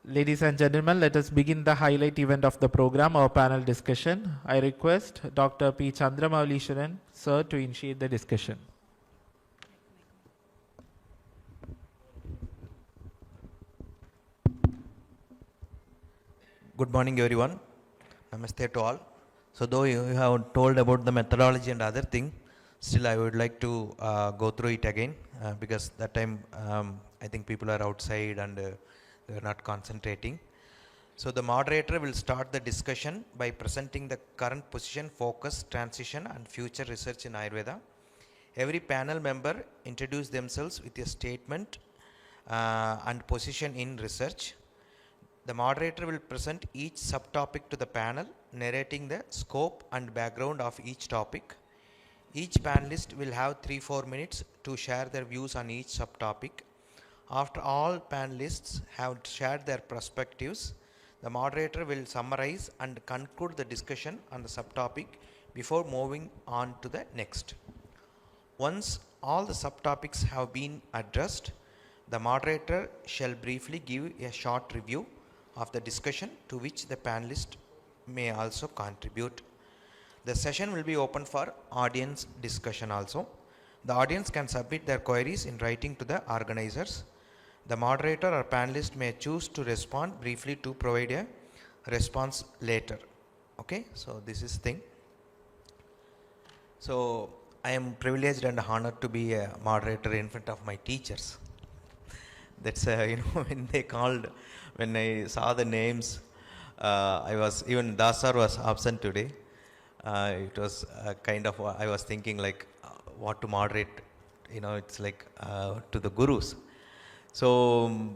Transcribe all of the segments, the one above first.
Ladies and gentlemen, let us begin the highlight event of the program, our panel discussion. I request Dr. P. Chandramoulishwaran, sir, to initiate the discussion. Good morning, everyone. Namaste to all. So, though you have told about the methodology and other thing, still I would like to go through it again because that time I think people are outside and they are not concentrating. So, the moderator will start the discussion by presenting the current position, focus, transition, and future research in Ayurveda. Every panel member introduce themselves with a statement and position in research. The moderator will present each subtopic to the panel, narrating the scope and background of each topic. Each panelist will have 3-4 minutes to share their views on each subtopic. After all panelists have shared their perspectives, the moderator will summarize and conclude the discussion on the subtopic before moving on to the next. Once all the subtopics have been addressed, the moderator shall briefly give a short review of the discussion to which the panelist may also contribute. The session will be open for audience discussion also. The audience can submit their queries in writing to the organizers. The moderator or panelist may choose to respond briefly to provide a response later. Okay, so this is thing. So I am privileged and honored to be a moderator in front of my teachers. That's when I saw the names, I was, even Dasar was absent today. It was kind of, I was thinking like what to moderate, it's like to the gurus. So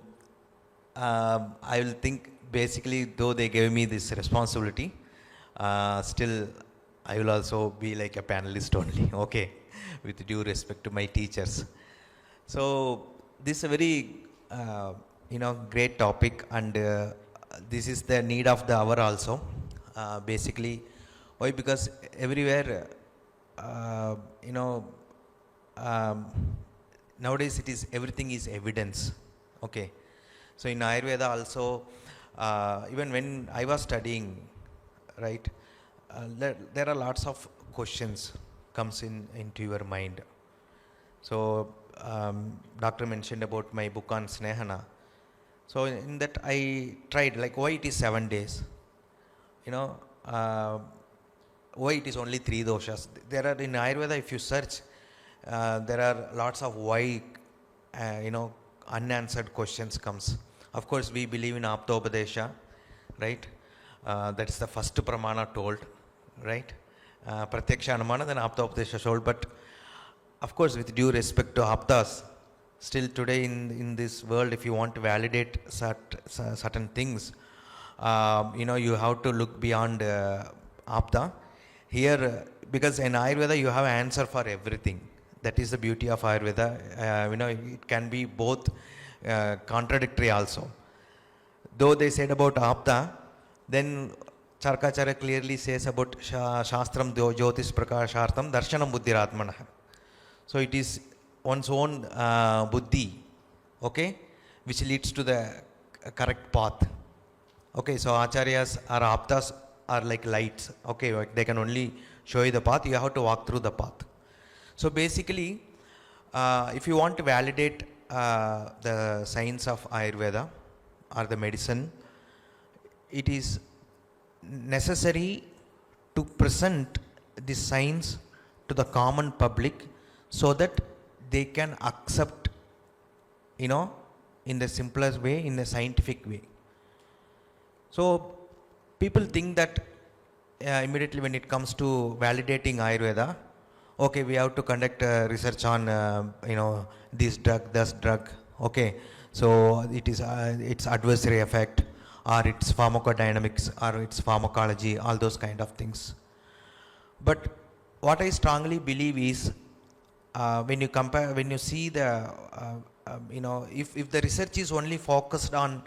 I will think basically, though they gave me this responsibility, still I will also be like a panelist only, okay, with due respect to my teachers. So this is a very great topic, and this is the need of the hour also. Basically, why? Because everywhere, nowadays it is everything is evidence. Okay, so in Ayurveda also, even when I was studying, right, there are lots of questions comes into your mind. So doctor mentioned about my book on Snehana. So in that I tried like why it is 7 days, why it is only 3 doshas. There are in Ayurveda, if you search, there are lots of why, unanswered questions comes. Of course, we believe in Aptopadesha, right? That's the first pramana told, right? Pratyaksha Anumana, then Aptopadesha told, but of course, with due respect to Aptas, still today in this world, if you want to validate certain things, you have to look beyond Apta. Here, because in Ayurveda, you have an answer for everything. That is the beauty of Ayurveda. It can be both contradictory also. Though they said about Apta, then Charkacharya clearly says about Shastram Jyotish Prakashartham Darshanam Buddhiratmanah. So it is one's own buddhi, okay, which leads to the correct path. Okay, so acharyas or aptas are like lights. Okay, they can only show you the path. You have to walk through the path. So basically, if you want to validate the science of Ayurveda or the medicine, it is necessary to present this science to the common public so that they can accept, in the simplest way, in a scientific way. So people think that immediately when it comes to validating Ayurveda, okay, we have to conduct research on, this drug, this drug, okay. So it is its adversary effect or its pharmacodynamics or its pharmacology, all those kind of things. But what I strongly believe is, when you see the, if the research is only focused on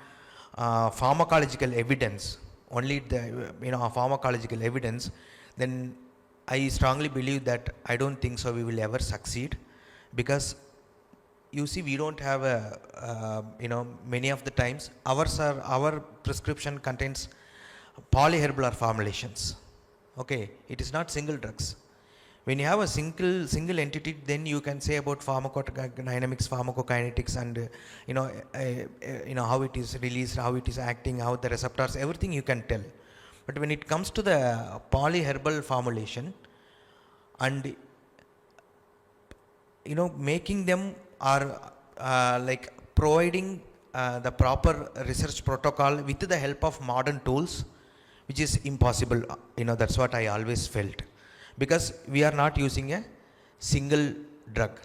pharmacological evidence, only the, pharmacological evidence, then I strongly believe that I don't think so we will ever succeed, because you see, we don't have a, many of the times, our prescription contains polyherbular formulations. Okay, it is not single drugs. When you have a single entity, then you can say about pharmacodynamics, pharmacokinetics, and how it is released, how it is acting, how the receptors, everything you can tell. But when it comes to the polyherbal formulation, and making them or like providing the proper research protocol with the help of modern tools, which is impossible. That's what I always felt, because we are not using a single drug.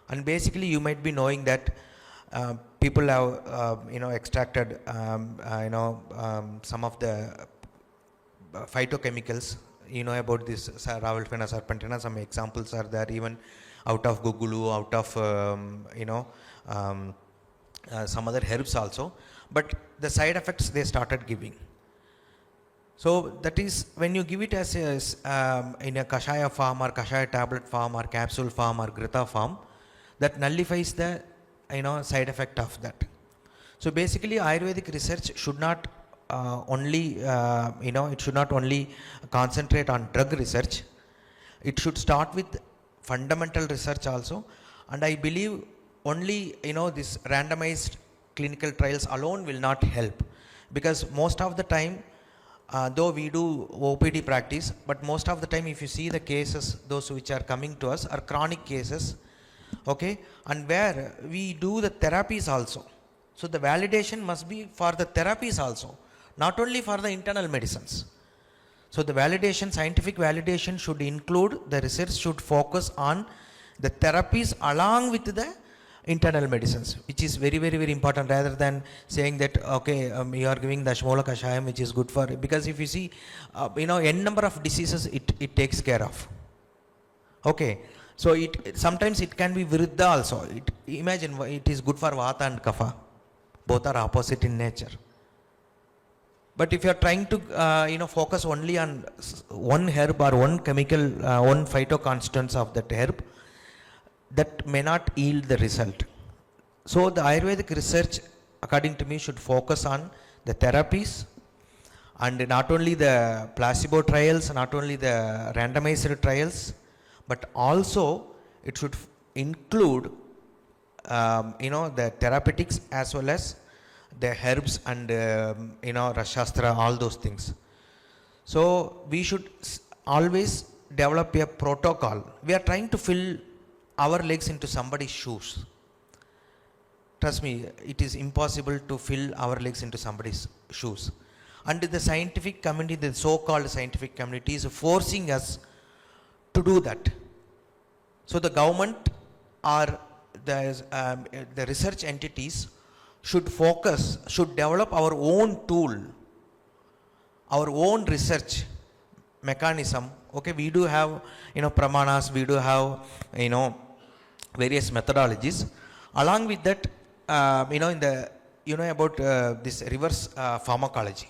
And basically you might be knowing that people have extracted some of the phytochemicals, about this Ravalfena serpentina. Some examples are there, even out of gugulu, out of some other herbs also, but the side effects they started giving. So that is when you give it as in a kashaya form or kashaya tablet form or capsule form or grita form, that nullifies the side effect of that. So basically Ayurvedic research should not it should not only concentrate on drug research. It should start with fundamental research also. And I believe only this randomized clinical trials alone will not help, because most of the time, though we do OPD practice, but most of the time if you see the cases, those which are coming to us are chronic cases, okay, and where we do the therapies also. So the validation must be for the therapies also, not only for the internal medicines. So the validation, scientific validation should include, the research should focus on the therapies along with the internal medicines, which is very, very, very important, rather than saying that, okay, you are giving the Shmola Kashayam, which is good for, because if you see, n number of diseases it takes care of. Okay, so sometimes it can be Viruddha also. Imagine, it is good for Vata and Kapha. Both are opposite in nature. But if you are trying to focus only on one herb or one chemical, one phytoconstituents of that herb, that may not yield the result. So the Ayurvedic research, according to me, should focus on the therapies, and not only the placebo trials, not only the randomized trials, but also it should include the therapeutics as well as the herbs and Rashastra, all those things. So we should always develop a protocol. We are trying to fill our legs into somebody's shoes. Trust me, it is impossible to fill our legs into somebody's shoes. And the scientific community, the so-called scientific community, is forcing us to do that. So the government or the research entities should develop our own tool, our own research mechanism. Okay, we do have pramanas, we do have various methodologies. Along with that, in the about this reverse pharmacology.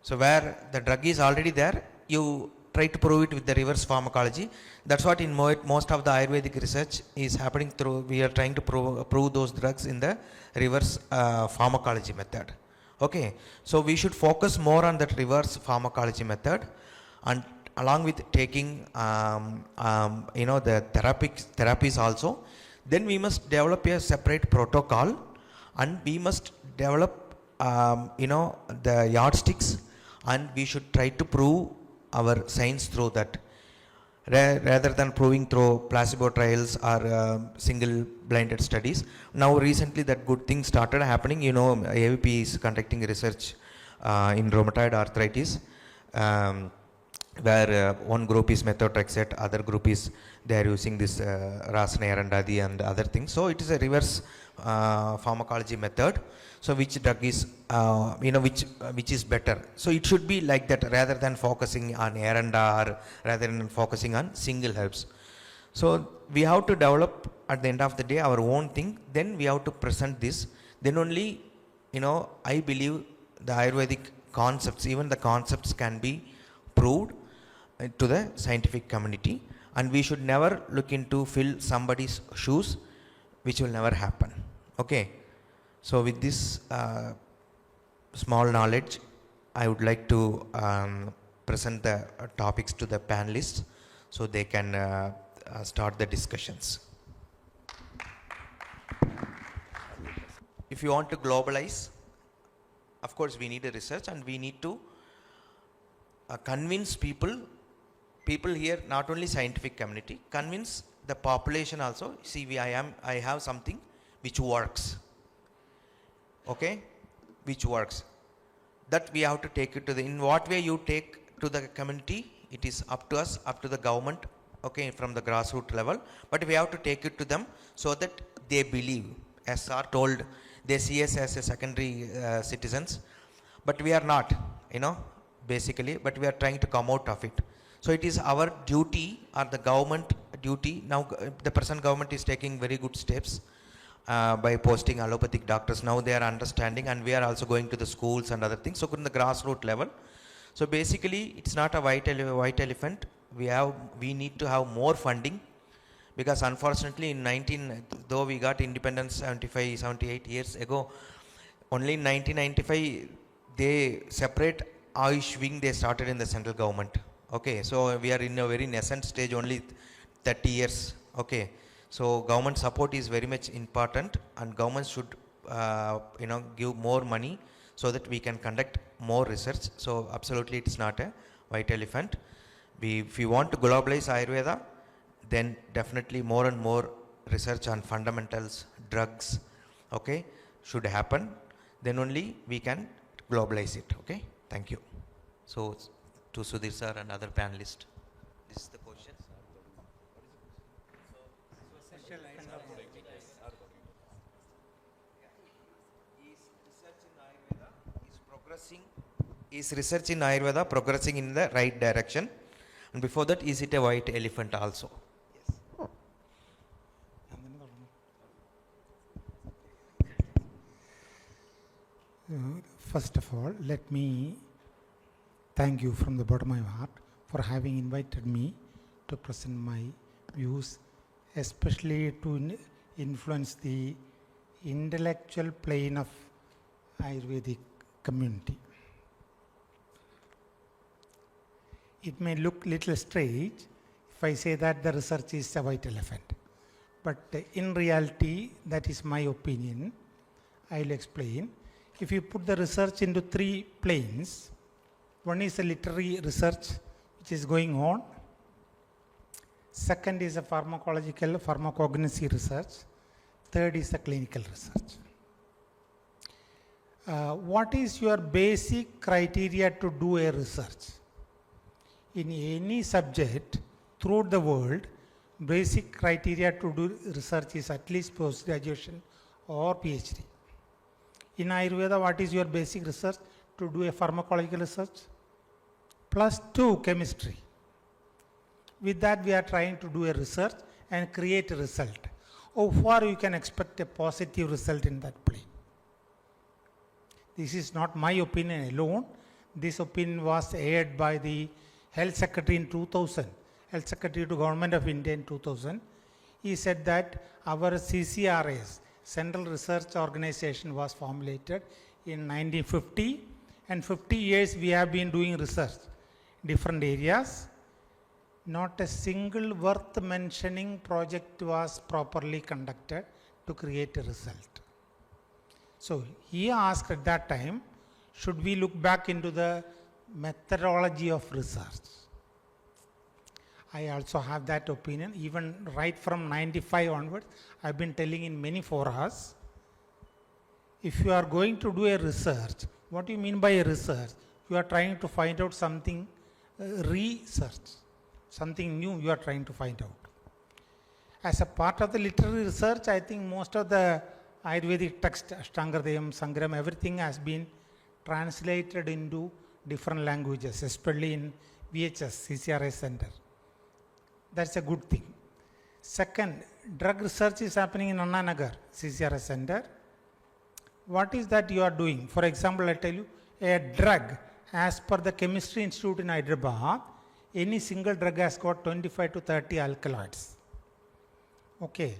So where the drug is already there, you try to prove it with the reverse pharmacology. That's what in most of the Ayurvedic research is happening through. We are trying to prove those drugs in the reverse pharmacology method. Okay, so we should focus more on that reverse pharmacology method, and along with taking the therapies also. Then we must develop a separate protocol, and we must develop the yardsticks, and we should try to prove our science through that, rather than proving through placebo trials or single blinded studies. Now recently that good thing started happening. AVP is conducting research in rheumatoid arthritis, where one group is methotrexate, other group is they are using this Rasanayarandadi and other things. So it is a reverse pharmacology method. So which drug is which is better? So it should be like that, rather than focusing on Aranda or rather than focusing on single herbs. So we have to develop at the end of the day our own thing. Then we have to present this. Then only I believe the Ayurvedic concepts, even the concepts, can be proved to the scientific community. And we should never look into fill somebody's shoes. which will never happen. Okay. So with this small knowledge, I would like to present the topics to the panelists so they can start the discussions. If you want to globalize, of course we need a research, and we need to convince people here, not only scientific community, convince the population also. See, I have something which works. Okay, which works. That we have to take it to the, in what way you take to the community, it is up to us, up to the government, okay, from the grassroots level. But we have to take it to them so that they believe. As sir told, they see us as a secondary citizens, but we are not, basically, but we are trying to come out of it. So it is our duty, or the government duty. Now the present government is taking very good steps by posting allopathic doctors. Now they are understanding, and we are also going to the schools and other things. So in the grassroots level. So basically it's not a white elephant. We need to have more funding, because unfortunately though we got independence 75, 78 years ago, only in 1995 they separate Ayush wing they started in the central government. Okay, so we are in a very nascent stage, only 30 years. Okay, so government support is very much important, and government should give more money so that we can conduct more research. So absolutely it's not a white elephant. If we want to globalize Ayurveda, then definitely more and more research on fundamentals, drugs, okay, should happen. Then only we can globalize it. Okay, thank you. So to Sudhir sir and other panelists, this is the question. Is research in Ayurveda progressing in the right direction? And before that, is it a white elephant also? Yes. First of all, let me thank you from the bottom of my heart for having invited me to present my views, especially to influence the intellectual plane of Ayurvedic community. It may look little strange if I say that the research is a white elephant, but in reality, that is my opinion. I'll explain. If you put the research into three planes, one is a literary research which is going on. Second is a pharmacological, pharmacognosy research. Third is a clinical research. What is your basic criteria to do a research? In any subject throughout the world, basic criteria to do research is at least post-graduation or PhD. In Ayurveda, what is your basic research to do a pharmacological research? +2 chemistry. With that, we are trying to do a research and create a result. How far you can expect a positive result in that plane? This is not my opinion alone. This opinion was aired by the Health Secretary in 2000, Health Secretary to Government of India in 2000. He said that our CCRS, Central Research Organization, was formulated in 1950, and 50 years we have been doing research, different areas. Not a single worth mentioning project was properly conducted to create a result. So he asked at that time, should we look back into the methodology of research? I also have that opinion. Even right from 95 onwards, I've been telling in many forums, if you are going to do a research, what do you mean by a research? You are trying to find out something, research, something new you are trying to find out. As a part of the literary research, I think most of the Ayurvedic text, Ashtangardayam, Sangram, everything has been translated into different languages, especially in VHS, CCRS Center. That's a good thing. Second, drug research is happening in Anna Nagar, CCRS Center. What is that you are doing? For example, I tell you, a drug, as per the Chemistry Institute in Hyderabad, any single drug has got 25 to 30 alkaloids. Okay.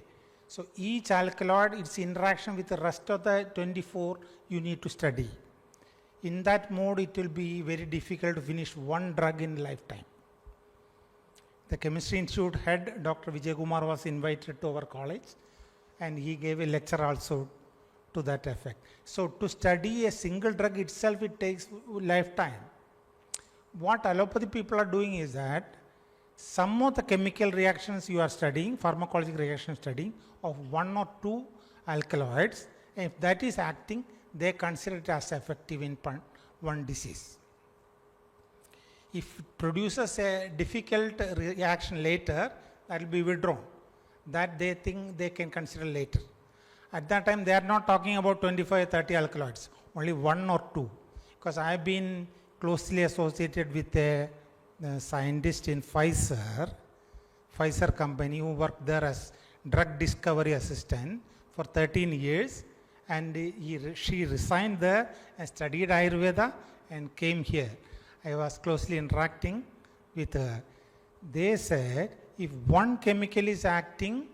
So each alkaloid, its interaction with the rest of the 24, you need to study. In that mode, it will be very difficult to finish one drug in lifetime. The Chemistry Institute head, Dr. Vijay Kumar, was invited to our college, and he gave a lecture also to that effect. So to study a single drug itself, it takes lifetime. What allopathy people are doing is that some of the chemical reactions you are studying, pharmacological reaction studying of one or two alkaloids, if that is acting, they consider it as effective in one disease. If it produces a difficult reaction later, that will be withdrawn. That they think they can consider later. At that time, they are not talking about 25, 30 alkaloids, only one or two. Because I have been closely associated with a scientist in Pfizer company, who worked there as drug discovery assistant for 13 years. And she resigned there and studied Ayurveda and came here. I was closely interacting with her. They said if one chemical is acting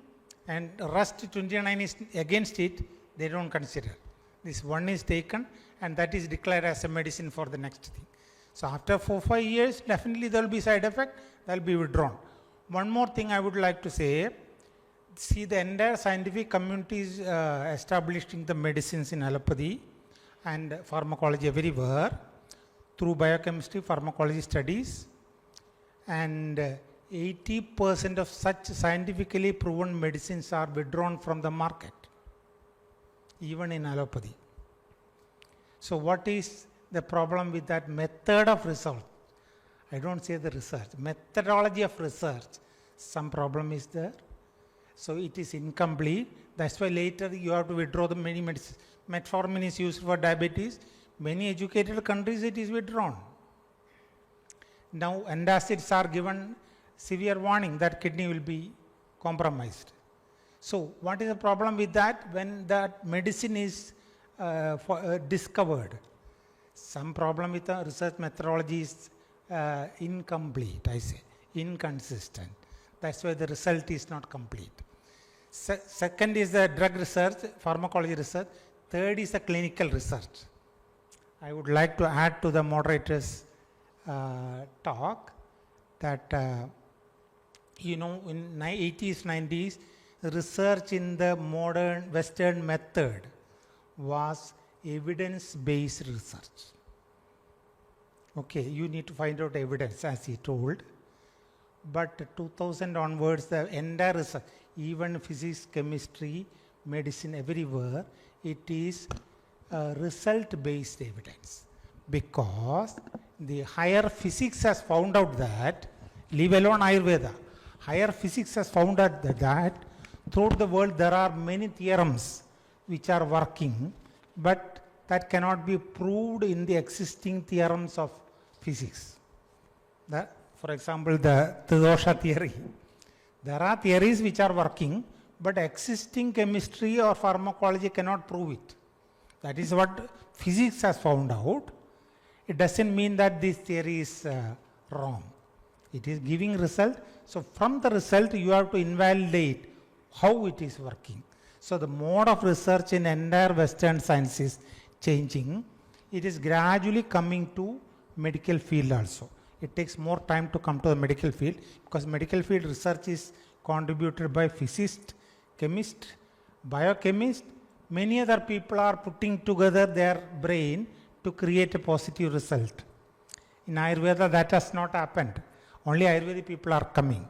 and rest 29 is against it, they don't consider. This one is taken and that is declared as a medicine for the next thing. So after 4-5 years, definitely there will be side effect, that will be withdrawn. One more thing I would like to say, see the entire scientific community is establishing the medicines in allopathy and pharmacology everywhere through biochemistry, pharmacology studies, and 80% of such scientifically proven medicines are withdrawn from the market, even in allopathy. So what is the problem with that method of research? I don't say the research, methodology of research, some problem is there. So it is incomplete. That's why later you have to withdraw the many medicines. Metformin is used for diabetes. Many educated countries it is withdrawn. Now antacids are given severe warning that kidney will be compromised. So what is the problem with that? When that medicine is discovered, some problem with the research methodology is incomplete, I say, inconsistent. That's why the result is not complete. Second is the drug research, pharmacology research. Third is the clinical research. I would like to add to the moderator's talk that, in 80s, 90s, research in the modern Western method was evidence-based research. Okay, you need to find out evidence, as he told. But 2000 onwards, the entire research, even physics, chemistry, medicine, everywhere, it is result-based evidence. Because the higher physics has found out that, leave alone Ayurveda, higher physics has found out that throughout the world there are many theorems which are working, but that cannot be proved in the existing theorems of physics. For example, the dosha theory. There are theories which are working, but existing chemistry or pharmacology cannot prove it. That is what physics has found out. It doesn't mean that this theory is wrong. It is giving result. So from the result, you have to invalidate how it is working. So the mode of research in entire Western science is changing. It is gradually coming to medical field also. It takes more time to come to the medical field because medical field research is contributed by physicists, chemists, biochemists. Many other people are putting together their brain to create a positive result. In Ayurveda, that has not happened. Only Ayurvedic people are coming.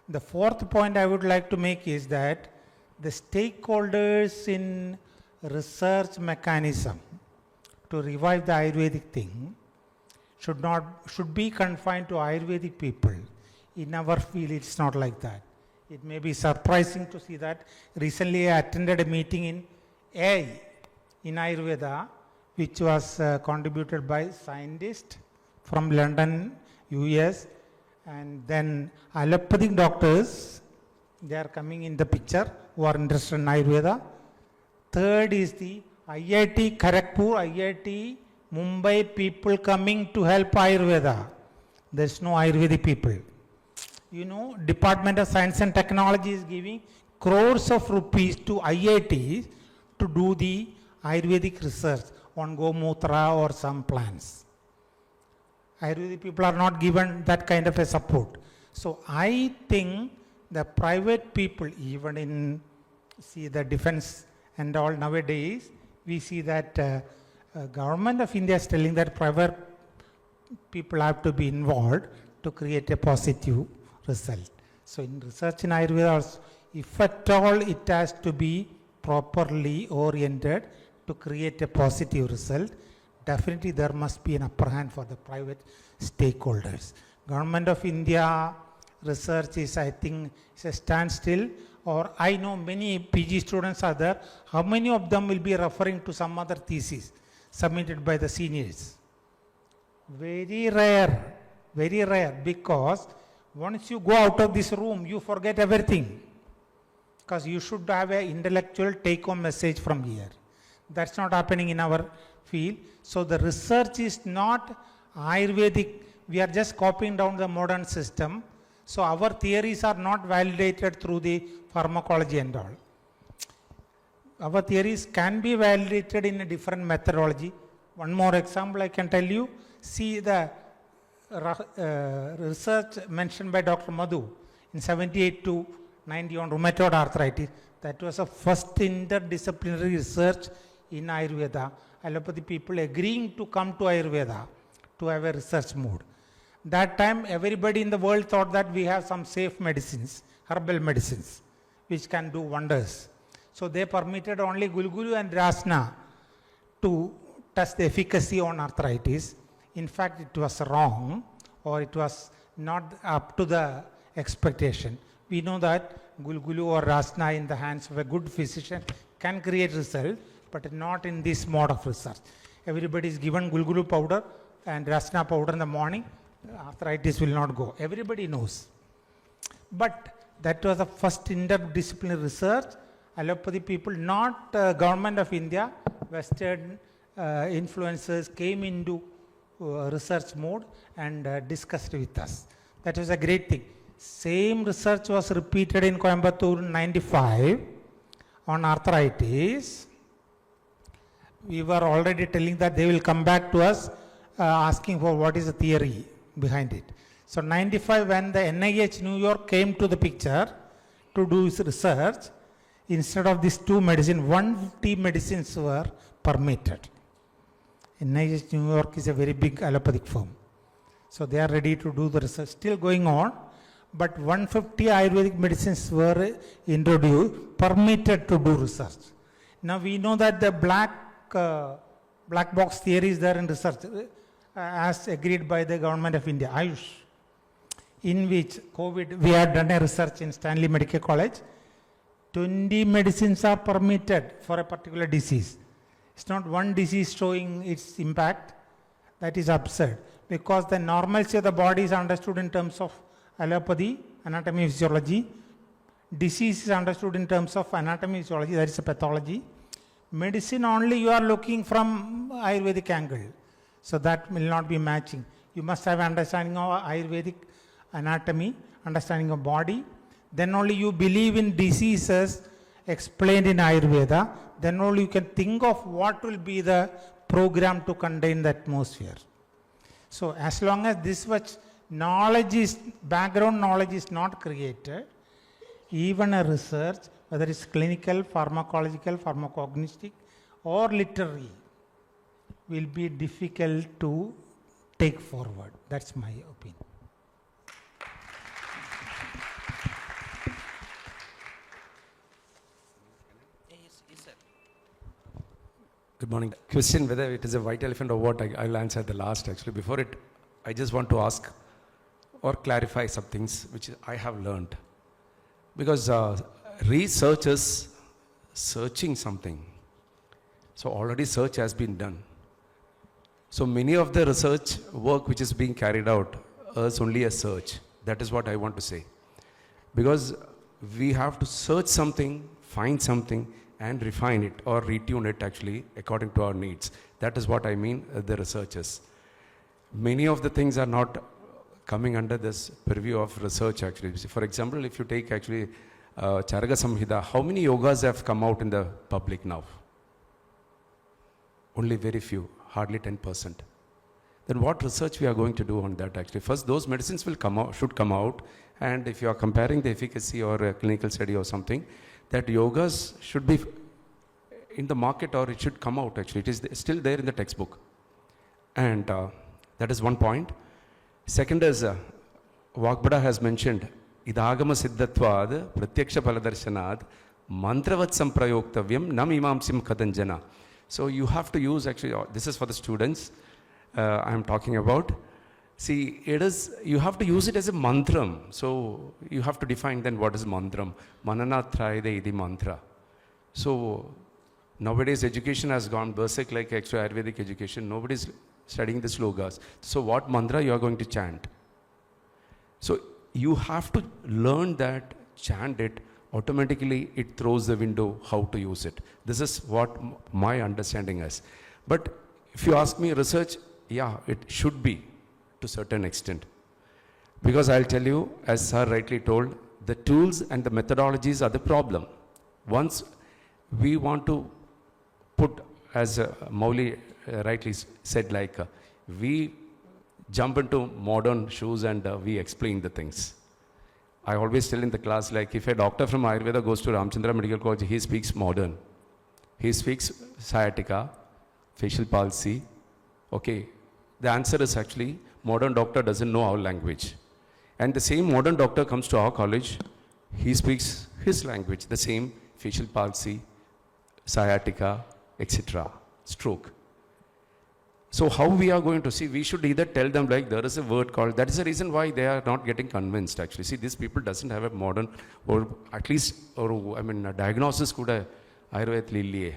The fourth point I would like to make is that the stakeholders in research mechanism to revive the Ayurvedic thing should be confined to Ayurvedic people. In our field, it's not like that. It may be surprising to see that. Recently, I attended a meeting in AI in Ayurveda, which was contributed by scientists from London, US, and then allopathic doctors, they are coming in the picture who are interested in Ayurveda. Third is the IIT Kharagpur, IIT Mumbai people coming to help Ayurveda. There is no Ayurvedic people. Department of Science and Technology is giving crores of rupees to IITs to do the Ayurvedic research on Gomutra or some plants. Ayurvedic people are not given that kind of a support. So I think the private people, even in the defense and all nowadays, we see that government of India is telling that private people have to be involved to create a positive result. So in research in Ayurveda also, if at all it has to be properly oriented to create a positive result, definitely there must be an upper hand for the private stakeholders. Government of India research is, I think, is a standstill, or I know many PG students are there. How many of them will be referring to some other thesis submitted by the seniors? Very rare, because once you go out of this room, you forget everything. Because you should have an intellectual take-home message from here. That's not happening in our field. So the research is not Ayurvedic. We are just copying down the modern system. So our theories are not validated through the pharmacology and all. Our theories can be validated in a different methodology. One more example I can tell you. See the research mentioned by Dr. Madhu in 78 to 90 on rheumatoid arthritis. That was a first interdisciplinary research in Ayurveda. Allopathy people agreeing to come to Ayurveda to have a research mode. That time everybody in the world thought that we have some safe medicines, herbal medicines, which can do wonders. So they permitted only Gulgulu and Rasna to test the efficacy on arthritis. In fact, it was wrong, or it was not up to the expectation. We know that Gulgulu or Rasna in the hands of a good physician can create result, but not in this mode of research. Everybody is given Gulgulu powder and Rasna powder in the morning, arthritis will not go. Everybody knows. But that was the first interdisciplinary research. Allopathy people, not government of India, Western influencers came into research mode and discussed with us. That was a great thing. Same research was repeated in Coimbatore in 95 on arthritis. We were already telling that they will come back to us asking for what is the theory behind it. So 95, when the NIH New York came to the picture to do its research, instead of these two medicines, 150 medicines were permitted. NIH New York is a very big allopathic firm. So they are ready to do the research, still going on, but 150 Ayurvedic medicines were introduced, permitted to do research. Now we know that the black box theory is there in research, as agreed by the government of India, Ayush, in which COVID, we had done a research in Stanley Medical College. 20 medicines are permitted for a particular disease. It's not one disease showing its impact. That is absurd, because the normalcy of the body is understood in terms of allopathy, anatomy, physiology. Disease is understood in terms of anatomy, physiology, that is a pathology. Medicine only you are looking from Ayurvedic angle. So that will not be matching. You must have understanding of Ayurvedic anatomy, understanding of body. Then only you believe in diseases explained in Ayurveda. Then only you can think of what will be the program to contain the atmosphere. So as long as this much knowledge is, background knowledge is not created, even a research, whether it's clinical, pharmacological, pharmacognostic, or literary, will be difficult to take forward. That's my opinion. Good morning. Question whether it is a white elephant or what, I'll answer at the last actually. Before it, I just want to ask or clarify some things which I have learned. Because research is searching something. So already search has been done. So many of the research work which is being carried out is only a search. That is what I want to say. Because we have to search something, find something, and refine it or retune it actually according to our needs. That is what I mean the researchers. Many of the things are not coming under this purview of research actually. For example, if you take actually Charaka Samhita, how many yogas have come out in the public now? Only very few, hardly 10%. Then what research we are going to do on that actually? First, those medicines will come out, should come out, and if you are comparing the efficacy or a clinical study or something, that yogas should be in the market or it should come out actually. It is still there in the textbook. And that is one point. Second is, Vagbada has mentioned, idagama siddhatvad pratyaksha paladarsanad mantravat samprayoktavyam nam imamsim kadanjana. So you have to use actually, this is for the students I am talking about. See, it is, you have to use it as a mantram. So you have to define then what is mantram. Mananatrayade idi mantra. So nowadays education has gone berserk like actual Ayurvedic education. Nobody is studying the slogas. So what mantra you are going to chant? So you have to learn that, chant it, automatically it throws the window how to use it. This is what my understanding is. But if you ask me research, yeah, it should be to certain extent. Because I'll tell you, as sir rightly told, the tools and the methodologies are the problem. Once we want to put, as Mauli rightly said, like we jump into modern shoes and we explain the things. I always tell in the class, like if a doctor from Ayurveda goes to Ramchandra Medical College, he speaks modern. He speaks sciatica, facial palsy. Okay, the answer is actually, modern doctor doesn't know our language. And the same modern doctor comes to our college, he speaks his language, the same facial palsy, sciatica, etc., stroke. So how we are going to see, we should either tell them like there is a word called, that is the reason why they are not getting convinced actually. See, these people doesn't have a modern, or at least, or I mean, a diagnosis kuda Ayurveda liye.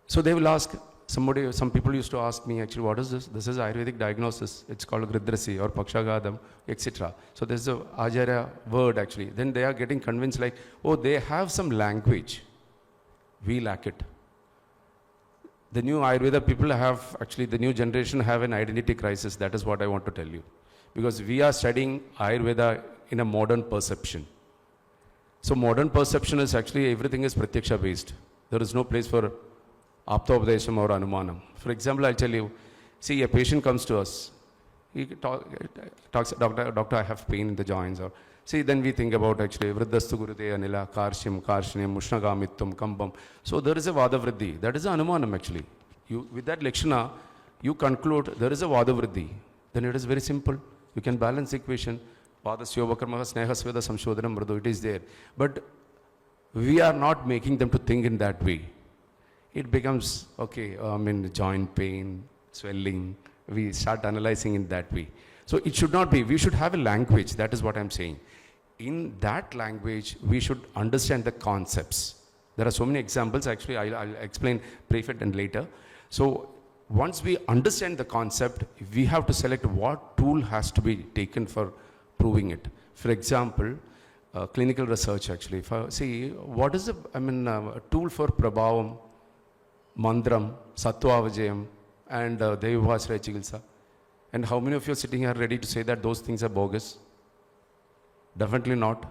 So they will ask, some people used to ask me actually, what is this? This is Ayurvedic diagnosis. It's called Gridrasi or Pakshagadam, etc. So there's a Ajarya word actually. Then they are getting convinced like, oh, they have some language. We lack it. The new Ayurveda people have, actually the new generation have an identity crisis. That is what I want to tell you. Because we are studying Ayurveda in a modern perception. So modern perception is actually everything is Pratyaksha based. There is no place for Aptopdesham or Anumanam. For example, I'll tell you, see a patient comes to us. He talks, doctor, I have pain in the joints. Or see, then we think about actually Vriddhastu Gurute Anila, Karshim, Karshnyam, Mushnagamittum, Kambam. So there is a Vada Vriddhi. That is Anumanam actually. You, with that Lakshana, you conclude there is a Vada Vriddhi. Then it is very simple. You can balance the equation. Vada Syovakarmaha Sneha Sveda Samshodhanam Mridu. It is there. But we are not making them to think in that way. It becomes, okay, joint pain, swelling. We start analyzing in that way. So it should not be. We should have a language. That is what I'm saying. In that language, we should understand the concepts. There are so many examples. Actually, I'll explain brief it and later. So once we understand the concept, we have to select what tool has to be taken for proving it. For example, clinical research actually. See, what is a tool for Prabhavam, Mandram, Sattva and Devasraya Chikitsa? And how many of you are sitting here ready to say that those things are bogus? Definitely not.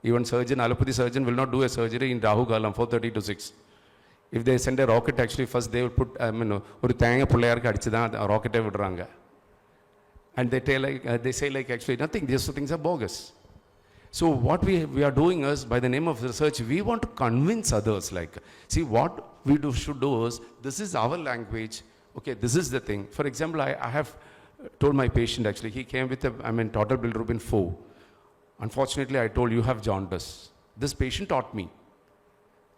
Even surgeon, allopathy surgeon will not do a surgery in Rahu Kalam, 4:30 to 6. If they send a rocket, actually first they will put, oru thenga pullayarku adichidha rocket vidranga. And they say like actually nothing, these things are bogus. So what we are doing is, by the name of research, we want to convince others like, see what we should do is, this is our language, okay, this is the thing. For example, I have told my patient actually, he came with total bilirubin 4. Unfortunately, I told you have jaundice. This patient taught me.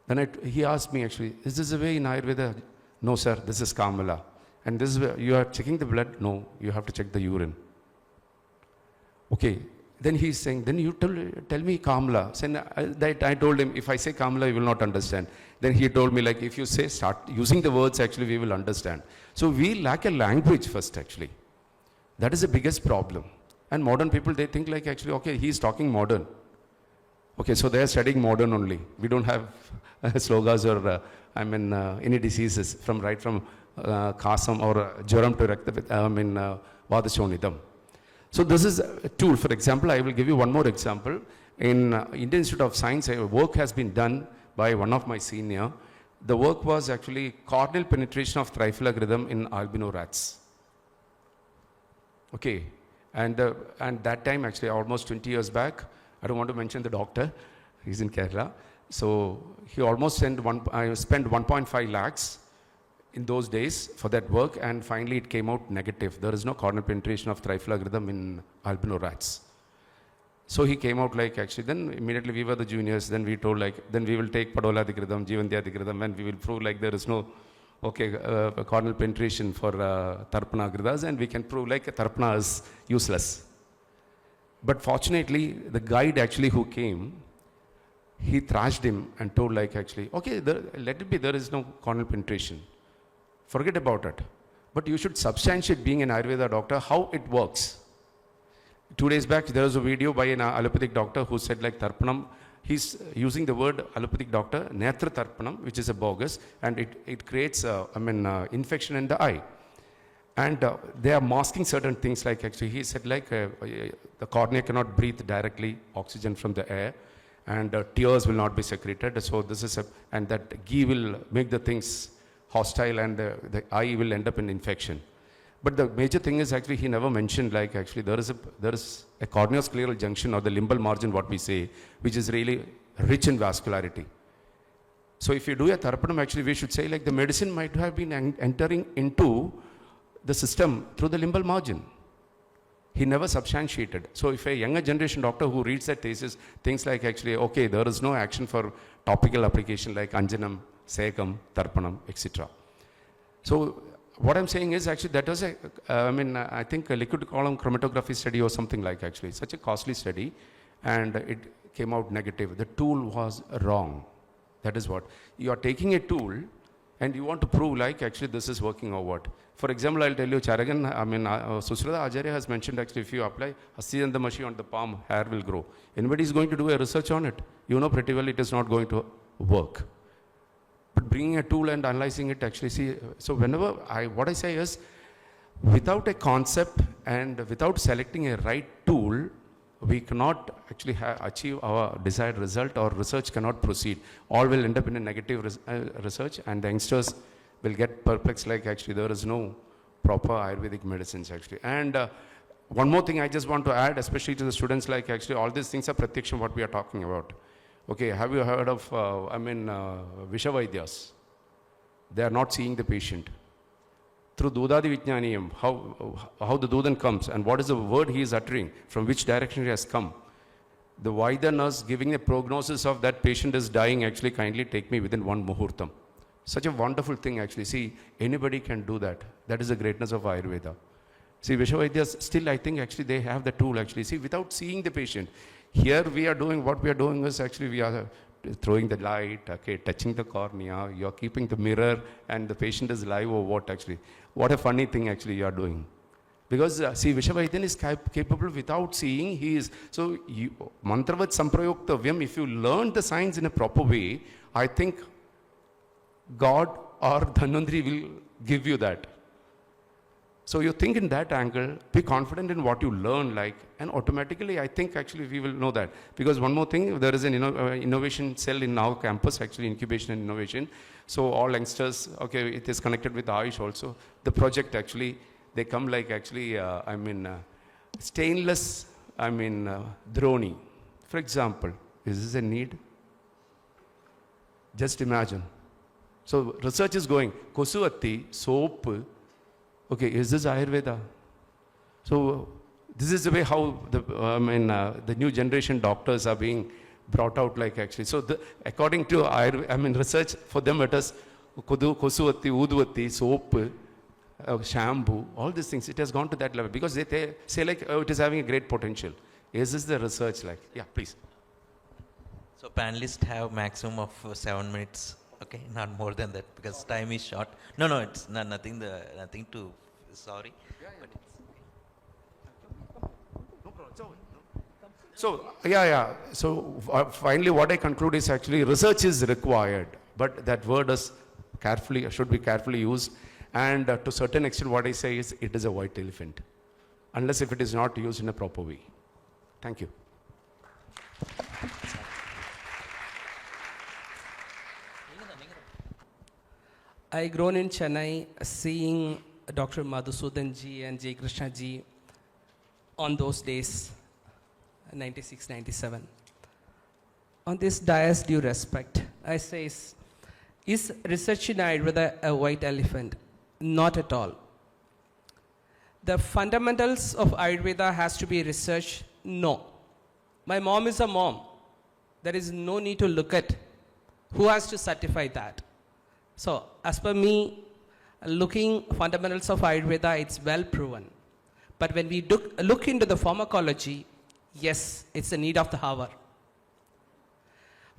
Then he asked me actually, is this a way in Ayurveda? No sir, this is Kamala. And this is where you are checking the blood? No, you have to check the urine. Okay, then he's saying, then you tell me Kamala. I told him, if I say Kamala, you will not understand. Then he told me like, if you say, start using the words, actually we will understand. So we lack a language first actually. That is the biggest problem. And modern people, they think like actually, okay, he's talking modern. Okay, so they are studying modern only. We don't have slogas or, any diseases from Kasam or Jaram to Vadashonidam. So this is a tool. For example, I will give you one more example. in Indian Institute of Science, work has been done by one of my senior. The work was actually corneal penetration of trifluagridum in albino rats. Okay, and that time actually almost 20 years back, I don't want to mention the doctor, he's in Kerala. So he almost spent 1.5 lakhs in those days for that work, and finally it came out negative. There is no corneal penetration of trifluagridum in albino rats. So he came out like actually, then immediately we were the juniors, then we told like, then we will take Padoladikridam, Jivandhyadikridam, and we will prove like there is no, corneal penetration for Tarpanagridas, and we can prove like Tarpana is useless. But fortunately, the guide actually who came, he thrashed him and told like actually, okay, let it be, there is no corneal penetration. Forget about it. But you should substantiate, being an Ayurveda doctor, how it works. 2 days back, there was a video by an allopathic doctor who said like Tarpanam, he's using the word allopathic doctor, Netra Tarpanam, which is a bogus, and it creates, infection in the eye. And they are masking certain things, like actually he said like the cornea cannot breathe directly oxygen from the air, and tears will not be secreted. So this is and that ghee will make the things hostile, and the eye will end up in infection. But the major thing is actually he never mentioned like actually there is a corneoscleral junction, or the limbal margin, what we say, which is really rich in vascularity. So if you do a Tarpanam, actually we should say like the medicine might have been entering into the system through the limbal margin. He never substantiated. So if a younger generation doctor who reads that thesis thinks like actually, okay, there is no action for topical application like Anjanam, Sekam, Tarpanam, etc. So what I'm saying is actually that was I think a liquid column chromatography study or something like actually, such a costly study, and it came out negative. The tool was wrong. That is what. You are taking a tool and you want to prove like actually this is working or what. For example, I'll tell you, Charagan, Sushrata Acharya has mentioned actually if you apply Hastidantamashi on the palm, hair will grow. Anybody is going to do a research on it, you know pretty well it is not going to work. But bringing a tool and analyzing it actually, see, so whenever what I say is, without a concept and without selecting a right tool, we cannot actually achieve our desired result, or research cannot proceed. All will end up in a negative research, and the youngsters will get perplexed like actually there is no proper Ayurvedic medicines actually. And one more thing I just want to add, especially to the students, like actually all these things are pratyaksham, what we are talking about. Okay, have you heard of, Vishavaidyas? They are not seeing the patient. Through Dudadi Vijnaniyam, how the Dudan comes and what is the word he is uttering, from which direction he has come. The Vaidya nurse giving a prognosis of that patient is dying, actually kindly take me within 1 muhurtam. Such a wonderful thing actually. See, anybody can do that. That is the greatness of Ayurveda. See, Vishavaidyas, still I think actually they have the tool actually. See, without seeing the patient. Here we are doing, what we are doing is actually we are throwing the light, okay, touching the cornea, you are keeping the mirror, and the patient is live or what actually. What a funny thing actually you are doing. Because see, Vishavaidyam is capable without seeing, he is. So, Mantravat Samprayoktavyam, if you learn the science in a proper way, I think God or Dhanvantri will give you that. So you think in that angle, be confident in what you learn, like, and automatically I think actually we will know that. Because one more thing, there is an innovation cell in our campus, actually incubation and innovation. So all youngsters, okay, it is connected with Ayush also. The project actually, they come like actually, stainless, droni. For example, is this a need? Just imagine. So research is going, Kosuatti, soap. Okay, is this Ayurveda? So this is the way how the new generation doctors are being brought out, like actually. So according to research, for them it is Kosuatti, Uduvatti, soap, shampoo, all these things. It has gone to that level because they say like, oh, it is having a great potential. Is this the research like? Yeah, please. So panelists have maximum of 7 minutes. Okay, not more than that because time is short. No, it's nothing to, sorry. But it's okay. So, So, finally what I conclude is actually research is required, but that word is should be carefully used. And to a certain extent what I say is it is a white elephant, unless if it is not used in a proper way. Thank you. I grown in Chennai seeing Dr. Madhusudan ji and J. Krishna ji on those days, 96, 97. On this dais, due respect, I say, is research in Ayurveda a white elephant? Not at all. The fundamentals of Ayurveda has to be researched? No. My mom is a mom. There is no need to look at who has to certify that. So, as per me, looking fundamentals of Ayurveda, it's well proven. But when we look into the pharmacology, yes, it's a need of the hour.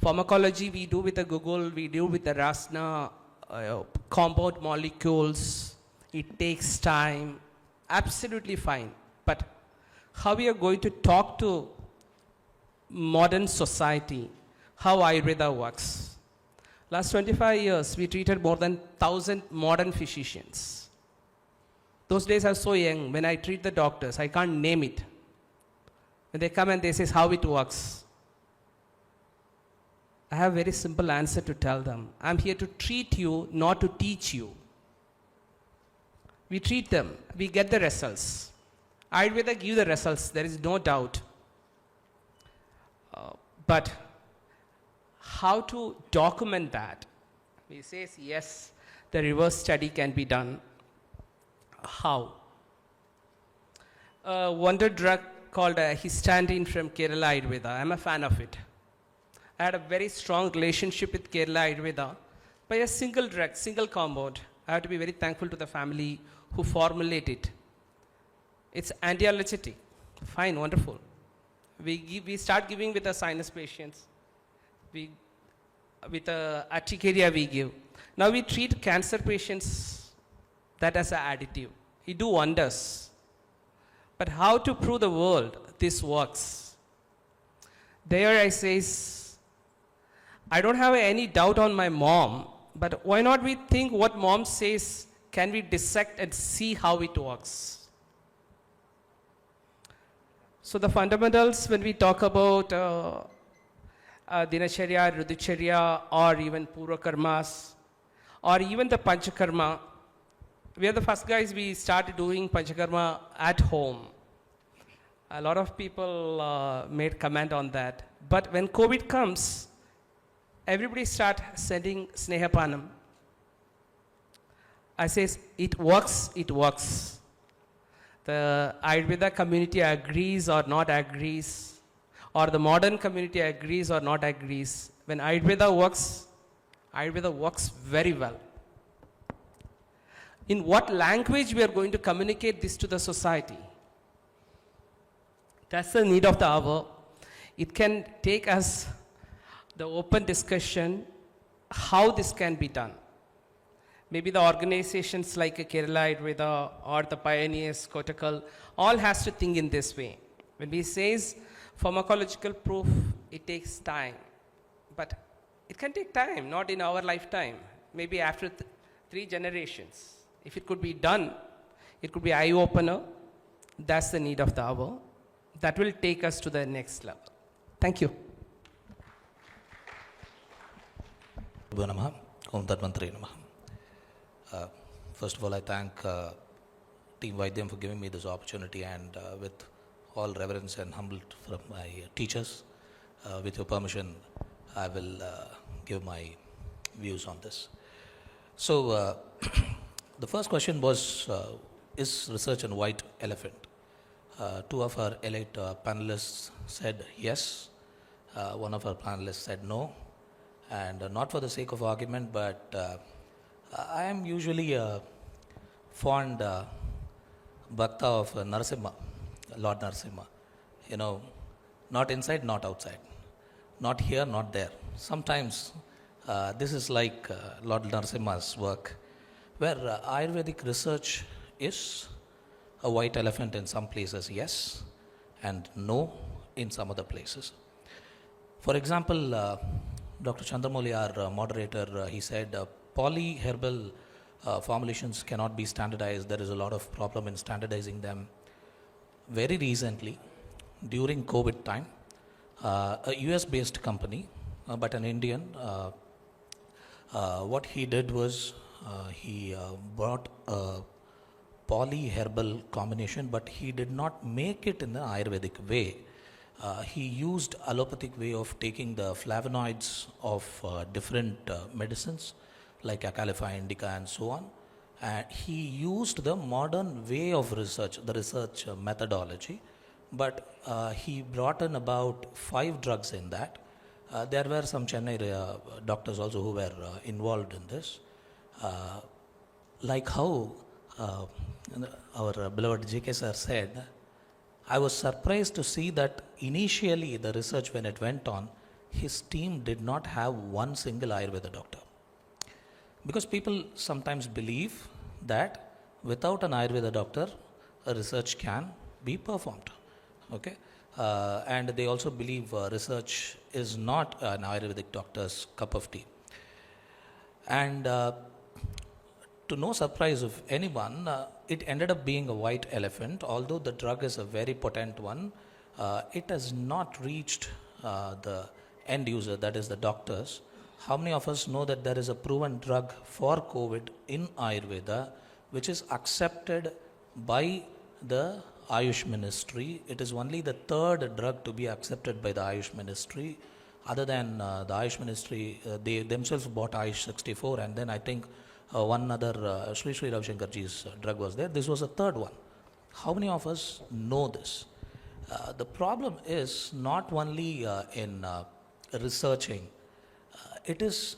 Pharmacology we do with the Google, we do with the Rasna, compound molecules. It takes time, absolutely fine. But how we are going to talk to modern society, how Ayurveda works? Last 25 years, we treated more than 1,000 modern physicians. Those days I was so young. When I treat the doctors, I can't name it. When they come and they say how it works, I have a very simple answer to tell them. I'm here to treat you, not to teach you. We treat them, we get the results. Ayurveda give the results, there is no doubt. But how to document that? He says, yes, the reverse study can be done. How? A wonder drug called Histandine from Kerala Ayurveda. I'm a fan of it. I had a very strong relationship with Kerala Ayurveda by a single drug, single compound. I have to be very thankful to the family who formulate it. It's anti-allergic. Fine, wonderful. We start giving with the sinus patients. With urticaria we give. Now we treat cancer patients that as an additive. We do wonders. But how to prove the world this works? There I says, I don't have any doubt on my mom, but why not we think what mom says, can we dissect and see how it works? So the fundamentals when we talk about Dinacharya, Rudicharya, or even Purva Karmas, or even the Panchakarma. We are the first guys, we started doing Panchakarma at home. A lot of people made comment on that. But when COVID comes, everybody start sending Snehapanam. I says, it works, it works. The Ayurveda community agrees or not agrees, or the modern community agrees or not agrees. When Ayurveda works very well. In what language we are going to communicate this to the society? That's the need of the hour. It can take us the open discussion how this can be done. Maybe the organizations like Kerala Ayurveda or the pioneers, Kotakal, all has to think in this way. When we says pharmacological proof, it takes time. But it can take time, not in our lifetime. Maybe after 3 generations. If it could be done, it could be eye-opener. That's the need of the hour. That will take us to the next level. Thank you. First of all, I thank Team Vaidyam for giving me this opportunity, and with all reverence and humble from my teachers, with your permission, I will give my views on this. So, the first question was, is research a white elephant? 2 of our elite panelists said yes. 1 of our panelists said no. And not for the sake of argument, but I am usually a fond bhakta of Narasimha, Lord Narasimha. You know, not inside, not outside. Not here, not there. Sometimes this is like Lord Narasimha's work, where Ayurvedic research is a white elephant in some places, yes, and no in some other places. For example, Dr. Chandramouli, our moderator, he said polyherbal formulations cannot be standardized. There is a lot of problem in standardizing them. Very recently, during COVID time, a US based company, but an Indian. What he did was he brought a polyherbal combination, but he did not make it in the Ayurvedic way. He used allopathic way of taking the flavonoids of different medicines like Acalypha indica and so on. And he used the modern way of research, the research methodology, but he brought in about 5 drugs in that. There were some Chennai doctors also who were involved in this. Like how our beloved JK sir said, I was surprised to see that initially the research when it went on, his team did not have one single Ayurveda doctor. Because people sometimes believe that without an Ayurveda doctor, a research can be performed. Okay? And they also believe research is not an Ayurvedic doctor's cup of tea. And to no surprise of anyone, it ended up being a white elephant. Although the drug is a very potent one, it has not reached the end user, that is the doctors. How many of us know that there is a proven drug for COVID in Ayurveda which is accepted by the Ayush Ministry? It is only the 3rd drug to be accepted by the Ayush Ministry. Other than the Ayush Ministry, they themselves bought Ayush 64, and then I think one other Sri Sri Ravi Shankarji's drug was there. This was a 3rd one. How many of us know this? The problem is not only in researching, it is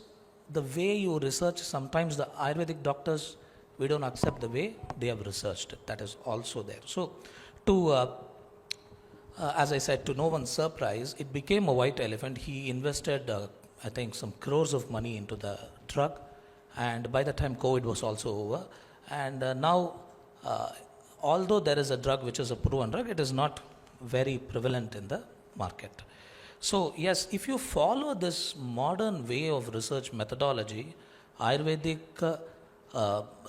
the way you research. Sometimes the Ayurvedic doctors, we don't accept the way they have researched it. That is also there. So, as I said, to no one's surprise, it became a white elephant. He invested, I think, some crores of money into the drug, and by the time COVID was also over, and now, although there is a drug which is a proven drug, it is not very prevalent in the market. So yes, if you follow this modern way of research methodology, Ayurvedic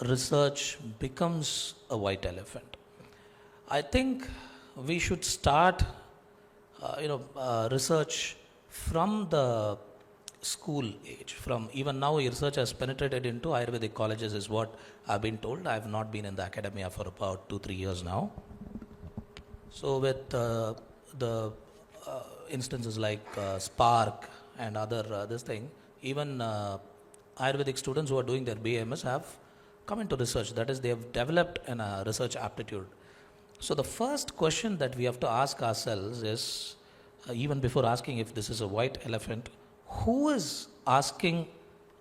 research becomes a white elephant. I think we should start, research from the school age. From even now, research has penetrated into Ayurvedic colleges, is what I've been told. I have not been in the academia for about 2-3 years now. So with the instances like Spark and other this thing, even Ayurvedic students who are doing their BAMS have come into research. That is, they have developed a research aptitude. So the first question that we have to ask ourselves is, even before asking if this is a white elephant, who is asking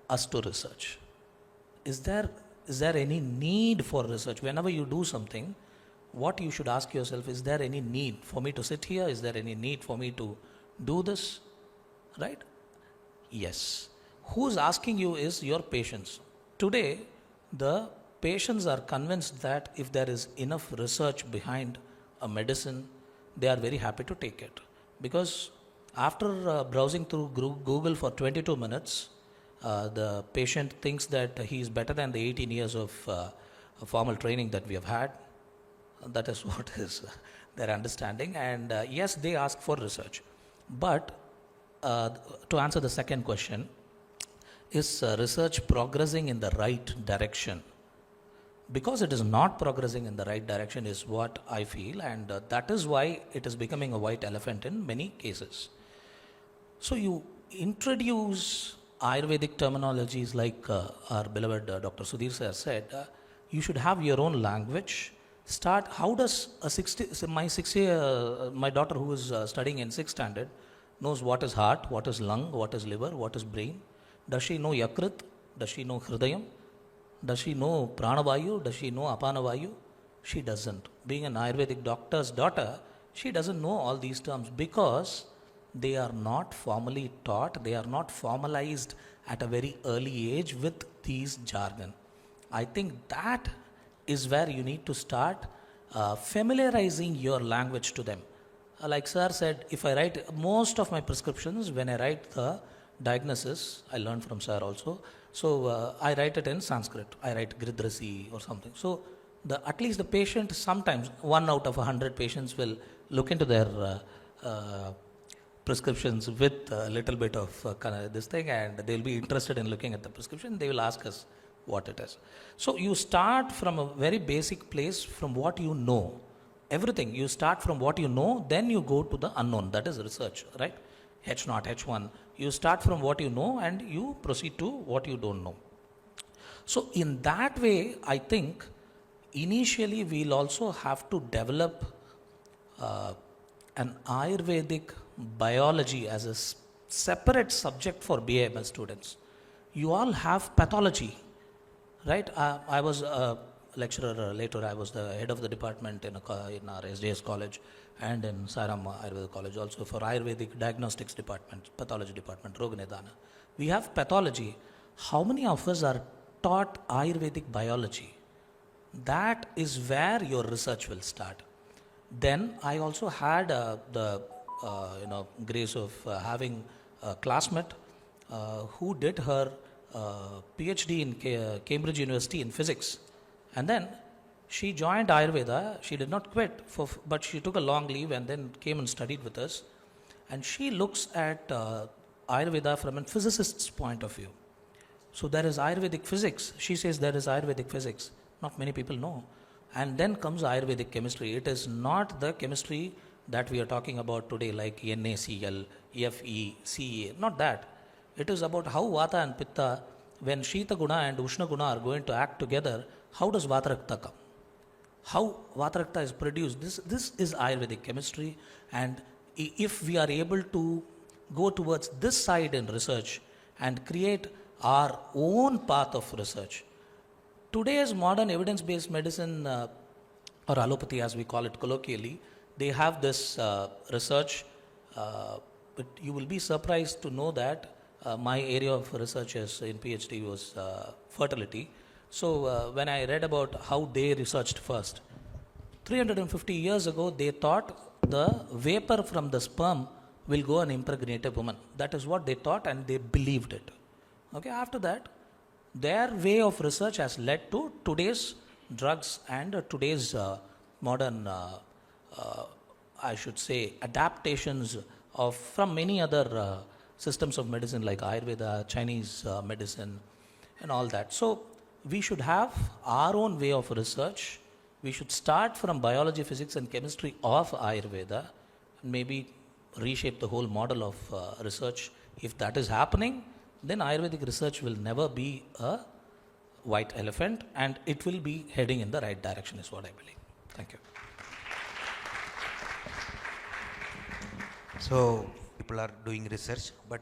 us to research? Is there any need for research? Whenever you do something, what you should ask yourself, is there any need for me to sit here? Is there any need for me to do this? Right? Yes. Who's asking you is your patients. Today, the patients are convinced that if there is enough research behind a medicine, they are very happy to take it. Because after browsing through Google for 22 minutes, the patient thinks that he is better than the 18 years of formal training that we have had. That is what is their understanding. And yes, they ask for research. But to answer the second question, is research progressing in the right direction? Because it is not progressing in the right direction is what I feel, and that is why it is becoming a white elephant in many cases. So you introduce Ayurvedic terminologies like our beloved Dr. Sudhir sir said, you should have your own language. Start, how does my daughter who is studying in 6th standard knows what is heart, what is lung, what is liver, what is brain? Does she know Yakrit? Does she know Hridayam? Does she know Pranavayu? Does she know Apanavayu? She doesn't. Being an Ayurvedic doctor's daughter, she doesn't know all these terms because they are not formally taught, they are not formalized at a very early age with these jargon. I think that is where you need to start familiarizing your language to them. Like sir said, if I write most of my prescriptions, when I write the diagnosis, I learned from sir also. So I write it in Sanskrit. I write Gridrasi or something. So at least the patient, sometimes 1 out of 100 patients will look into their prescriptions with a little bit of this thing, and they'll be interested in looking at the prescription. They will ask us what it is. So you start from a very basic place, from what you know. Everything, you start from what you know, then you go to the unknown. That is research, right? H0, H1. You start from what you know and you proceed to what you don't know. So in that way, I think initially we'll also have to develop an Ayurvedic biology as a separate subject for BAMS students. You all have pathology, right? I was a lecturer later. I was the head of the department in our SJS college and in Saram Ayurveda college also for Ayurvedic diagnostics department, pathology department, Roga Nidana. We have pathology. How many of us are taught Ayurvedic biology? That is where your research will start. Then I also had the grace of having a classmate who did her PhD in Cambridge University in physics, and then she joined Ayurveda. She did not quit, but she took a long leave and then came and studied with us. And she looks at Ayurveda from a physicist's point of view. So there is Ayurvedic physics. She says there is Ayurvedic physics. Not many people know. And then comes Ayurvedic chemistry. It is not the chemistry that we are talking about today, like NaCl, Fe, Ca. Not that. It is about how Vata and Pitta, when Shita Guna and Ushna Guna are going to act together, how does Vatarakta come? How Vatarakta is produced. This is Ayurvedic chemistry. And if we are able to go towards this side in research and create our own path of research, today's modern evidence-based medicine, or allopathy as we call it colloquially, they have this research, but you will be surprised to know that my area of research is in PhD was fertility. So when I read about how they researched first, 350 years ago they thought the vapor from the sperm will go and impregnate a woman. That is what they thought and they believed it. Okay, after that, their way of research has led to today's drugs and today's modern, I should say, adaptations from many other systems of medicine like Ayurveda, Chinese medicine, and all that. So we should have our own way of research. We should start from biology, physics, and chemistry of Ayurveda, and maybe reshape the whole model of research. If that is happening, then Ayurvedic research will never be a white elephant, and it will be heading in the right direction, is what I believe. Thank you. So people are doing research, but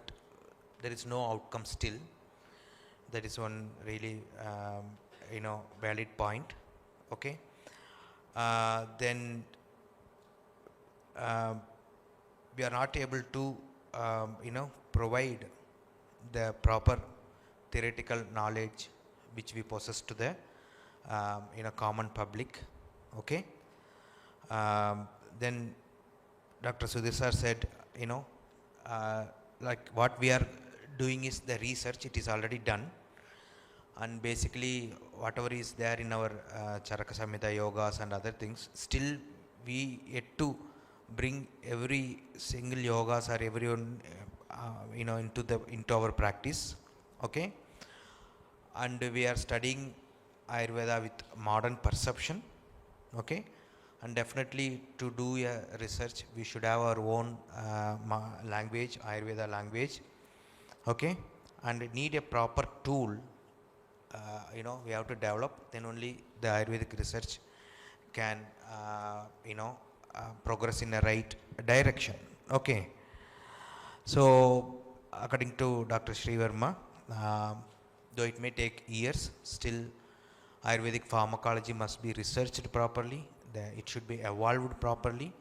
there is no outcome still. That is one really valid point. Okay. Then we are not able to provide the proper theoretical knowledge which we possess to the common public. Okay. Then Dr. Sudhir sir said, like what we are doing is the research, it is already done, and basically whatever is there in our Charaka Samhita yogas and other things, still we yet to bring every single yogas or everyone into our practice. Okay. And we are studying Ayurveda with modern perception. Okay. And definitely to do a research, we should have our own language, Ayurveda language. Okay. And need a proper tool, we have to develop, then only the Ayurvedic research can, progress in the right direction. Okay. So, according to Dr. Sri Verma, though it may take years, still Ayurvedic pharmacology must be researched properly. It should be evolved properly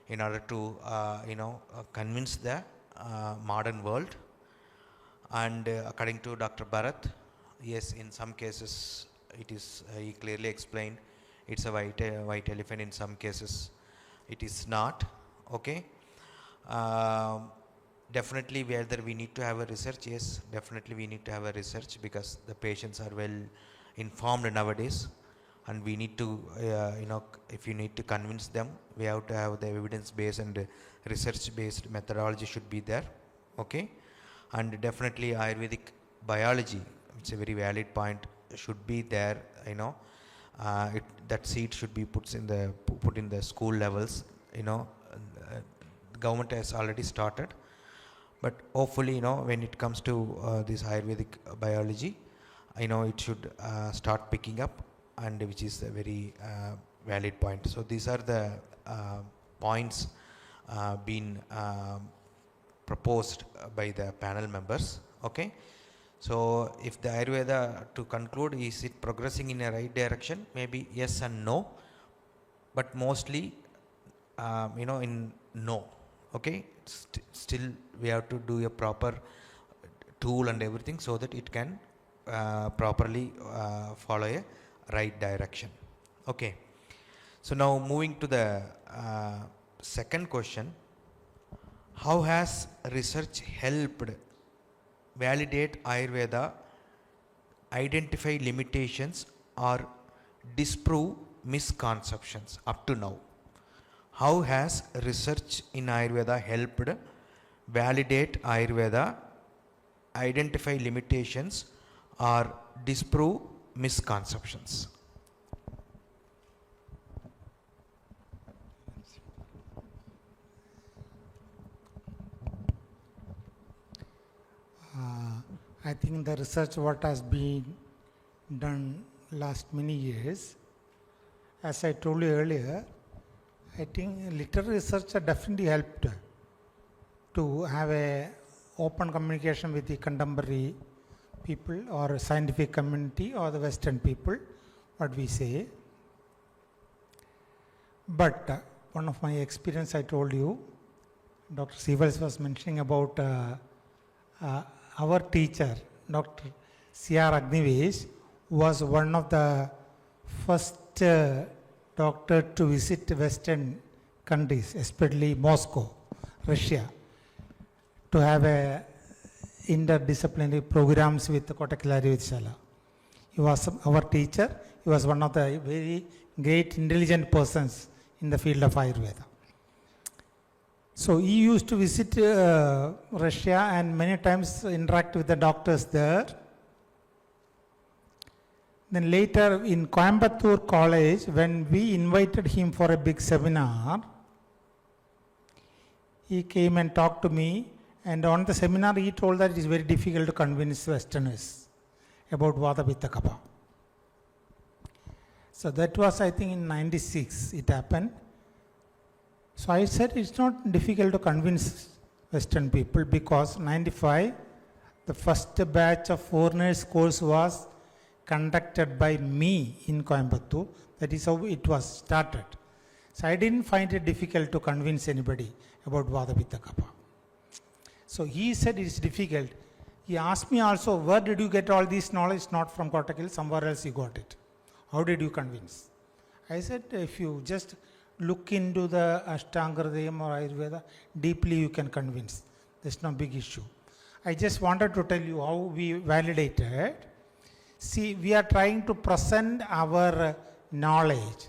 in order to, convince the modern world. And according to Dr. Bharat, yes, in some cases it is, he clearly explained, it's a white elephant. In some cases it is not. Okay. Definitely whether we need to have a research, yes, definitely we need to have a research because the patients are well informed nowadays. and we need to, if you need to convince them, we have to have the evidence-based and research-based methodology should be there, okay? And definitely Ayurvedic biology, it's a very valid point, should be there, that seed should be put in the school levels, the government has already started, but hopefully, when it comes to this Ayurvedic biology, it should start picking up, and which is a very valid point. So these are the points being proposed by the panel members, okay? So if the Ayurveda, to conclude, is it progressing in a right direction? Maybe yes and no, but mostly in no, okay? Still we have to do a proper tool and everything so that it can properly follow a right direction, okay? So now moving to the second question, how has research helped validate Ayurveda, identify limitations or disprove misconceptions up to now? How has research in Ayurveda helped validate Ayurveda, identify limitations or disprove misconceptions? I think the research what has been done last many years, as I told you earlier, I think literary research definitely helped to have a open communication with the contemporary people or scientific community or the Western people, what we say. But one of my experience I told you, Dr. Sivals was mentioning about our teacher, Dr. C.R. Agnivesh, was one of the first doctor to visit Western countries, especially Moscow, Russia, to have a interdisciplinary programs with Kotak Ayurveda. He was our teacher. He was one of the very great intelligent persons in the field of Ayurveda. So he used to visit Russia and many times interact with the doctors there. Then later in Coimbatore College, when we invited him for a big seminar, he came and talked to me, and on the seminar he told that it is very difficult to convince Westerners about Vata Pitta Kapha. So that was, I think, in 96 it happened. So I said it's not difficult to convince Western people, because 95, the first batch of foreigners course was conducted by me in Coimbatore. That is how it was started. So I didn't find it difficult to convince anybody about Vata Pitta Kapha. So he said it's difficult. He asked me also, where did you get all this knowledge? Not from Kotak, somewhere else you got it. How did you convince? I said, if you just look into the Ashtanga Hridayam or Ayurveda, deeply you can convince. There's no big issue. I just wanted to tell you how we validated. See, we are trying to present our knowledge.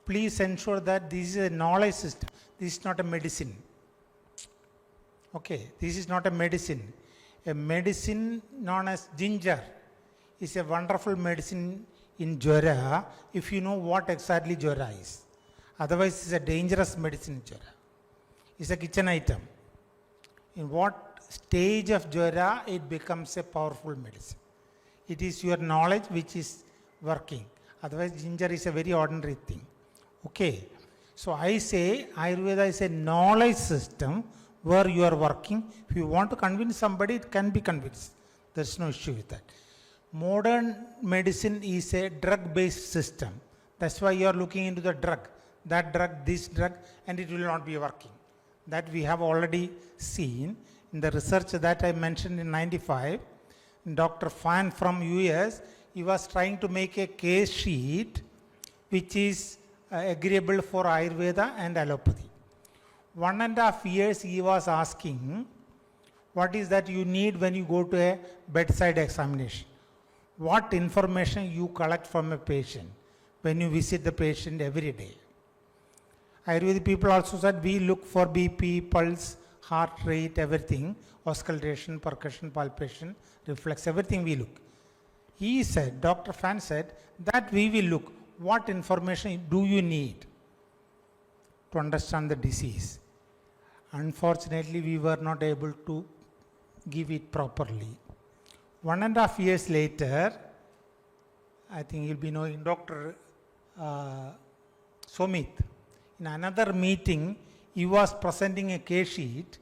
Please ensure that this is a knowledge system. This is not a medicine. Okay, this is not a medicine. A medicine known as ginger is a wonderful medicine in Jwara if you know what exactly Jwara is. Otherwise, it's a dangerous medicine in Jwara. It's a kitchen item. In what stage of Jwara it becomes a powerful medicine. It is your knowledge which is working. Otherwise, ginger is a very ordinary thing. Okay. So I say Ayurveda is a knowledge system where you are working. If you want to convince somebody, it can be convinced. There's no issue with that. Modern medicine is a drug-based system. That's why you are looking into the drug. That drug, this drug, and it will not be working. That we have already seen in the research that I mentioned in 95. Dr. Fan from US, he was trying to make a case sheet which is agreeable for Ayurveda and allopathy. 1.5 years he was asking, what is that you need when you go to a bedside examination? What information you collect from a patient? when you visit the patient every day. Ayurvedic people also said we look for BP, pulse, heart rate, everything, auscultation, percussion, palpation, reflex, everything we look. He said, Dr. Fan said, that we will look. What information do you need to understand the disease? Unfortunately, we were not able to give it properly. 1.5 years later, I think you'll be knowing Dr. Somit. In another meeting, he was presenting a case sheet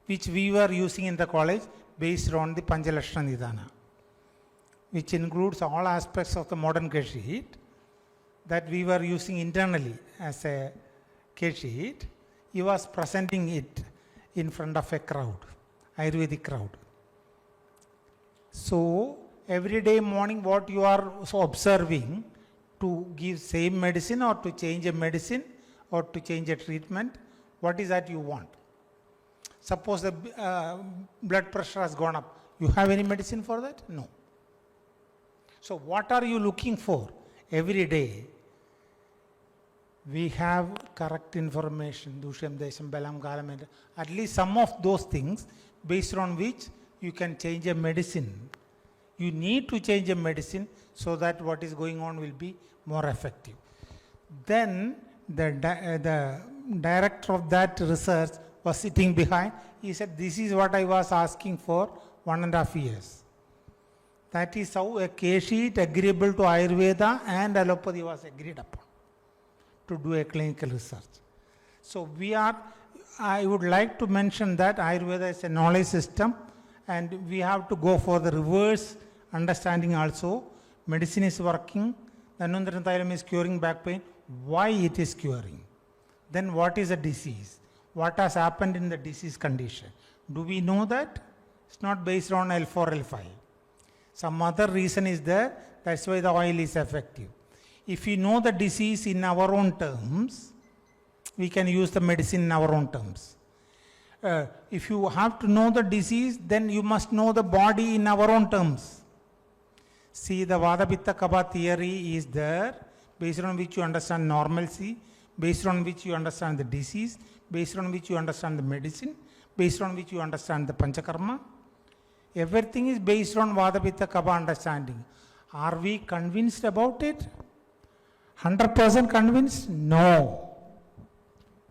which we were using in the college based on the Panchalakshana Nidana, which includes all aspects of the modern case sheet that we were using internally as a case sheet. He was presenting it in front of a crowd, Ayurvedic crowd. So, every day morning what you are so observing to give same medicine or to change a medicine or to change a treatment, what is that you want? Suppose the blood pressure has gone up. You have any medicine for that? No. So what are you looking for every day? We have correct information, Dushyam, Desham, Belam, Galam, at least some of those things based on which you can change a medicine. You need to change a medicine so that what is going on will be more effective. Then the director of that research was sitting behind. He said, this is what I was asking for 1.5 years. That is how a case sheet agreeable to Ayurveda and allopathy was agreed upon to do a clinical research. So I would like to mention that Ayurveda is a knowledge system and we have to go for the reverse understanding also. Medicine is working, Dhanvantari Thailam is curing back pain. Why it is curing? Then what is the disease? What has happened in the disease condition? Do we know that? It's not based on L4, L5. Some other reason is there, that's why the oil is effective. If we know the disease in our own terms, we can use the medicine in our own terms. If you have to know the disease, then you must know the body in our own terms. See, the Vata Pitta Kapha theory is there, based on which you understand normalcy, based on which you understand the disease, based on which you understand the medicine, based on which you understand the Panchakarma. Everything is based on Vata Pitta Kapha understanding. Are we convinced about it? 100% convinced? No.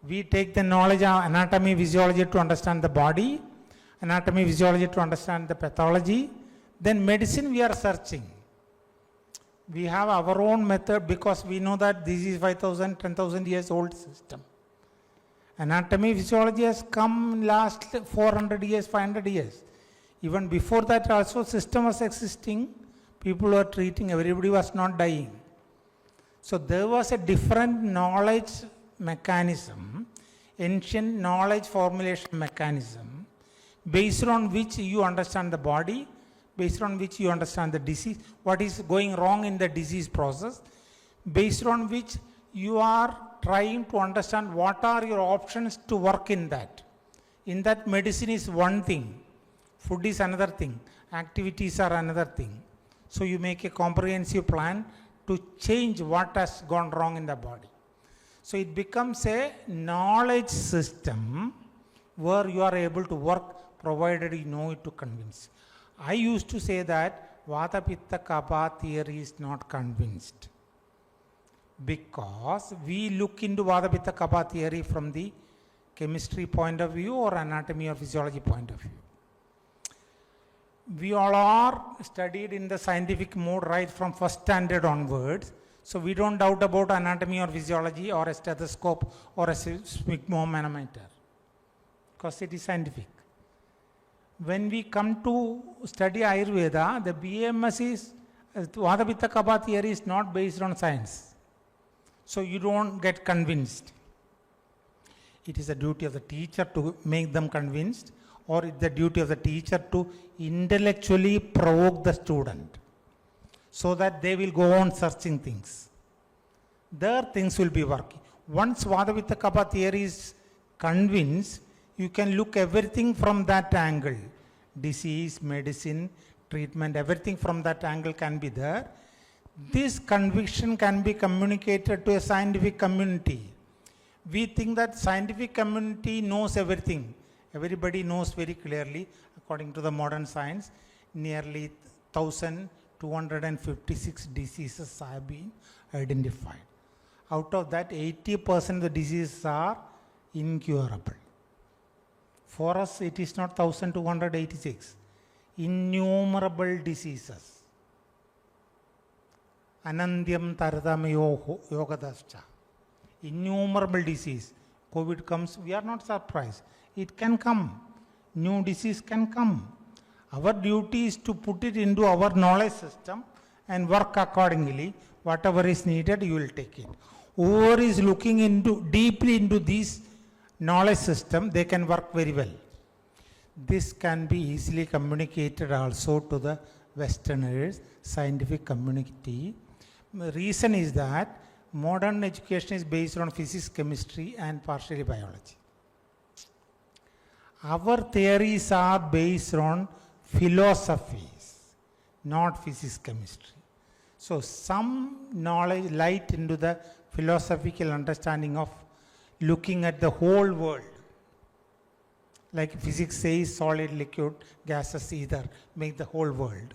We take the knowledge of anatomy, physiology to understand the body, anatomy, physiology to understand the pathology, then medicine we are searching. We have our own method because we know that this is 5,000, 10,000 years old system. Anatomy, physiology has come last 400 years, 500 years. Even before that also system was existing. People were treating, everybody was not dying. So there was a different knowledge mechanism, ancient knowledge formulation mechanism, based on which you understand the body, based on which you understand the disease, what is going wrong in the disease process, based on which you are trying to understand what are your options to work in that. In that, medicine is one thing, food is another thing, activities are another thing. So you make a comprehensive plan to change what has gone wrong in the body. So it becomes a knowledge system where you are able to work provided you know it to convince. I used to say that Vata Pitta Kapha theory is not convinced because we look into Vata Pitta Kapha theory from the chemistry point of view or anatomy or physiology point of view. We all are studied in the scientific mode right from first standard onwards. So we don't doubt about anatomy or physiology or a stethoscope or a sphygmomanometer because it is scientific. When we come to study Ayurveda, the BAMS is, Vata Pitta Kapha theory is not based on science. So you don't get convinced. It is the duty of the teacher to make them convinced, or it's the duty of the teacher to intellectually provoke the student so that they will go on searching things. Their things will be working. Once Vata Pitta Kapha theory is convinced, you can look everything from that angle. Disease, medicine, treatment, everything from that angle can be there. This conviction can be communicated to a scientific community. We think that scientific community knows everything. Everybody knows very clearly, according to the modern science, nearly 1,256 diseases have been identified. Out of that, 80% of the diseases are incurable. For us, it is not 1,286. Innumerable diseases. Anandyam taradamayo yogadascha. Innumerable disease. COVID comes, we are not surprised. It can come. New disease can come. Our duty is to put it into our knowledge system and work accordingly. Whatever is needed, you will take it. Whoever is looking deeply into this knowledge system, they can work very well. This can be easily communicated also to the Westerners, scientific community. The reason is that modern education is based on physics, chemistry, and partially biology. Our theories are based on philosophies, not physics, chemistry. So some knowledge, light into the philosophical understanding of looking at the whole world. Like physics says solid, liquid, gases, ether make the whole world.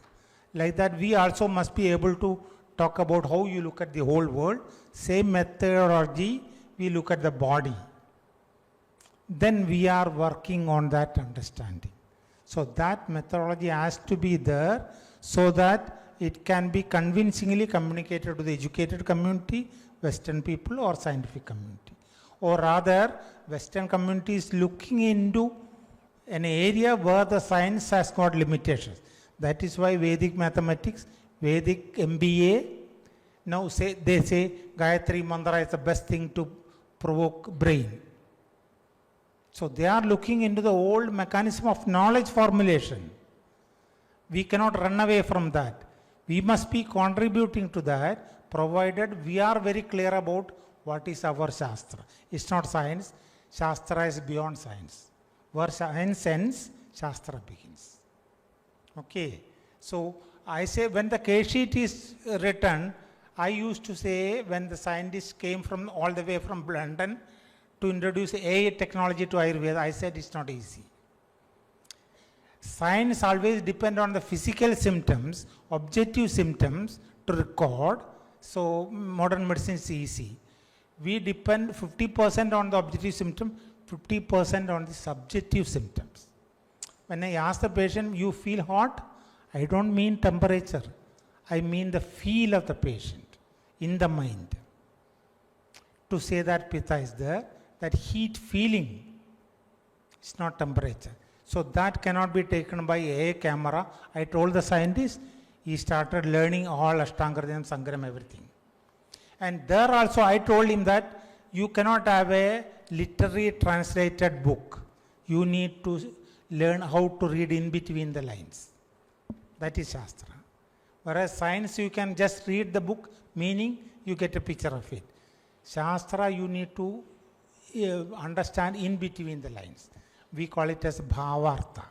Like that, we also must be able to talk about how you look at the whole world. Same methodology, we look at the body. Then we are working on that understanding. So that methodology has to be there so that it can be convincingly communicated to the educated community, Western people or scientific community. Or rather, Western community is looking into an area where the science has got limitations. That is why Vedic mathematics, Vedic MBA, now they say Gayatri Mantra is the best thing to provoke brain. So they are looking into the old mechanism of knowledge formulation. We cannot run away from that. We must be contributing to that, provided we are very clear about what is our Shastra. It's not science. Shastra is beyond science. Where science ends, Shastra begins. Okay. So I say when the case sheet is written, I used to say when the scientists came from all the way from London to introduce AI technology to Ayurveda, I said it's not easy. Science always depends on the physical symptoms, objective symptoms to record. So modern medicine is easy. We depend 50% on the objective symptom, 50% on the subjective symptoms. When I ask the patient, you feel hot? I don't mean temperature. I mean the feel of the patient in the mind. To say that pitta is there, that heat feeling, it's not temperature. So that cannot be taken by a camera. I told the scientist, he started learning all Ashtangaradhyam, Sangram, everything. And there also I told him that you cannot have a literary translated book. You need to learn how to read in between the lines. That is Shastra. Whereas science, you can just read the book, meaning you get a picture of it. Shastra, you need to understand in between the lines. We call it as bhavartha.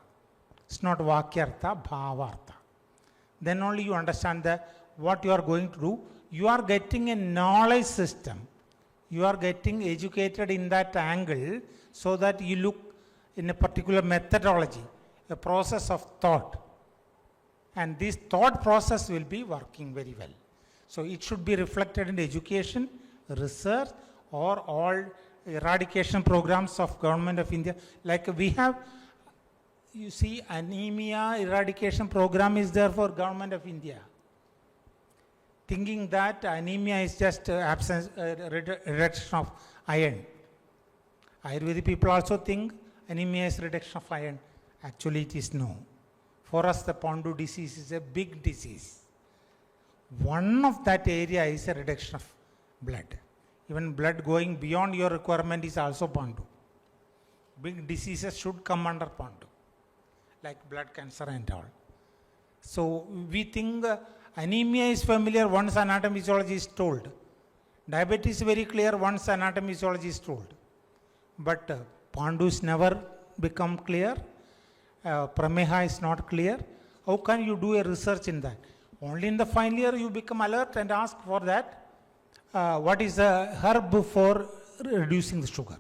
It's not vakyartha, bhavartha. Then only you understand what you are going to do. You are getting a knowledge system. You are getting educated in that angle so that you look in a particular methodology, a process of thought. And this thought process will be working very well. So it should be reflected in education, research, or all eradication programs of Government of India. Like we have, you see, anemia eradication program is there for Government of India. Thinking that anemia is just absence, reduction of iron. Ayurvedic people also think anemia is reduction of iron. Actually it is no. For us the Pandu disease is a big disease. One of that area is a reduction of blood. Even blood going beyond your requirement is also Pandu. Big diseases should come under Pandu, like blood cancer and all. So we think anemia is familiar once anatomy physiology is told. Diabetes is very clear once anatomy physiology is told. But Pandus never become clear. Prameha is not clear. How can you do a research in that? Only in the final year you become alert and ask for that. What is the herb for reducing the sugar?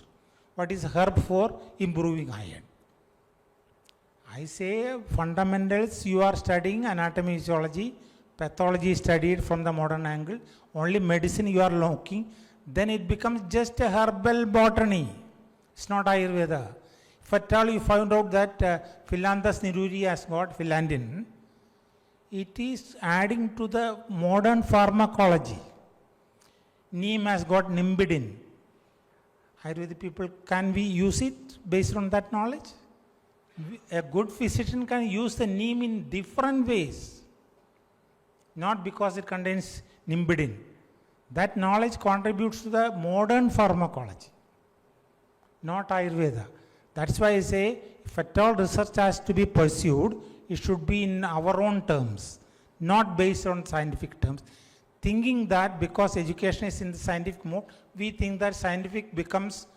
What is the herb for improving iron? I say fundamentals you are studying anatomy, physiology, pathology is studied from the modern angle, only medicine you are looking, then it becomes just a herbal botany. It's not Ayurveda. If at all you find out that Philanthus niruri has got philandin, it is adding to the modern pharmacology. Neem has got nimbidin. Ayurvedic people, can we use it based on that knowledge? A good physician can use the neem in different ways, not because it contains nimbidin. That knowledge contributes to the modern pharmacology, not Ayurveda. That's why I say, if at all research has to be pursued, it should be in our own terms, not based on scientific terms. Thinking that because education is in the scientific mode, we think that scientific becomes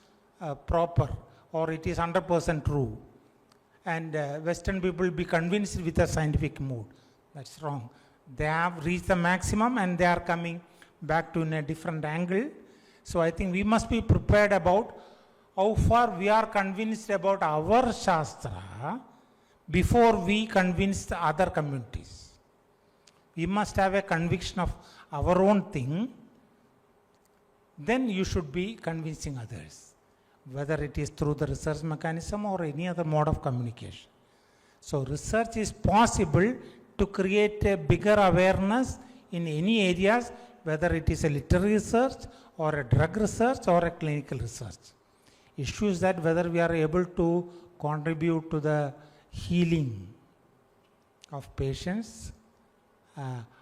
proper or it is 100% true. And Western people will be convinced with a scientific mood. That's wrong. They have reached the maximum and they are coming back to in a different angle. So I think we must be prepared about how far we are convinced about our Shastra before we convince the other communities. We must have a conviction of our own thing, then you should be convincing others, whether it is through the research mechanism or any other mode of communication. So research is possible to create a bigger awareness in any areas, whether it is a literary research or a drug research or a clinical research. Issue is that whether we are able to contribute to the healing of patients,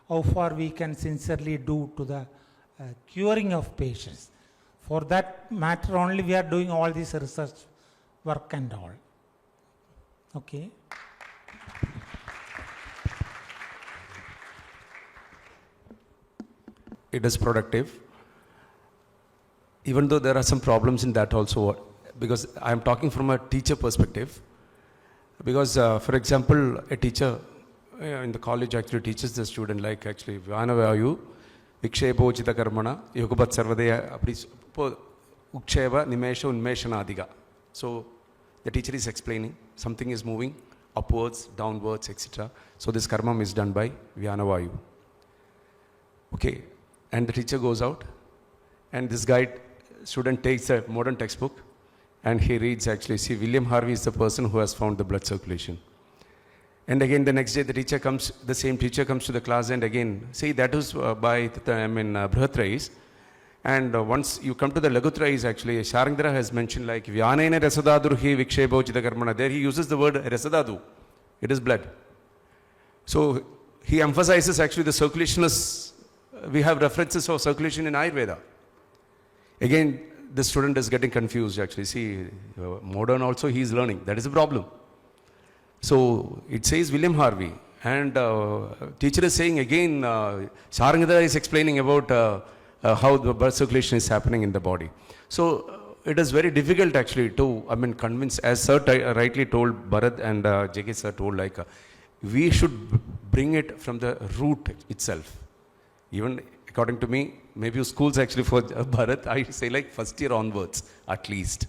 how far we can sincerely do to the curing of patients. For that matter only we are doing all this research work and all. Okay. It is productive. Even though there are some problems in that also, because I am talking from a teacher perspective. Because, for example, a teacher in the college actually teaches the student like actually Vyanavayu, Vikshepochita Karmana, Yogapat Sarvadeya, Uksheva, Nimesha, Unmeshanadiga. So the teacher is explaining something is moving upwards, downwards, etc. So this karma is done by Vyanavayu. Okay, and the teacher goes out, and this student takes a modern textbook, and he reads actually, see, William Harvey is the person who has found the blood circulation. And again, the next day, the same teacher comes to the class, and again, see, that was by Brihatrais. And once you come to the Lagutrais, actually, Sharangdara has mentioned like, Vyanena Rasadadurhi Vikshebochita Karmana. There he uses the word Rasadadu. It is blood. So he emphasizes actually the circulation is, we have references of circulation in Ayurveda. Again, the student is getting confused actually. See, modern also he is learning. That is a problem. So it says William Harvey, and teacher is saying again, Sarangada is explaining about how the blood circulation is happening in the body. So it is very difficult actually to, convince, as sir rightly told, Bharat and J.K. sir told, like we should bring it from the root itself. Even according to me, maybe schools actually for Bharat, I say like first year onwards at least.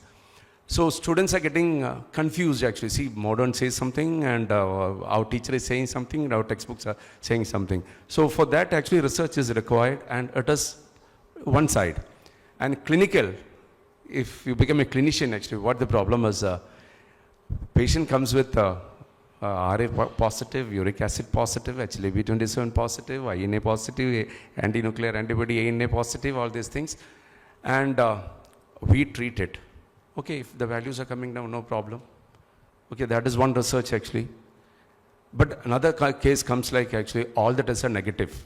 So students are getting confused actually. See, modern says something and our teacher is saying something and our textbooks are saying something. So for that actually research is required, and it is one side. And clinical, if you become a clinician actually, what the problem is, patient comes with RA positive, uric acid positive, HLA-B27 positive, INA positive, anti-nuclear antibody ANA positive, all these things. And we treat it. Okay, if the values are coming down, no problem. Okay, that is one research actually. But another case comes like actually all the tests are negative.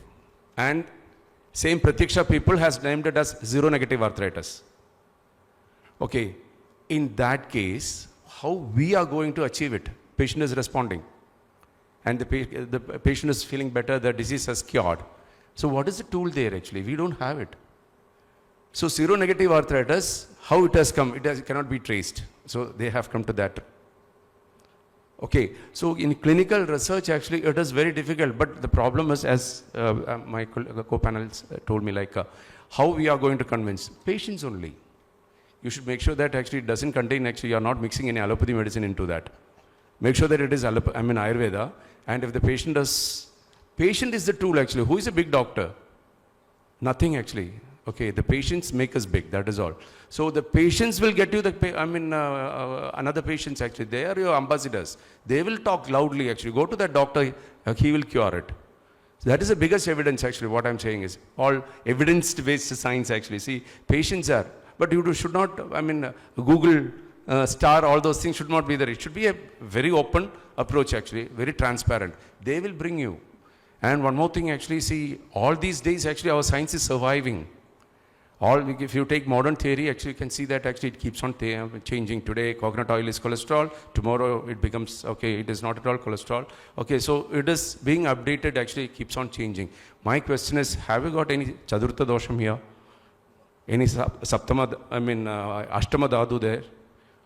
And same Pratiksha people has named it as zero negative arthritis. Okay, in that case, how we are going to achieve it? Patient is responding. And the patient is feeling better, the disease has cured. So what is the tool there actually? We don't have it. So seronegative arthritis, how it has come, cannot be traced. So they have come to that Okay, so in clinical research, actually, it is very difficult. But the problem is, as my co-panelists told me, like how we are going to convince patients only. You should make sure that actually it doesn't contain, actually, you are not mixing any allopathy medicine into that. Make sure that it is Ayurveda. And if the patient is the tool, actually. Who is a big doctor? Nothing, actually. Okay, the patients make us big, that is all. So the patients will get you another patients, actually. They are your ambassadors. They will talk loudly, actually. Go to that doctor, he will cure it. So that is the biggest evidence, actually. What I'm saying is all evidence-based science, actually. See, patients are, but you should not, Google, star, all those things should not be there. It should be a very open approach, actually, very transparent. They will bring you. And one more thing, actually, see, all these days, actually, our science is surviving. If you take modern theory, actually, you can see that actually it keeps on changing. Today, coconut oil is cholesterol. Tomorrow, it becomes, okay, it is not at all cholesterol. Okay, so it is being updated, actually, it keeps on changing. My question is, have you got any Chadurtha dosham here? Any Saptama, Ashtama Dhatu there?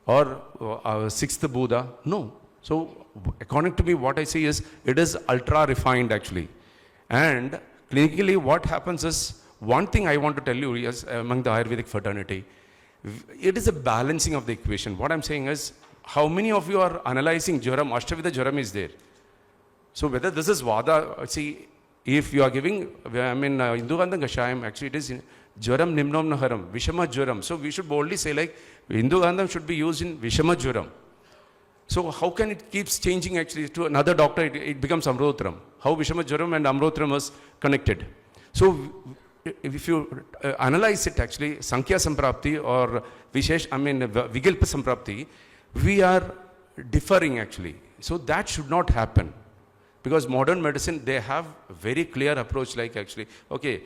Or sixth Buddha? No. So, according to me, what I see is, it is ultra refined, actually. And clinically, what happens is, one thing I want to tell you is, among the Ayurvedic fraternity, it is a balancing of the equation. What I'm saying is, how many of you are analyzing Jwaram? Ashtavida Jwaram is there. So whether this is Vada, see, if you are giving, Indugandha Kashayam, actually it is Jwaram Nimnom Naharam, Vishama Jwaram. So we should boldly say like, Indugandham should be used in Vishama Jwaram. So how can it keeps changing actually to another doctor, it becomes Amrotram. How Vishama Jwaram and Amrotram was connected. So if you analyze it actually, Sankhya Samprapti or Vigilpa Samprapti, we are differing actually. So that should not happen. Because modern medicine, they have a very clear approach like actually, okay,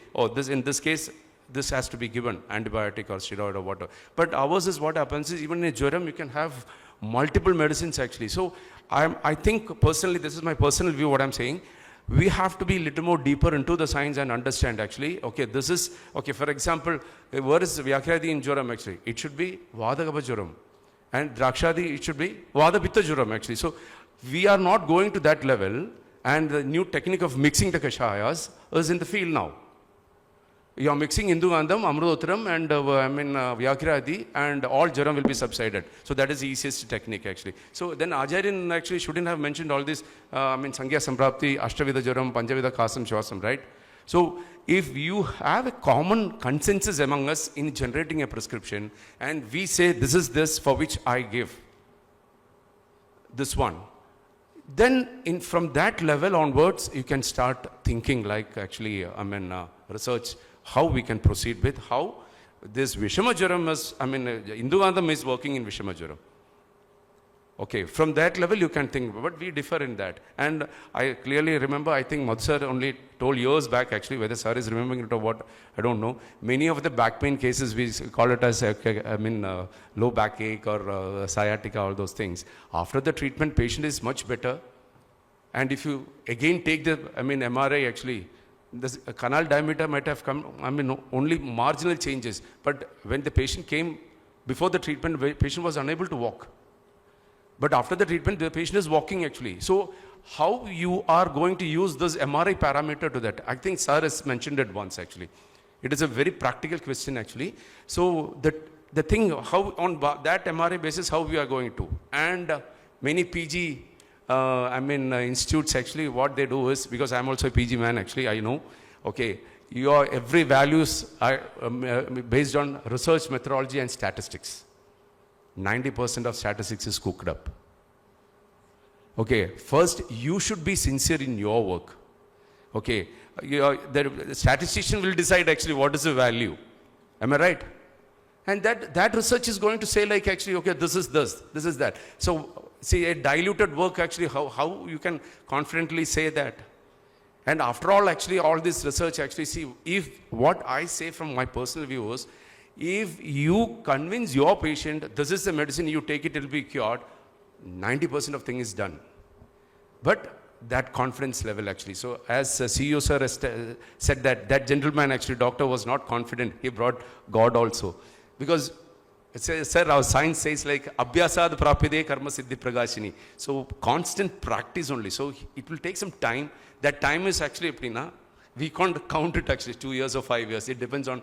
in this case, this has to be given, antibiotic or steroid or whatever. But ours is what happens is, even in Jwaram, you can have multiple medicines actually. So I think personally, this is my personal view, what I'm saying, we have to be a little more deeper into the science and understand actually, okay, this is, okay, for example, where is Vyakradi in Jwaram actually? It should be Vada Gaba Jwaram. And Drakshadi, it should be Vada Pitta Jwaram actually. So we are not going to that level, and the new technique of mixing the Kashayas is in the field now. You are mixing Indugandham, Amrotram and Vyakradi, and all Jwaram will be subsided. So that is the easiest technique actually. So then Acharyan actually shouldn't have mentioned all this, Sankhya Samprapti, Ashtavida Jwaram, Panchavida Kasam Shwasam, right? So if you have a common consensus among us in generating a prescription, and we say this is this for which I give this one, then from that level onwards, you can start thinking like actually, research how we can proceed with how this Vishama Jwaram is, Indugandham is working in Vishama Jwaram. Okay, from that level you can think, but we differ in that. And I clearly remember, I think Madhu sir only told years back actually, whether sir is remembering it or what, I don't know. Many of the back pain cases, we call it as, low backache or sciatica, all those things. After the treatment, patient is much better. And if you again take the, MRI actually, the canal diameter might have come, only marginal changes. But when the patient came before the treatment, the patient was unable to walk. But after the treatment, the patient is walking actually. So how you are going to use this MRI parameter to that? I think sir has mentioned it once actually. It is a very practical question actually. So the thing, how on that MRI basis, how we are going to. And many PG institutes actually, what they do is, because I'm also a PG man actually, I know, okay, your every values are based on research methodology and statistics. 90% of statistics is cooked up. Okay, first you should be sincere in your work. Okay, the statistician will decide actually what is the value. Am I right? And that research is going to say like actually, okay, this is this is that. So see, a diluted work actually, how you can confidently say that. And after all, actually, all this research actually, see, if what I say from my personal view is, if you convince your patient, this is the medicine, you take it will be cured, 90% of thing is done. But that confidence level actually. So as CEO sir has said that gentleman actually, doctor was not confident. He brought God also. Because Sir, our science says like abhyasad prapyade karma siddhi pragashini. So constant practice only. So it will take some time. That time is actually we can't count it actually 2 years or 5 years. It depends on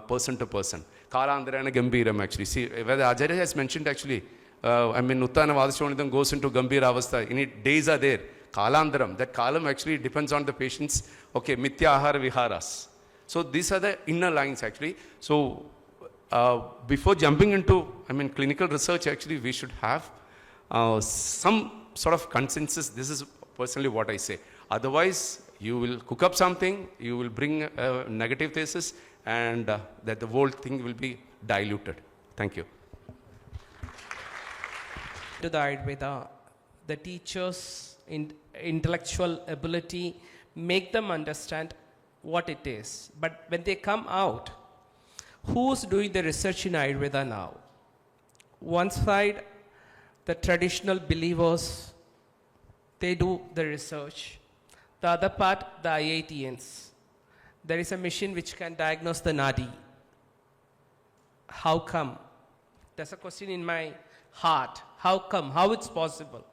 person to person. Kalandharana Gambiram actually. See, whether Ajay has mentioned actually, Uttana Vadashwanidam goes into Gambhira Avastha. In it, days are there. Kalandharam, that kalam actually depends on the patient's, okay, Mithya Ahara Viharas. So these are the inner lines actually. So before jumping into, clinical research actually, we should have some sort of consensus. This is personally what I say. Otherwise, you will cook up something, you will bring a negative thesis, and that the whole thing will be diluted. Thank you. To the Ayurveda, the teachers' intellectual ability make them understand what it is. But when they come out, who's doing the research in Ayurveda now? One side, the traditional believers, they do the research. The other part, the IITians. There is a machine which can diagnose the nadi. How come? There's a question in my heart. How come? How it's possible?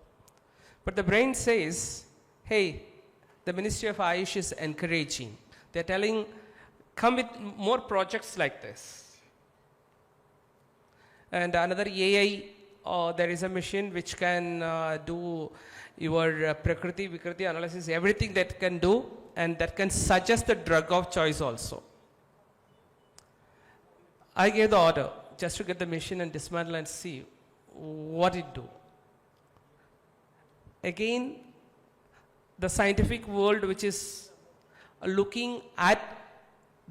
But the brain says, hey, the Ministry of Ayush is encouraging. They're telling, come with more projects like this. And another AI, there is a machine which can do your Prakriti, Vikriti analysis, everything that can do, and that can suggest the drug of choice also. I gave the order just to get the machine and dismantle and see what it do. Again, the scientific world which is looking at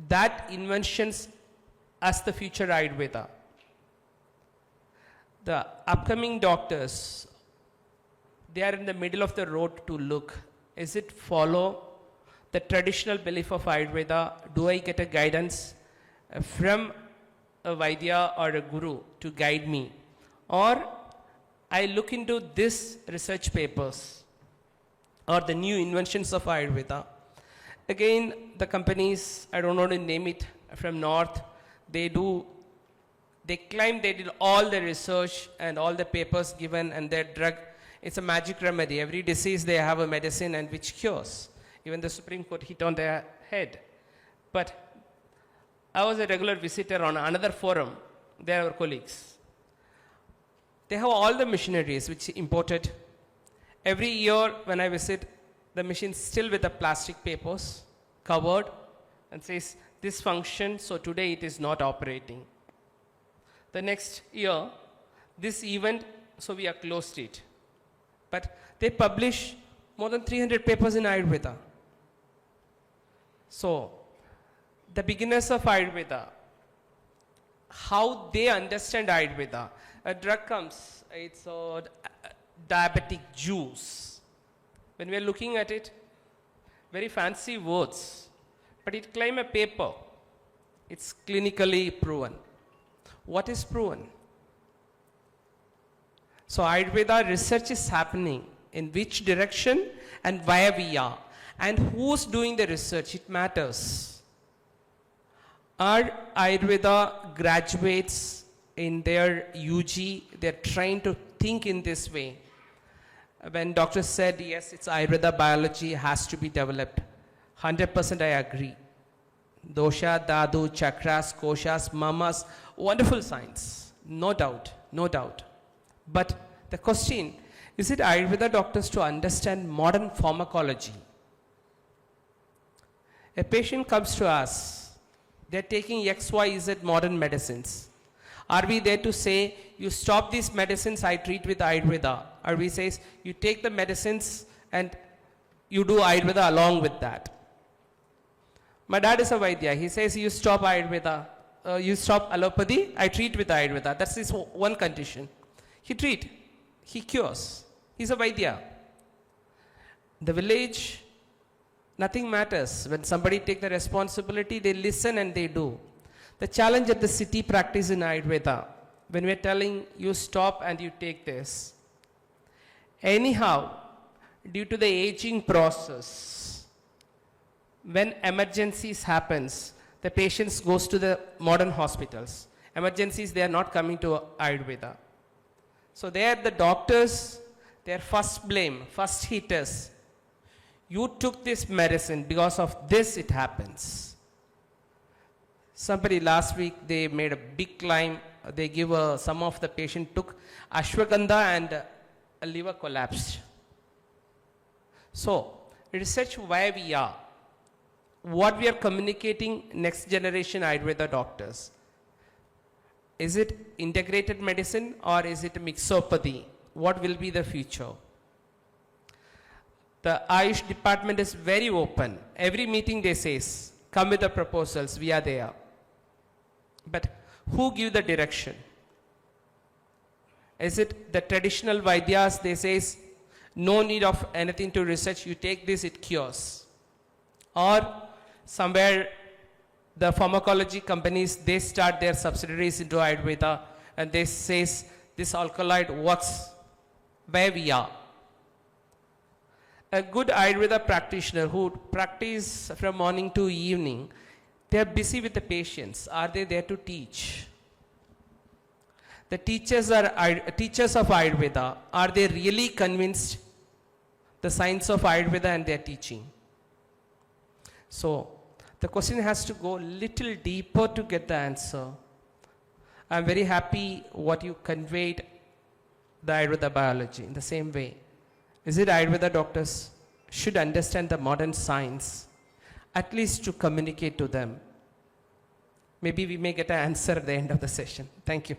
that inventions as the future Ayurveda. The upcoming doctors, they are in the middle of the road to look. Is it follow the traditional belief of Ayurveda? Do I get a guidance from a Vaidya or a Guru to guide me? Or I look into this research papers or the new inventions of Ayurveda. Again, the companies, I don't know to name it, from North, they claim they did all the research and all the papers given, and their drug, it's a magic remedy. Every disease they have a medicine and which cures. Even the Supreme Court hit on their head. But I was a regular visitor on another forum. They are our colleagues. They have all the machineries which imported. Every year when I visit, the machine still with the plastic papers covered and says this function, so today it is not operating. The next year, this event, so we have closed it. But they publish more than 300 papers in Ayurveda. So, the beginners of Ayurveda, how they understand Ayurveda. A drug comes, it's a diabetic juice. When we are looking at it, very fancy words, but it claims a paper. It's clinically proven. What is proven? So Ayurveda research is happening. In which direction and where we are. And who's doing the research, it matters. Are Ayurveda graduates in their UG, they're trained to think in this way. When doctor said, yes, it's Ayurveda biology has to be developed, 100% I agree. Dosha, Dadu, Chakras, Koshas, Mamas, wonderful science, no doubt, no doubt. But the question, is it Ayurveda doctors to understand modern pharmacology? A patient comes to us, they're taking X, Y, Z modern medicines. Are we there to say, you stop these medicines, I treat with Ayurveda? Or we say, you take the medicines and you do Ayurveda along with that? My dad is a Vaidya. He says, you stop Ayurveda, you stop allopathy, I treat with Ayurveda. That's his one condition. He treat, he cures. He's a Vaidya. The village, nothing matters. When somebody take the responsibility, they listen and they do. The challenge at the city practice in Ayurveda, when we're telling you stop and you take this. Anyhow, due to the aging process, when emergencies happens, the patients goes to the modern hospitals. emergencies, they are not coming to Ayurveda. So there the doctors, their first blame, first hitters, you took this medicine, because of this it happens. Somebody last week, they made a big claim, they give some of the patient took ashwagandha and a liver collapsed. So, research where we are, what we are communicating next generation Ayurveda doctors. Is it integrated medicine or is it mixopathy? What will be the future? The Ayush department is very open. Every meeting they says, come with the proposals, we are there. But who give the direction? Is it the traditional Vaidyas, they says, no need of anything to research, you take this, it cures. Or somewhere the pharmacology companies, they start their subsidiaries into Ayurveda and they says, this alkaloid works where we are. A good Ayurveda practitioner who practice from morning to evening, they are busy with the patients. Are they there to teach? The teachers of Ayurveda, are they really convinced the science of Ayurveda and they are teaching? So, the question has to go little deeper to get the answer. I am very happy what you conveyed the Ayurveda biology in the same way. Is it Ayurveda doctors should understand the modern science, at least to communicate to them? Maybe we may get an answer at the end of the session. Thank you.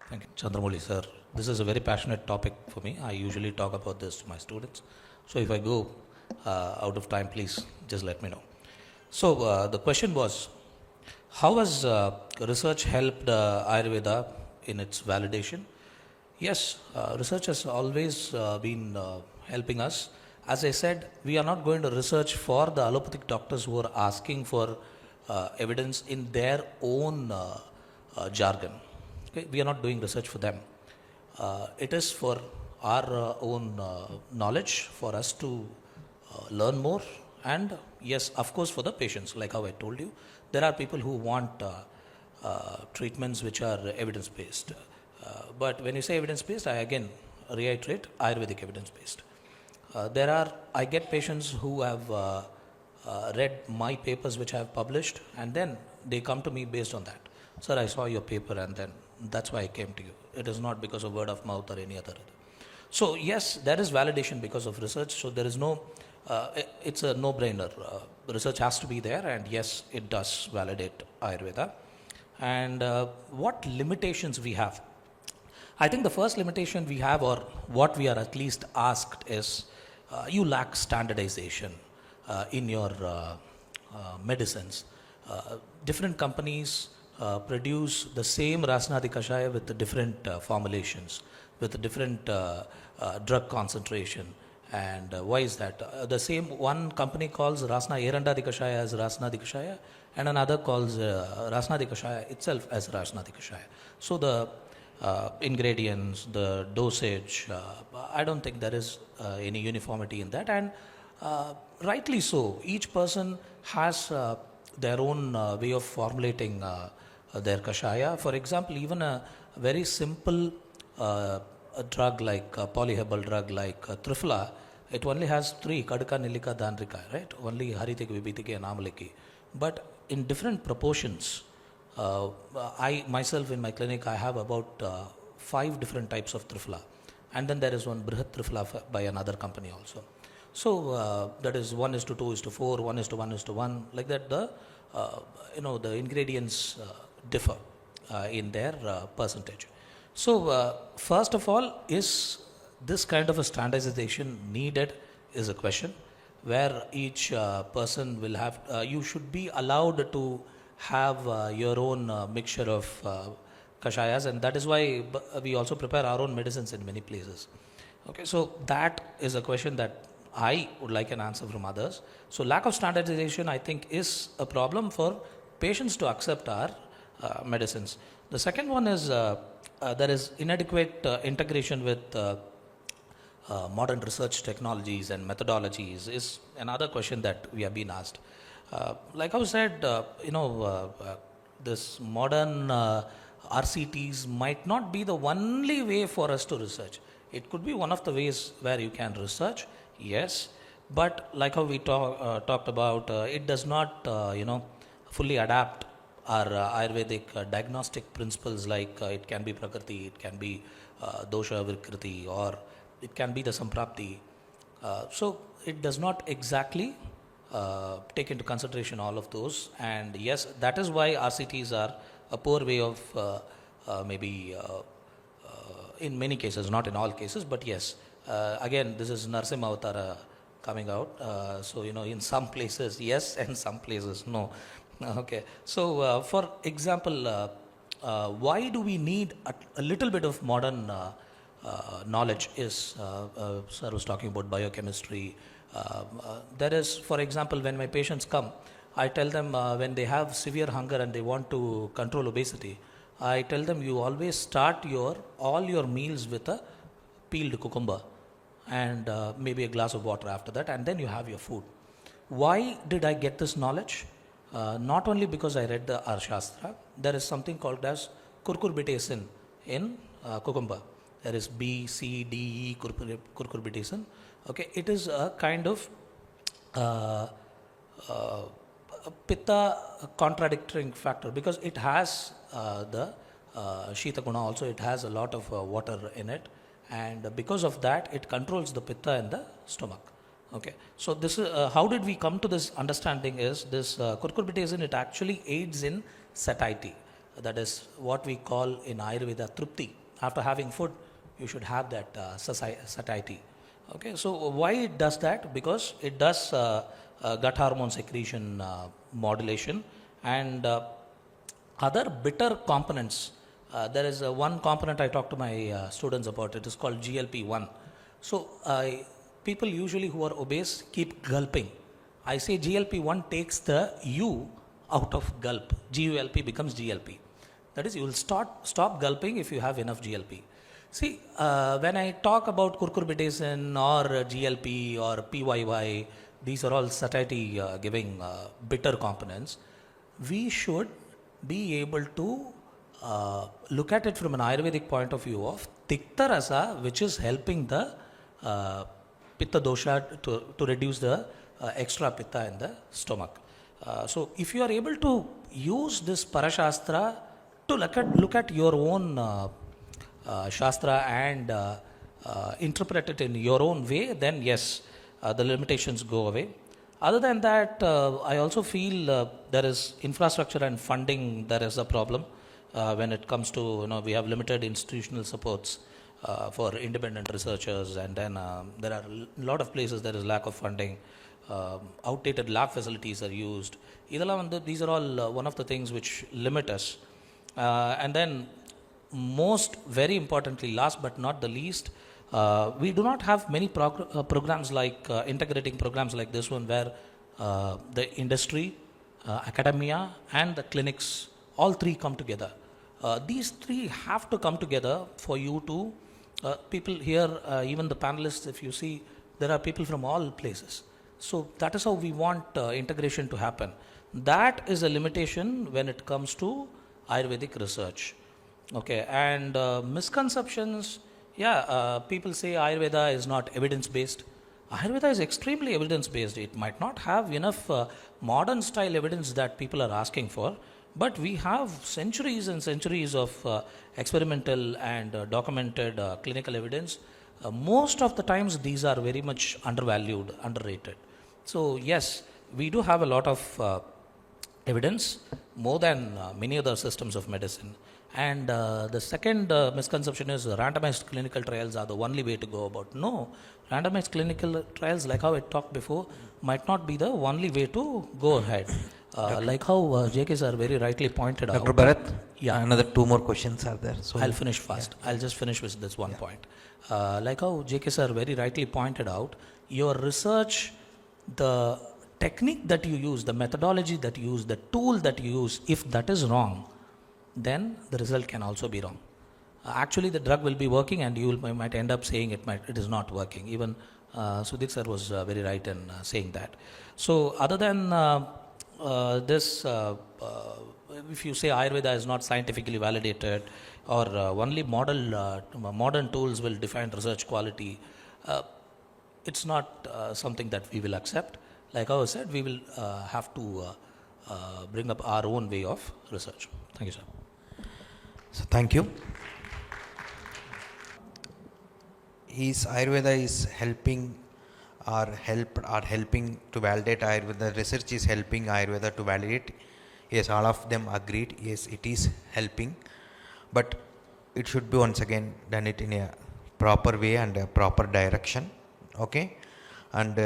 Thank you, Chandramouli sir. This is a very passionate topic for me. I usually talk about this to my students. So if I go out of time, please just let me know. So the question was, how has research helped Ayurveda in its validation? Yes, research has always been helping us. As I said, we are not going to research for the allopathic doctors who are asking for evidence in their own jargon. Okay? We are not doing research for them. It is for our own knowledge, for us to learn more, and yes, of course, for the patients, like how I told you, there are people who want treatments which are evidence-based. But when you say evidence-based, I again reiterate Ayurvedic evidence-based. I get patients who have read my papers which I have published, and then they come to me based on that. Sir, I saw your paper, and then that's why I came to you. It is not because of word of mouth or any other. So yes, there is validation because of research. So there is no, it's a no-brainer. Research has to be there, and yes, it does validate Ayurveda. And what limitations we have? I think the first limitation we have, or what we are at least asked, is you lack standardization in your medicines. Different companies produce the same Rasnadi Kashaya with the different formulations, with different drug concentration. And why is that? The same one company calls Rasna Erandadi Kashaya as Rasnadi Kashaya, and another calls Rasnadi Kashaya itself as Rasnadi Kashaya. So the ingredients, the dosage, I don't think there is any uniformity in that, and rightly so. Each person has their own way of formulating their kashaya. For example, even a very simple a drug like a polyherbal drug like Triphala, it only has 3, Kadaka, Nilika, Dandrika, right? Only Haritik, Vibhitiki and Amaliki. But in different proportions, I myself in my clinic, I have about 5 different types of Triphala. And then there is one Brihat Triphala by another company also. So that is 1:2:4, 1:1:1, like that the ingredients differ in their percentage. So first of all, is this kind of a standardization needed is a question where each person will have, you should be allowed to have your own mixture of kashayas, and that is why we also prepare our own medicines in many places. Okay, so that is a question that I would like an answer from others. So lack of standardization, I think, is a problem for patients to accept our medicines. The second one is there is inadequate integration with modern research technologies and methodologies is another question that we have been asked. Like I said, this modern RCTs might not be the only way for us to research. It could be one of the ways where you can research, yes, but like how we talked about, it does not, fully adapt our Ayurvedic diagnostic principles like it can be Prakriti, it can be Dosha Vikriti, or it can be the Samprapti. So it does not exactly take into consideration all of those, and yes, that is why RCTs are a poor way of maybe in many cases, not in all cases, but yes. Again, this is Narsimha Avatara coming out. So, in some places, yes, and some places, no. Okay. So, for example, why do we need a little bit of modern knowledge is, sir was talking about biochemistry. There is, for example, when my patients come, I tell them when they have severe hunger and they want to control obesity, I tell them you always start all your meals with a peeled cucumber and maybe a glass of water after that, and then you have your food. Why did I get this knowledge? Not only because I read the Arshastra, there is something called as cucurbitacin in cucumber. There is B, C, D, E, cucurbitacin. Okay, it is a kind of pitta contradicting factor because it has the Shita Guna also, it has a lot of water in it, and because of that it controls the pitta in the stomach. Okay, so this is how did we come to this understanding is this cucurbitacin, it actually aids in satiety. That is what we call in Ayurveda trupti. After having food, you should have that satiety. Okay, so why it does that? Because it does gut hormone secretion modulation and other bitter components. There is one component I talk to my students about. It is called GLP-1. So people usually who are obese keep gulping. I say GLP-1 takes the U out of gulp. GULP becomes GLP. That is, you will stop gulping if you have enough GLP. See, when I talk about cucurbitacin or GLP or PYY, these are all satiety giving bitter components. We should be able to look at it from an Ayurvedic point of view of Tikta Rasa, which is helping the Pitta dosha to reduce the extra Pitta in the stomach. So, if you are able to use this Parashastra to look at your own Shastra and interpret it in your own way, then yes, the limitations go away. Other than that, I also feel there is infrastructure and funding, there is a problem when it comes to, we have limited institutional supports for independent researchers, and then there are a lot of places there is lack of funding, outdated lab facilities are used. These are all one of the things which limit us. And then very importantly, last but not the least, we do not have many programs like integrating programs like this one where the industry, academia and the clinics, all three come together. These three have to come together for you to, people here, even the panelists, if you see, there are people from all places. So that is how we want integration to happen. That is a limitation when it comes to Ayurvedic research. Okay, and misconceptions, people say Ayurveda is not evidence-based. Ayurveda is extremely evidence-based. It might not have enough modern style evidence that people are asking for, but we have centuries and centuries of experimental and documented clinical evidence. Most of the times these are very much undervalued, underrated. So yes, we do have a lot of evidence, more than many other systems of medicine. And the second misconception is randomized clinical trials are the only way to go about. No, randomized clinical trials, like how I talked before, might not be the only way to go ahead. Like how JK sir very rightly pointed out. Dr. Bharat, another two more questions are there. So I'll finish fast. I'll just finish with this one point. Like how JK sir very rightly pointed out, your research, the technique that you use, the methodology that you use, the tool that you use, if that is wrong, then the result can also be wrong. Actually, the drug will be working and you might end up saying it is not working. Even Sudhir sir was very right in saying that. So other than if you say Ayurveda is not scientifically validated, or only modern tools will define research quality, it's not something that we will accept. Like I said, we will have to bring up our own way of research. Thank you, sir. So thank you. Is Ayurveda is helping helping to validate Ayurveda? Research is helping Ayurveda to validate. Yes, all of them agreed. Yes, it is helping, but it should be once again done it in a proper way and a proper direction. Okay, and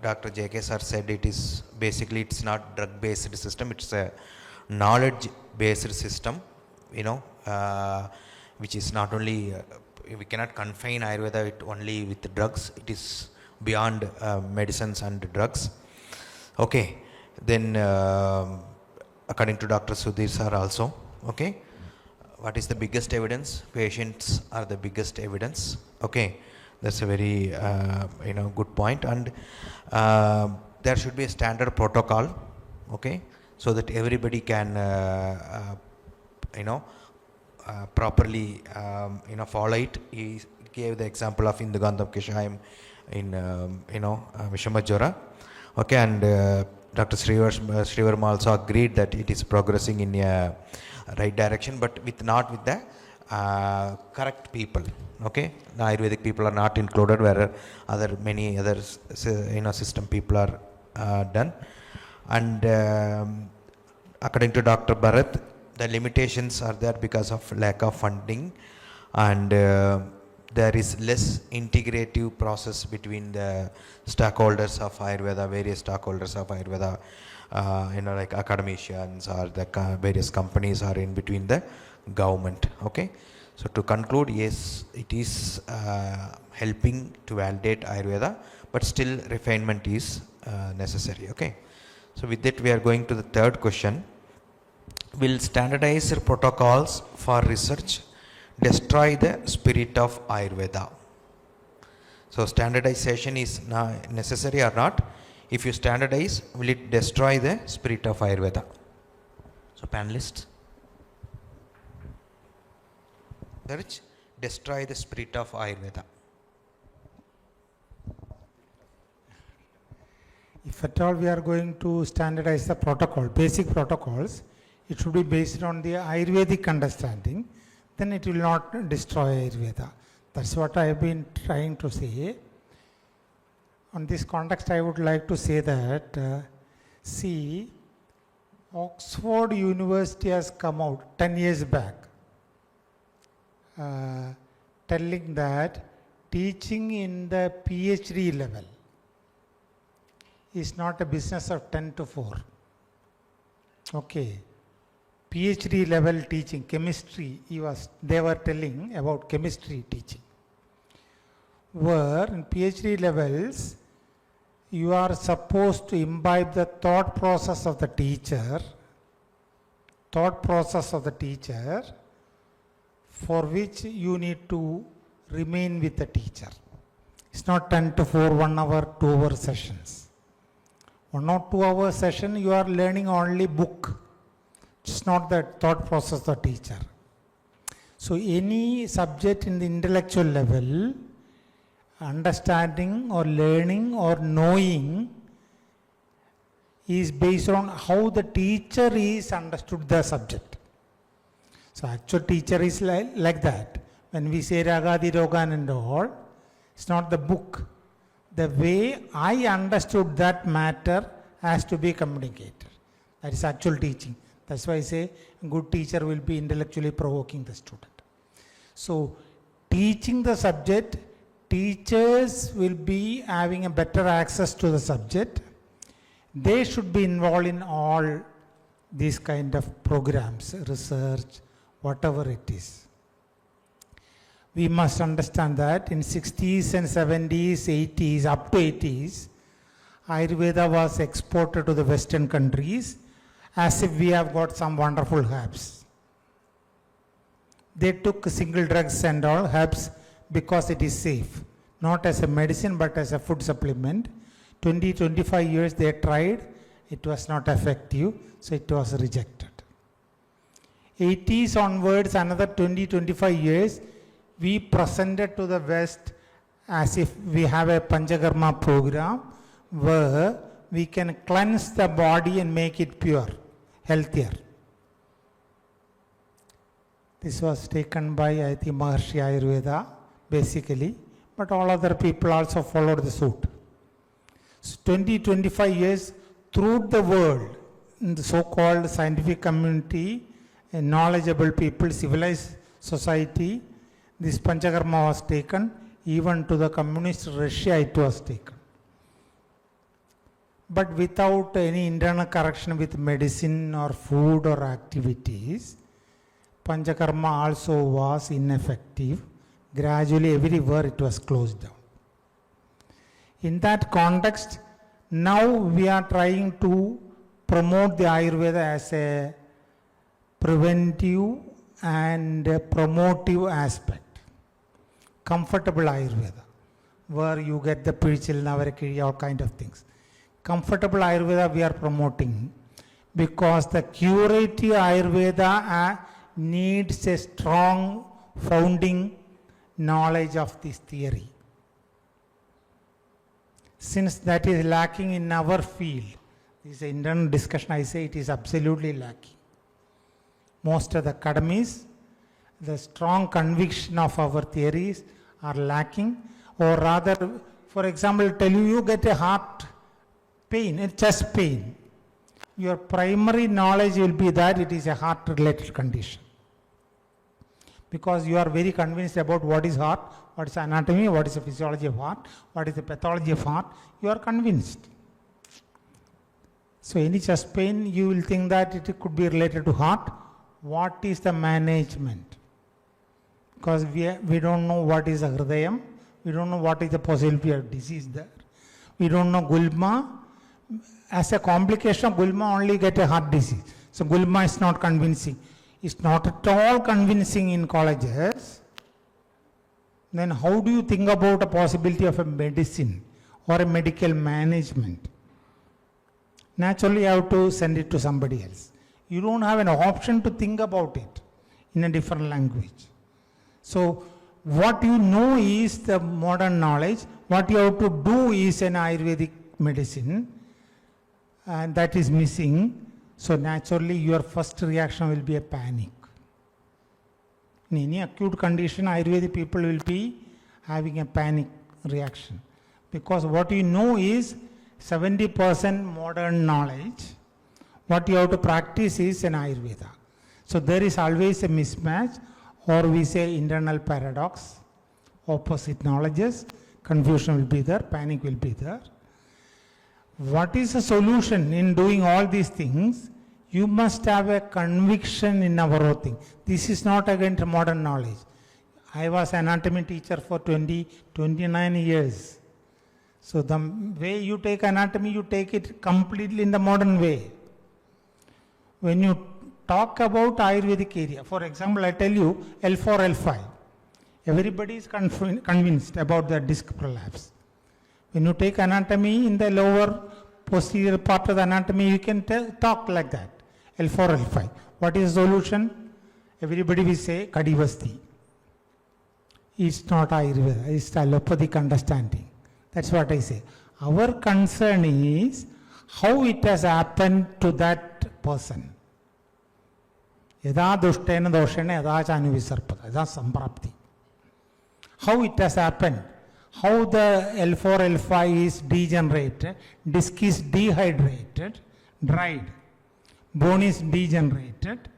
Dr. J.K. sir said it is basically it's not drug-based system. It's a knowledge-based system. Which is not only we cannot confine Ayurveda only with drugs. It is beyond medicines and drugs. Okay, then according to Dr. Sudhir sir also. Okay, what is the biggest evidence? Patients are the biggest evidence. Okay, that's a very good point, and there should be a standard protocol. Okay, so that everybody can properly follow it. He gave the example of Indugandham Keshayam in Vishamajwara. Okay, and Dr. Srivarma also agreed that it is progressing in a right direction, but not with the correct people. Okay, the Ayurvedic people are not included, where many other system people are done. And according to Dr. Bharat, the limitations are there because of lack of funding, and there is less integrative process between the stakeholders of Ayurveda, various stakeholders of Ayurveda, like academicians or the various companies, or in between the government. Okay, so to conclude, yes, it is helping to validate Ayurveda, but still refinement is necessary. Okay, so with that we are going to the third question. Will standardized protocols for research destroy the spirit of Ayurveda? So standardization is necessary or not? If you standardize, will it destroy the spirit of Ayurveda? So panelists, destroy the spirit of Ayurveda. If at all we are going to standardize the protocol, basic protocols, it should be based on the Ayurvedic understanding, then it will not destroy Ayurveda. That's what I have been trying to say. On this context, I would like to say that, Oxford University has come out 10 years back telling that teaching in the PhD level is not a business of 10 to 4. Okay. PhD level teaching, chemistry, they were telling about chemistry teaching. Where in PhD levels, you are supposed to imbibe the thought process of the teacher, for which you need to remain with the teacher. It's not 10 to 4, 1 hour, 2 hour sessions. 1 or 2 hour session, you are learning only book. It's not the thought process of the teacher. So any subject in the intellectual level, understanding or learning or knowing is based on how the teacher is understood the subject. So actual teacher is like that. When we say Ragadi Rogan and all, it's not the book. The way I understood that matter has to be communicated. That is actual teaching. That's why I say a good teacher will be intellectually provoking the student. So teaching the subject, teachers will be having a better access to the subject. They should be involved in all these kind of programs, research, whatever it is. We must understand that in 60s and 70s, 80s, up to 80s, Ayurveda was exported to the Western countries as if we have got some wonderful herbs. They took single drugs and all herbs because it is safe, not as a medicine but as a food supplement. 20-25 years they tried it was not effective, so it was rejected. 80s onwards, another 20-25 years, we presented to the West as if we have a Panchakarma program where we can cleanse the body and make it pure, healthier. This was taken by, I think, Maharshi Ayurveda, basically, but all other people also followed the suit. So 20-25 years, throughout the world, in the so-called scientific community, and knowledgeable people, civilized society, this Panchakarma was taken. Even to the communist Russia it was taken. But without any internal correction with medicine or food or activities, Panchakarma also was ineffective. Gradually everywhere it was closed down. In that context, now we are trying to promote the Ayurveda as a preventive and promotive aspect. Comfortable Ayurveda, where you get the Pirichil, Navarakiri, all kind of things. Comfortable Ayurveda we are promoting because the curative Ayurveda needs a strong founding knowledge of this theory. Since that is lacking in our field, this is an internal discussion, I say it is absolutely lacking. Most of the academies, the strong conviction of our theories are lacking, or rather, for example, tell you, you get a heart pain, a chest pain. Your primary knowledge will be that it is a heart-related condition. Because you are very convinced about what is heart, what is anatomy, what is the physiology of heart, what is the pathology of heart, you are convinced. So any chest pain, you will think that it could be related to heart. What is the management? Because we don't know what is a hridayam, we don't know what is the possibility of disease there. We don't know gulma. As a complication of gulma, only get a heart disease. So gulma is not convincing. It's not at all convincing in colleges. Then how do you think about a possibility of a medicine or a medical management? Naturally, you have to send it to somebody else. You don't have an option to think about it in a different language. So what you know is the modern knowledge. What you have to do is an Ayurvedic medicine, and that is missing. So naturally your first reaction will be a panic. In any acute condition, Ayurvedic people will be having a panic reaction. Because what you know is 70% modern knowledge. What you have to practice is an Ayurveda. So there is always a mismatch, or we say internal paradox, opposite knowledges, confusion will be there, panic will be there. What is the solution in doing all these things? You must have a conviction in our own thing. This is not against modern knowledge. I was an anatomy teacher for 29 years. So the way you take anatomy, you take it completely in the modern way. When you talk about Ayurvedic area, for example, I tell you L4, L5. Everybody is convinced about the disc prolapse. When you take anatomy in the lower posterior part of the anatomy, you can talk like that. L4, L5. What is the solution? Everybody will say Kadivasti. It's not Ayurveda, it's allopathic understanding. That's what I say. Our concern is how it has happened to that person. Yada dushtena doshena yada chanu visarpada. Yada samprapti. How it has happened. How the L4, L5 is degenerated, disc is dehydrated, dried, bone is degenerated,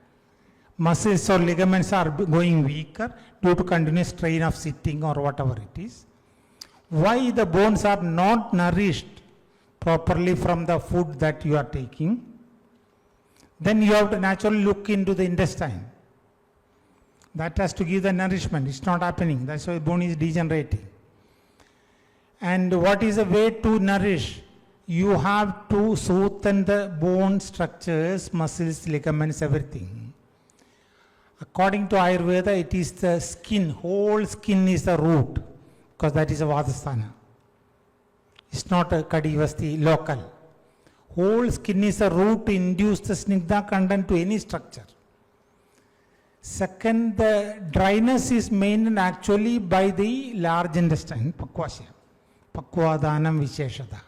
muscles or ligaments are going weaker due to continuous strain of sitting or whatever it is. Why the bones are not nourished properly from the food that you are taking? Then you have to naturally look into the intestine. That has to give the nourishment. It's not happening. That's why bone is degenerating. And what is the way to nourish? You have to soothen the bone structures, muscles, ligaments, everything. According to Ayurveda, it is the skin, whole skin is the root, because that is a Vadasthana. It's not a Kadivasti local. whole skin is a route to induce the snigdha content to any structure. Second, the dryness is maintained actually by the large intestine, Pakvasya. Pakvadanam Visheshada.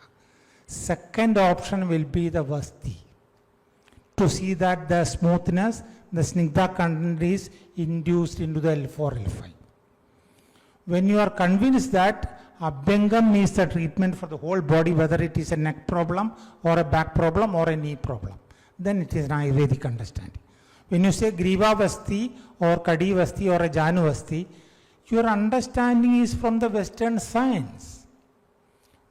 Second option will be the Vasti. To see that the smoothness, the snigdha content is induced into the L4, L5. When you are convinced that Abhyangam is the treatment for the whole body, whether it is a neck problem or a back problem or a knee problem, then it is an Ayurvedic understanding. When you say Griva Vasti or Kadi Vasti or a Janu Vasti, your understanding is from the Western science.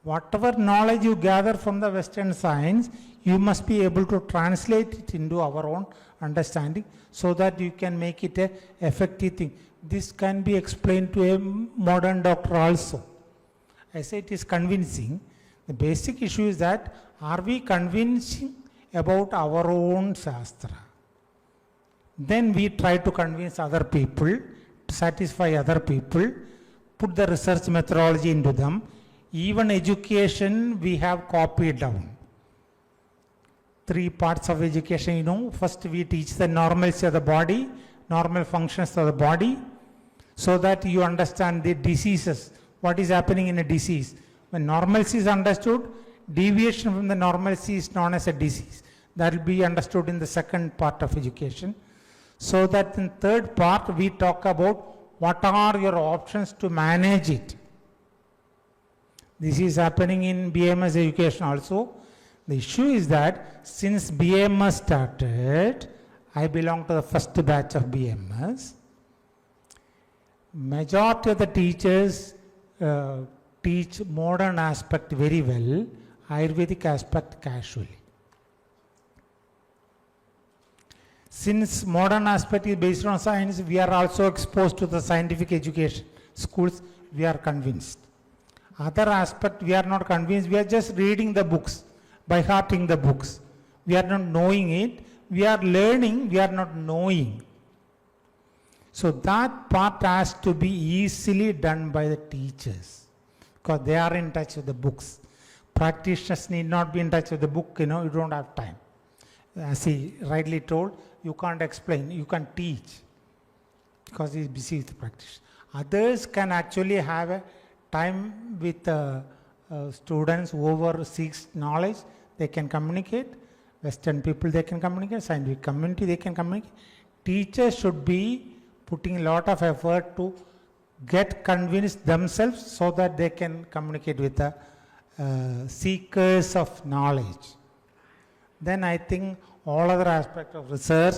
Whatever knowledge you gather from the Western science, you must be able to translate it into our own understanding so that you can make it a effective thing. This can be explained to a modern doctor also. I say it is convincing. The basic issue is that, are we convincing about our own Shastra? Then we try to convince other people, to satisfy other people, put the research methodology into them. Even education we have copied down. 3 parts of education, first we teach the normalcy of the body, normal functions of the body, so that you understand the diseases, what is happening in a disease. When normalcy is understood, deviation from the normalcy is known as a disease. That will be understood in the second part of education. So that in third part we talk about what are your options to manage it. This is happening in BMS education also. The issue is that since BMS started, I belong to the first batch of BMS. Majority of the teachers teach modern aspect very well, Ayurvedic aspect casually. Since modern aspect is based on science, we are also exposed to the scientific education schools, we are convinced. Other aspect, we are not convinced, we are just reading the books, by hearting the books. We are not knowing it, we are learning, we are not knowing. So that part has to be easily done by the teachers, because they are in touch with the books. Practitioners need not be in touch with the book, you don't have time. As he rightly told, you can't explain, you can teach, because he is busy with the practice. Others can actually have a time with students whoever seeks knowledge, they can communicate. Western people, they can communicate. Scientific community, they can communicate. Teachers should be putting a lot of effort to get convinced themselves so that they can communicate with the seekers of knowledge. Then I think all other aspects of research,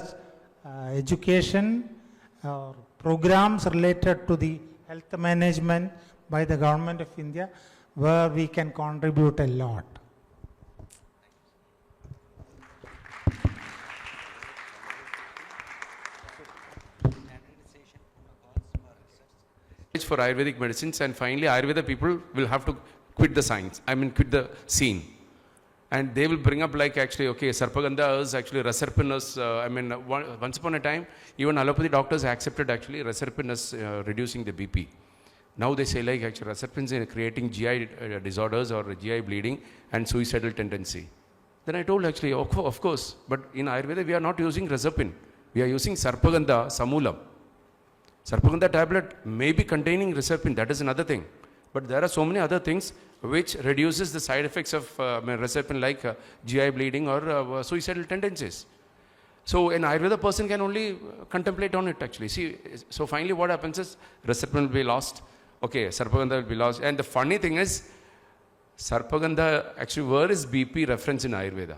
education, programs related to the health management by the government of India, where we can contribute a lot. For Ayurvedic medicines, and finally Ayurveda people will have to quit the science, quit the scene. And they will bring up like actually, okay, Sarpagandha is actually Reserpin is, once upon a time, even allopathy doctors accepted actually Reserpin as reducing the BP. Now they say like actually Reserpin is creating GI disorders or GI bleeding and suicidal tendency. Then I told actually, of course, but in Ayurveda we are not using Reserpin. We are using Sarpagandha Samulam. Sarpagandha tablet may be containing Reserpin, that is another thing. But there are so many other things which reduces the side effects of Reserpin, like GI bleeding or suicidal tendencies. So an Ayurveda person can only contemplate on it actually. See, so finally what happens is Reserpin will be lost. Okay, Sarpagandha will be lost. And the funny thing is, Sarpagandha, actually where is BP reference in Ayurveda?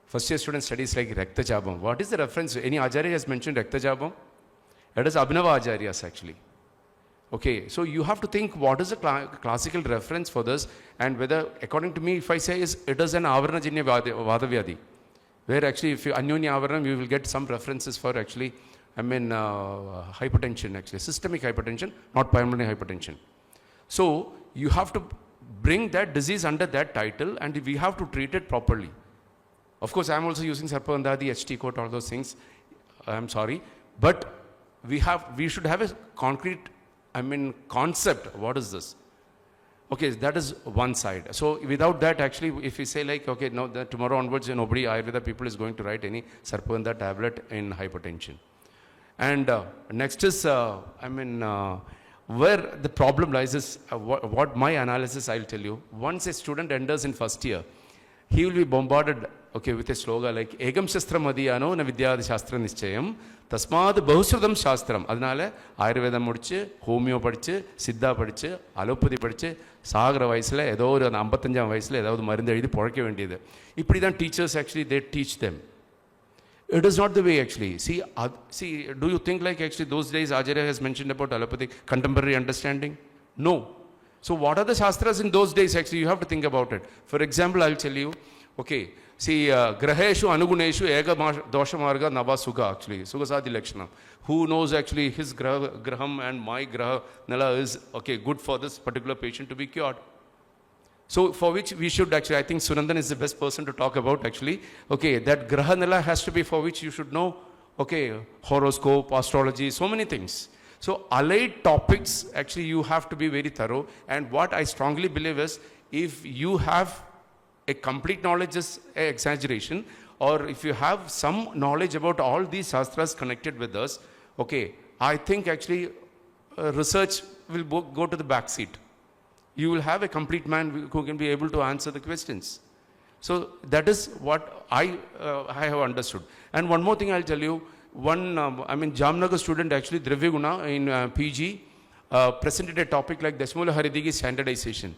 First year student studies like Rakta Jabam. What is the reference? Any Acharya has mentioned Rakta Jabam? That is Abhinava Acharyas actually. Okay, so you have to think what is the classical reference for this, and whether, according to me, if I say it is an Avarnajanya Vadavyadi, where actually if you Anyonya Avarnam, you will get some references for actually, hypertension actually, systemic hypertension, not pulmonary hypertension. So you have to bring that disease under that title, and we have to treat it properly. Of course, I am also using Sarpagandha, the HT coat, all those things. I am sorry, but we should have a concrete concept. What is this? Okay, that is one side. So without that, actually, if we say like, okay, no, tomorrow onwards, nobody Ayurveda people is going to write any Sarpagandha tablet in hypertension. And next is, where the problem lies is, what my analysis I'll tell you. Once a student enters in first year, he will be bombarded, okay, with a slogan like, Egam Shastra Madhyano na Vidyadi Shastra Nischayam, Tasmad Bahusradam Shastram. Adnale, Ayurveda Murche, Homeo Padche, Siddha Padche, Allopathy Padche, Sagra Vaisle, Edo and Ambatanja Vaisle, Edo Marinda, the Porke Vendida. Ipridan teachers actually, they teach them. It is not the way actually. See, do you think like actually those days Acharya has mentioned about allopathy, contemporary understanding? No. So what are the Shastras in those days actually? You have to think about it. For example, I'll tell you, okay, see, Graheshu Anuguneshu Ega Dosha Marga Nava Sukha actually, Sukhasadi Lakshana. Who knows actually his Graham and my Graha Nala is, okay, good for this particular patient to be cured. So for which we should actually, I think Sunandan is the best person to talk about actually. Okay, that Graha Nala has to be for which you should know, okay, horoscope, astrology, so many things. So allied topics, actually you have to be very thorough. And what I strongly believe is, if you have a complete knowledge is an exaggeration, or if you have some knowledge about all these Shastras connected with us, okay, I think actually research will go to the back seat. You will have a complete man who can be able to answer the questions. So that is what I have understood. And one more thing I'll tell you. One, Jamnagar student actually, Dravya Guna in PG, presented a topic like Dashmula Haridigi standardization.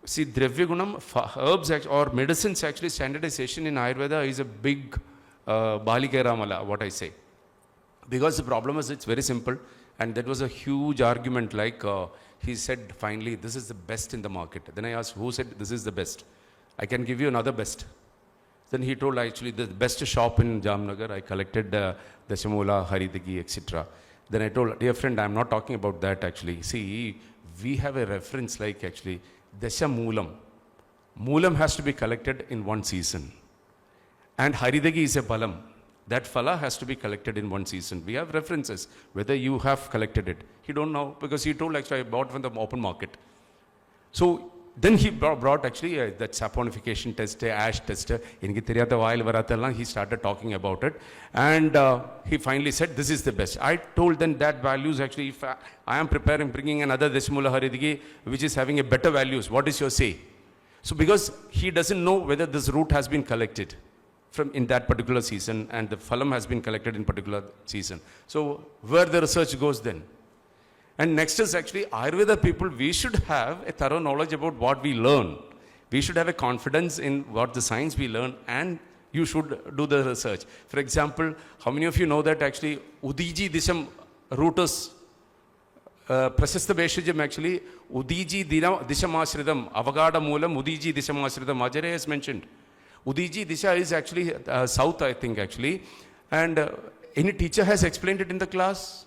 See, Dravya Gunam, herbs or medicines actually standardization in Ayurveda is a big Balikeramala, what I say. Because the problem is it's very simple, and that was a huge argument like, he said finally, this is the best in the market. Then I asked, who said this is the best? I can give you another best. Then he told actually the best shop in Jamnagar, I collected Dashamula, Haridagi, etc. Then I told, dear friend, I'm not talking about that actually. See, we have a reference like actually, Dashamulam. Moolam has to be collected in one season. And Haridagi is a Balam. That phala has to be collected in one season. We have references, whether you have collected it. He don't know, because he told actually I bought from the open market. So then he brought actually that saponification test, ash test. He started talking about it. And he finally said, this is the best. I told them that values actually, if I am preparing, bringing another Deshmula Haridigi, which is having a better values, what is your say? So because he doesn't know whether this root has been collected from in that particular season, and the phalam has been collected in particular season. So where the research goes then? And next is actually Ayurveda people, we should have a thorough knowledge about what we learn. We should have a confidence in what the science we learn, and you should do the research. For example, how many of you know that actually Udiji Disham rootus, Prasastha Beshajam actually, Udiji Dishamashridam, Avagada Moolam, Udiji Dishamashridam, Acharya has mentioned. Udiji Disha is actually south, I think, actually. And any teacher has explained it in the class.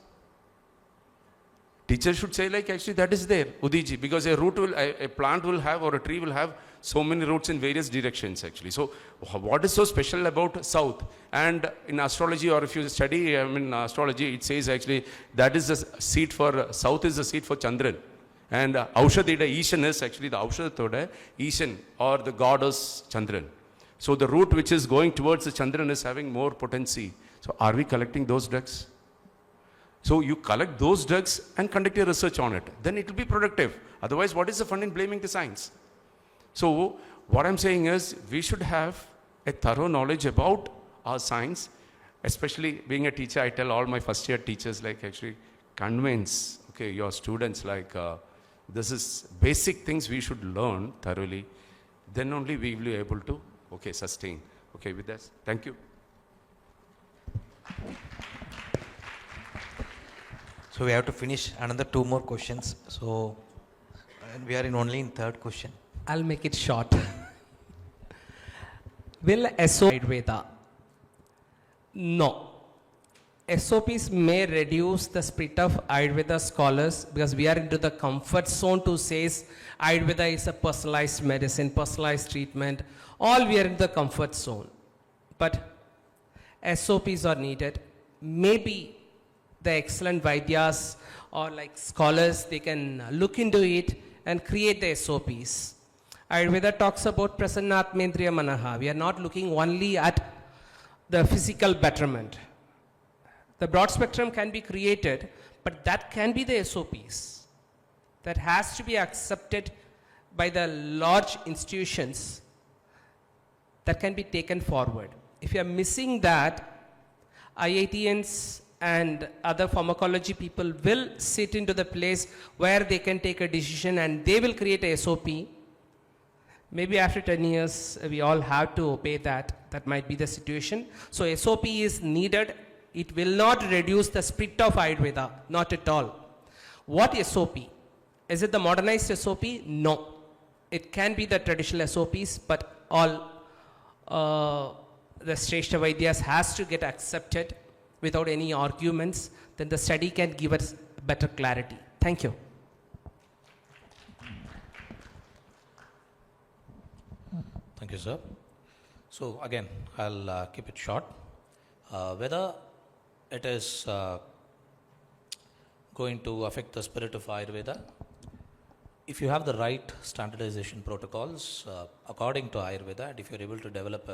Teacher should say like actually that is there, Udiji, because a root will, a plant will have, or a tree will have so many roots in various directions actually. So what is so special about south? And in astrology, or if you study astrology, it says actually that is the seat for, south is the seat for Chandran. And Aushadida, Ishan is actually the Aushadatoda, Ishan, or the goddess Chandran. So the root which is going towards the Chandran is having more potency. So are we collecting those drugs? So you collect those drugs and conduct your research on it. Then it will be productive. Otherwise, what is the fun in blaming the science? So what I'm saying is, we should have a thorough knowledge about our science. Especially being a teacher, I tell all my first year teachers like actually convince, okay, your students like this is basic things we should learn thoroughly. Then only we will be able to, okay, sustain. Okay, with that, thank you. So we have to finish another 2 more questions. So we are only in third question. I'll make it short. Will SOP Ayurveda? No. SOPs may reduce the spirit of Ayurveda scholars, because we are into the comfort zone to say Ayurveda is a personalized medicine, personalized treatment. All we are in the comfort zone. But SOPs are needed. Maybe the excellent Vaidyas or like scholars, they can look into it and create the SOPs. Ayurveda talks about prasannatmendriya manaha. We are not looking only at the physical betterment. The broad spectrum can be created, but that can be the SOPs. That has to be accepted by the large institutions, that can be taken forward. If you are missing that, IITians and other pharmacology people will sit into the place where they can take a decision and they will create a SOP. Maybe after 10 years, we all have to obey that. That might be the situation. So SOP is needed. It will not reduce the spirit of Ayurveda, not at all. What SOP? Is it the modernized SOP? No. It can be the traditional SOPs, but all the Shrestha Vaidyas has to get accepted without any arguments. Then the study can give us better clarity. Thank you. Thank you, sir. So again, I'll keep it short. Whether it is going to affect the spirit of Ayurveda, if you have the right standardization protocols according to Ayurveda, and if you're able to develop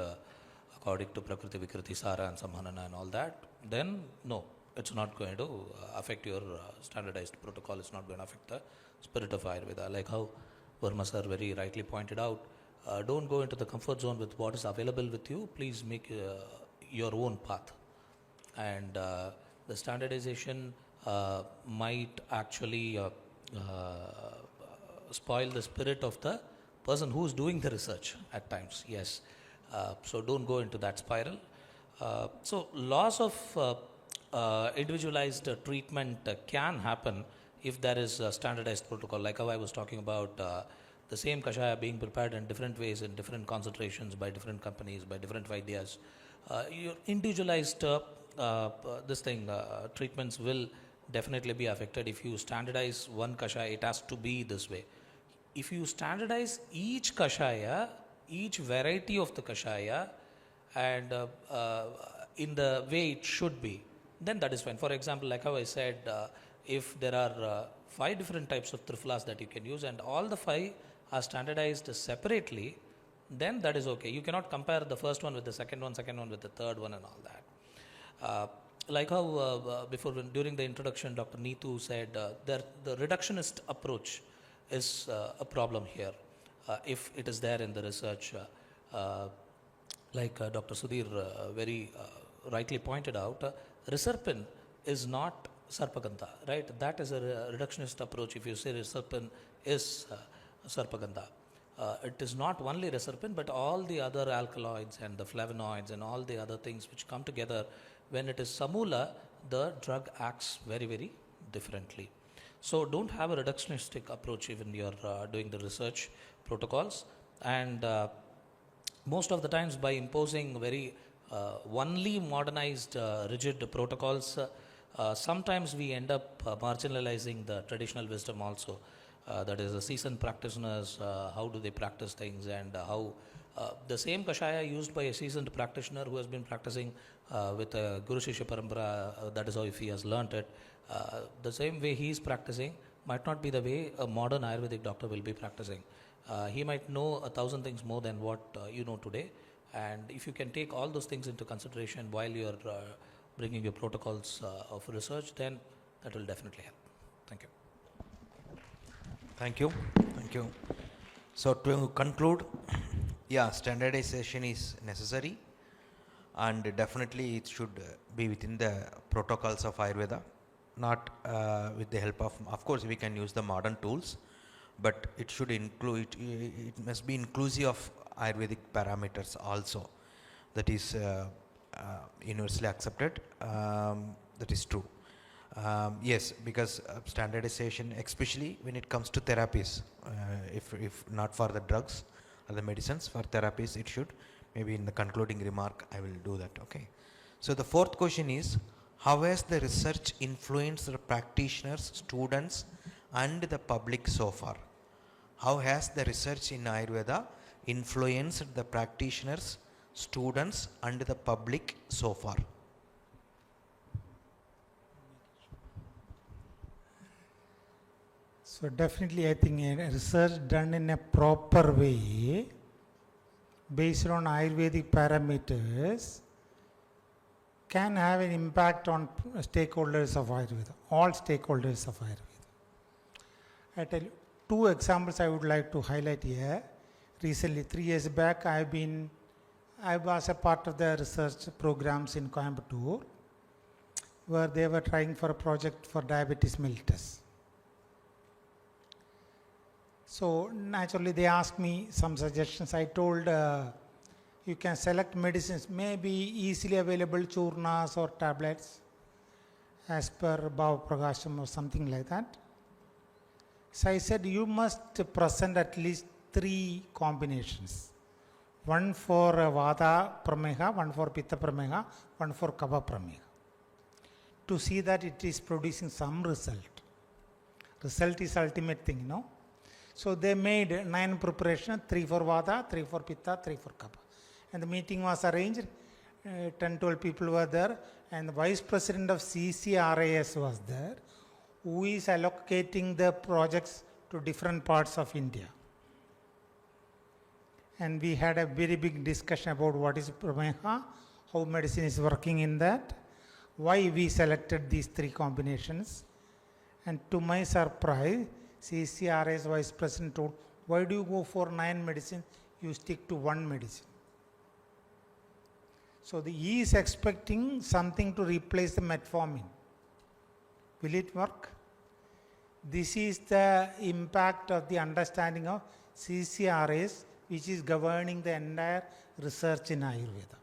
according to Prakriti, Vikriti, Sara and Samhanana and all that, then no, it's not going to affect your standardized protocol. It's not going to affect the spirit of Ayurveda. Like how Verma sir very rightly pointed out, don't go into the comfort zone with what is available with you. Please make your own path. And the standardization might actually spoil the spirit of the person who is doing the research at times. Yes. So don't go into that spiral. So loss of individualized treatment can happen if there is a standardized protocol. Like how I was talking about the same kashaya being prepared in different ways, in different concentrations by different companies, by different Vaidyas. Your individualized treatments will definitely be affected. If you standardize one kashaya, it has to be this way. If you standardize each kashaya, each variety of the kashaya, and in the way it should be, then that is fine. For example, like how I said, if there are 5 different types of trifulas that you can use and all the 5 are standardized separately, then that is okay. You cannot compare the first one with the second one with the third one and all that. Like how during the introduction, Dr. Neetu said the reductionist approach is a problem here. If it is there in the research, like Dr. Sudhir very rightly pointed out, Reserpin is not Sarpagandha, right? That is a reductionist approach. If you say Reserpin is Sarpagandha, it is not only Reserpin, but all the other alkaloids and the flavonoids and all the other things which come together. When it is Samula, the drug acts very, very differently. So don't have a reductionistic approach even you're doing the research protocols. And most of the times by imposing very only modernized rigid protocols, sometimes we end up marginalizing the traditional wisdom also. That is the seasoned practitioners, how do they practice things, and how the same kashaya used by a seasoned practitioner who has been practicing with a Guru Shishya Parampara, that is how if he has learnt it, the same way he is practicing might not be the way a modern Ayurvedic doctor will be practicing. He might know 1,000 things more than what you know today, and if you can take all those things into consideration while you are bringing your protocols of research, then that will definitely help. Thank you. Thank you. Thank you. So to conclude, yeah, standardization is necessary, and definitely it should be within the protocols of Ayurveda, not with the help of course we can use the modern tools, but it should include, it must be inclusive of Ayurvedic parameters also. That is universally accepted. That is true. Yes, because standardization, especially when it comes to therapies, if not for the drugs or the medicines, for therapies it should. Maybe in the concluding remark I will do that. Okay. So the fourth question is, how has the research influenced the practitioners, students and the public so far? How has the research in Ayurveda influenced the practitioners, students and the public so far? So definitely I think a research done in a proper way based on Ayurvedic parameters can have an impact on stakeholders of Ayurveda, all stakeholders of Ayurveda. I tell you, two examples I would like to highlight here. Recently, 3 years back, I was a part of the research programs in Coimbatore where they were trying for a project for diabetes mellitus. So naturally they asked me some suggestions. I told you can select medicines, maybe easily available churnas or tablets as per Bhava Prakasham or something like that. So I said you must present at least 3 combinations. One for Vata Prameha, one for Pitta Prameha, one for Kapha Prameha. To see that it is producing some result. Result is ultimate thing, you know. So they made 9 preparations, 3 for Vata, 3 for Pitta, 3 for Kapha. And the meeting was arranged, 10-12 people were there, and the vice president of CCRAS was there, who is allocating the projects to different parts of India. And we had a very big discussion about what is Prameha, how medicine is working in that, why we selected these 3 combinations. And to my surprise, CCRA's vice president told, why do you go for 9 medicines? You stick to 1 medicine. So he is expecting something to replace the metformin. Will it work? This is the impact of the understanding of CCRAs, which is governing the entire research in Ayurveda.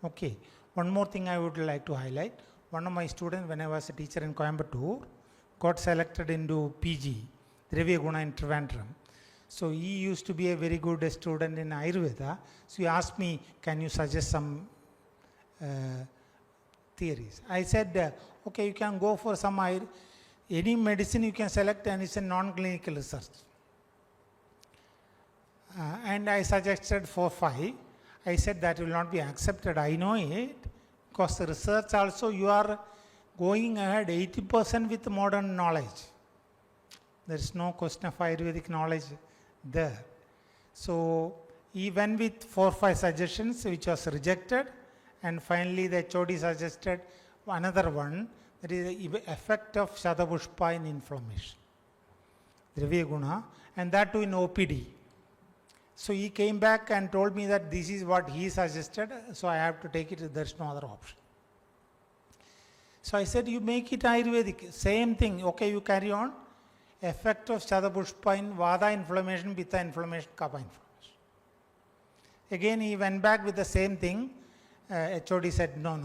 Okay, one more thing I would like to highlight. One of my students, when I was a teacher in Coimbatore, got selected into PG, Dravya Guna in Trivandrum. So he used to be a very good student in Ayurveda. So he asked me, can you suggest some theories? I said, okay, you can go for some any medicine you can select, and it's a non-clinical research. And I suggested 4-5. I said that will not be accepted. I know it, because the research also you are going ahead 80% with modern knowledge. There is no question of Ayurvedic knowledge there. So he went with 4-5 suggestions, which was rejected, and finally the HOD suggested another one, that is the effect of Shatapushpa in inflammation, Dravya Guna, and that too in OPD. So he came back and told me that this is what he suggested, so I have to take it, there is no other option. So I said, you make it Ayurvedic, same thing, okay, you carry on. Effect of Shatapushpa in Vata inflammation, Pitta inflammation, Kapha inflammation. Again he went back with the same thing. HOD said, no,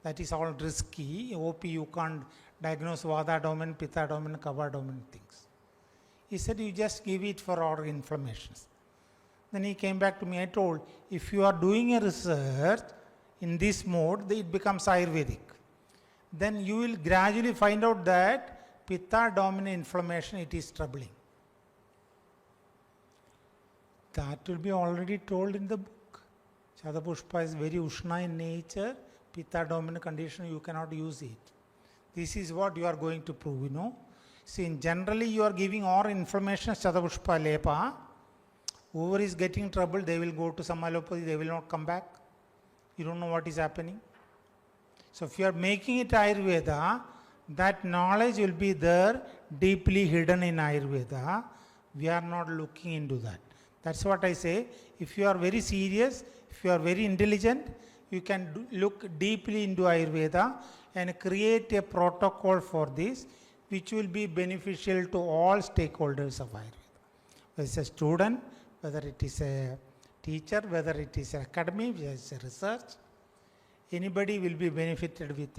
that is all risky. OP you can't diagnose Vata domain, Pitta domain, Kapha domain things. He said, you just give it for all inflammations. Then he came back to me, I told, if you are doing a research in this mode, it becomes Ayurvedic. Then you will gradually find out that Pitta dominant inflammation, it is troubling. That will be already told in the book. Shatapushpa is very Ushna in nature. Pitta dominant condition, you cannot use it. This is what you are going to prove, you know. See, generally you are giving all inflammation Shatapushpa lepa. Whoever is getting trouble, they will go to some allopathy, they will not come back. You don't know what is happening. So if you are making it Ayurveda, that knowledge will be there, deeply hidden in Ayurveda. We are not looking into that. That's what I say. If you are very serious, if you are very intelligent, you can look deeply into Ayurveda and create a protocol for this, which will be beneficial to all stakeholders of Ayurveda. Whether it's a student, whether it is a teacher, whether it is an academy, whether it's a research, anybody will be benefited with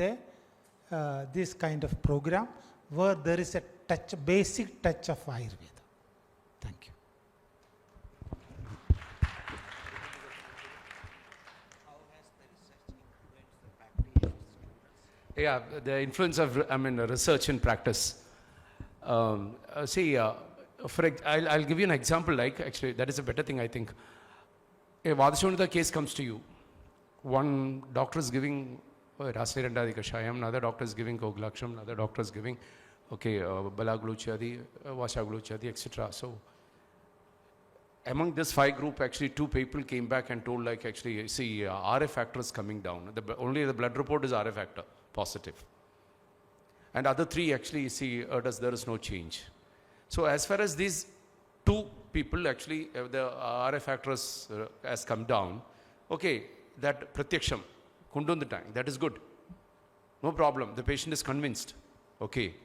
this kind of program where there is a touch, basic touch of Ayurveda. Thank you. Yeah, the influence of research in practice. I'll give you an example. Like actually, that is a better thing I think. A Vadashonita case comes to you. One doctor is giving Rasirandadi Kashayam, another doctor is giving Koglaksham, another doctor is giving okay, Balagluchadi, Vasagluchadi, etc. So among this 5 group, actually 2 people came back and told like actually, see, RF factor is coming down. Only the blood report is RF factor positive. And other 3 actually, see, there is no change. So as far as these 2 people actually, the RF factor has come down, okay, that pratyaksham, kundunditang, that is good. No problem, the patient is convinced, okay.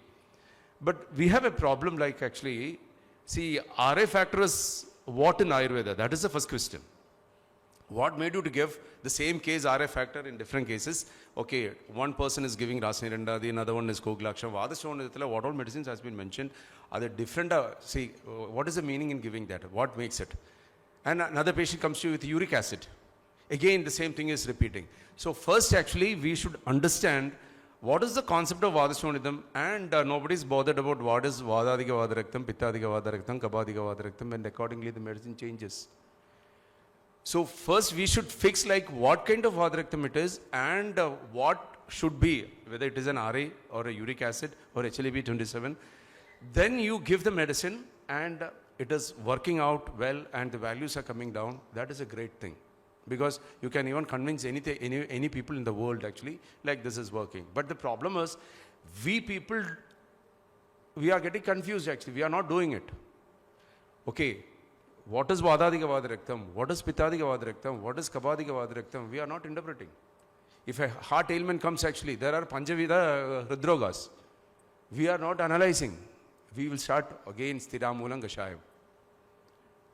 But we have a problem like actually, see, RF factor is what in Ayurveda? That is the first question. What made you to give the same case RF factor in different cases? Okay, one person is giving Rasniranda, the another one is Koglaksham. What all medicines has been mentioned? Are they different? See, what is the meaning in giving that? What makes it? And another patient comes to you with uric acid. Again, the same thing is repeating. So first actually, we should understand what is the concept of Vadashonidam, and nobody is bothered about what is Vadadika Vadaraktam, Pittadika Vadaraktam, Kabadika Vadaraktam, and accordingly the medicine changes. So first we should fix like what kind of Vadaraktam it is and what should be, whether it is an RA or a uric acid or HLA-B27. Then you give the medicine and it is working out well and the values are coming down. That is a great thing. Because you can even convince any people in the world actually, like this is working. But the problem is, we people, we are getting confused actually, we are not doing it. Okay, what is Vadadika Vadaraktam? What is Pittadika Vadaraktam? What is Kabadika Vadaraktam? We are not interpreting. If a heart ailment comes actually, there are Panchavida Hridrogas. We are not analyzing. We will start again Stiramulam Gashayam.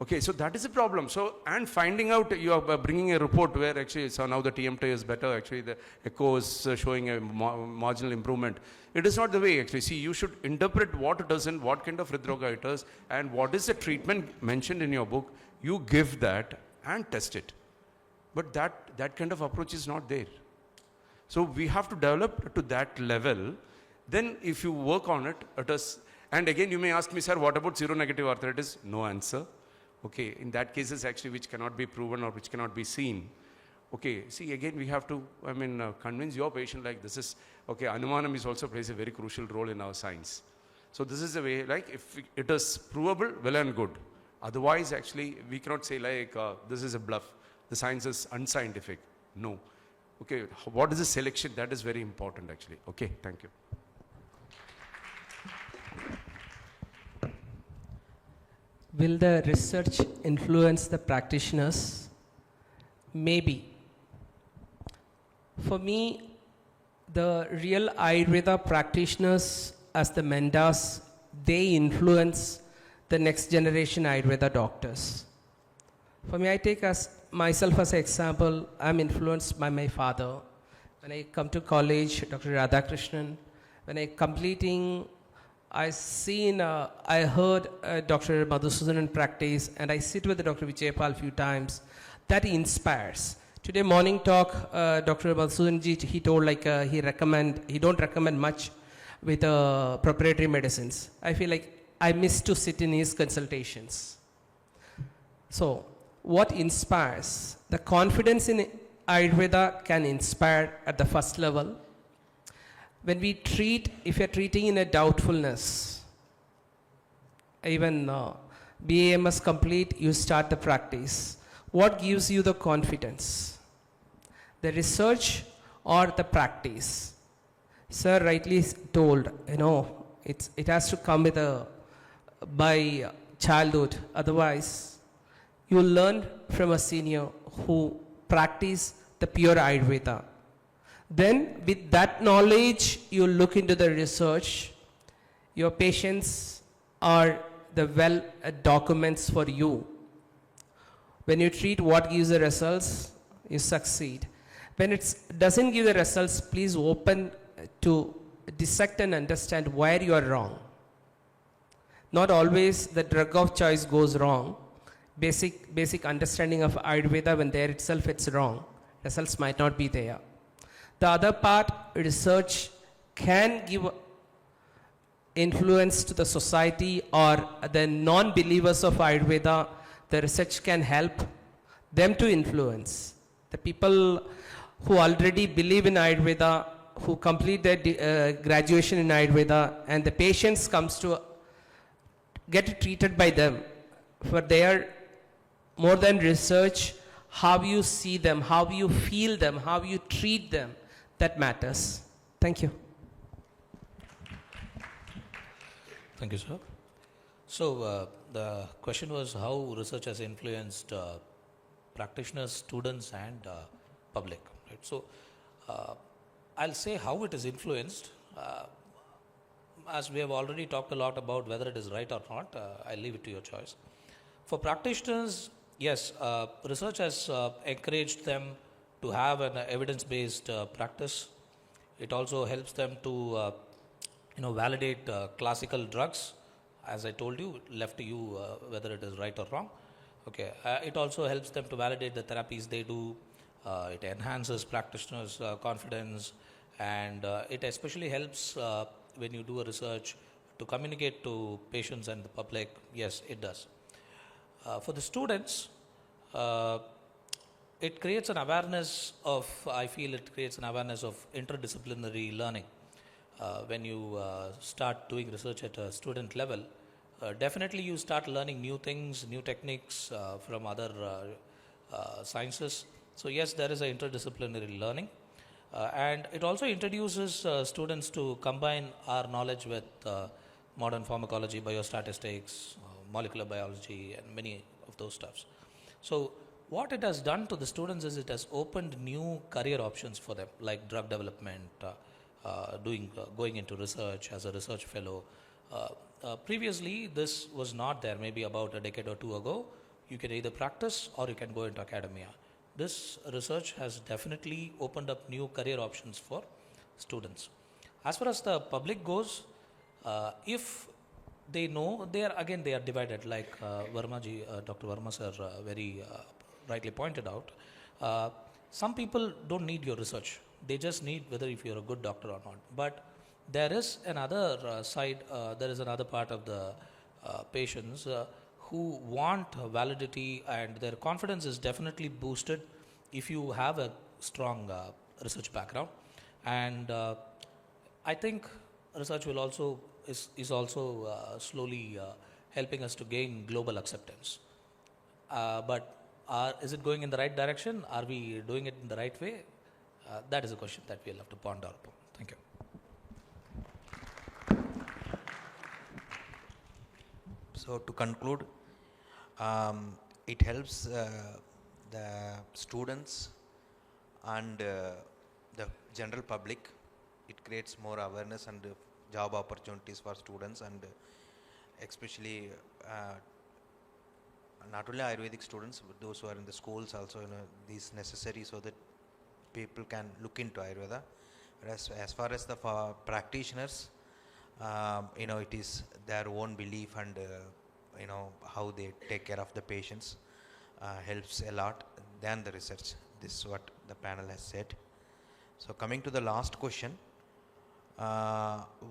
Okay, so that is a problem. So, and finding out, you are bringing a report where actually, so now the TMT is better, actually the echo is showing a marginal improvement. It is not the way actually. See, you should interpret what it is and what kind of Hridroga it is and what is the treatment mentioned in your book. You give that and test it. But that kind of approach is not there. So we have to develop to that level. Then if you work on it, it is, and again you may ask me, sir, what about seronegative arthritis? No answer. Okay, in that cases actually which cannot be proven or which cannot be seen. Okay, see again we have to, convince your patient like this is, okay, Anumanam is also plays a very crucial role in our science. So this is the way, like if it is provable, well and good. Otherwise actually we cannot say like this is a bluff, the science is unscientific. No. Okay, what is the selection? That is very important actually. Okay, thank you. Will the research influence the practitioners? Maybe. For me, the real Ayurveda practitioners as the Mendas, they influence the next generation Ayurveda doctors. For me, I take myself as an example. I'm influenced by my father. When I come to college, Dr. Radhakrishnan, when I completing, I heard Dr. Madhusudanan practice, and I sit with Dr. Vijayapal a few times. That inspires. Today morning talk, Dr. Madhusudanji, he told like he don't recommend much with proprietary medicines. I feel like I miss to sit in his consultations. So, what inspires? The confidence in Ayurveda can inspire at the first level. When we treat, if you're treating in a doubtfulness, even BAMS complete, you start the practice. What gives you the confidence? The research or the practice? Sir rightly told, it has to come with by childhood. Otherwise, you learn from a senior who practice the pure Ayurveda. Then with that knowledge, you look into the research. Your patients are the well documents for you. When you treat what gives the results, you succeed. When it doesn't give the results, please open to dissect and understand where you are wrong. Not always the drug of choice goes wrong. Basic understanding of Ayurveda, when there itself it's wrong, results might not be there. The other part, research can give influence to the society or the non-believers of Ayurveda. The research can help them to influence. The people who already believe in Ayurveda, who complete their graduation in Ayurveda and the patients comes to get treated by them for their more than research, how you see them, how you feel them, how you treat them, that matters. Thank you. Thank you, sir. So the question was how research has influenced practitioners, students, and public. Right? So I'll say how it is influenced. As we have already talked a lot about whether it is right or not, I'll leave it to your choice. For practitioners, yes, research has encouraged them to have an evidence-based practice. It also helps them to validate classical drugs. As I told you, left to you whether it is right or wrong. Okay. It also helps them to validate the therapies they do. It enhances practitioners' confidence, and it especially helps when you do a research to communicate to patients and the public. Yes, it does. For the students, it creates an awareness of, I feel it creates an awareness of interdisciplinary learning. When you start doing research at a student level, definitely you start learning new things, new techniques from other sciences. So yes, there is an interdisciplinary learning. And it also introduces students to combine our knowledge with modern pharmacology, biostatistics, molecular biology, and many of those stuffs. So what it has done to the students is it has opened new career options for them, like drug development, going into research as a research fellow. Previously, this was not there. Maybe about a decade or two ago, you can either practice or you can go into academia. This research has definitely opened up new career options for students. As far as the public goes, if they know, they are divided, like Dr. Verma sir very rightly pointed out. Some people don't need your research. They just need whether if you're a good doctor or not. But there is another side, there is another part of the patients who want validity, and their confidence is definitely boosted if you have a strong research background. And I think research will also is also slowly helping us to gain global acceptance. But is it going in the right direction? Are we doing it in the right way? That is a question that we'll have to ponder upon. Thank you. So to conclude, it helps the students and the general public. It creates more awareness and job opportunities for students, and especially not only Ayurvedic students, but those who are in the schools also, these necessary so that people can look into Ayurveda. As far as the practitioners, it is their own belief and how they take care of the patients helps a lot than the research. This is what the panel has said. So coming to the last question,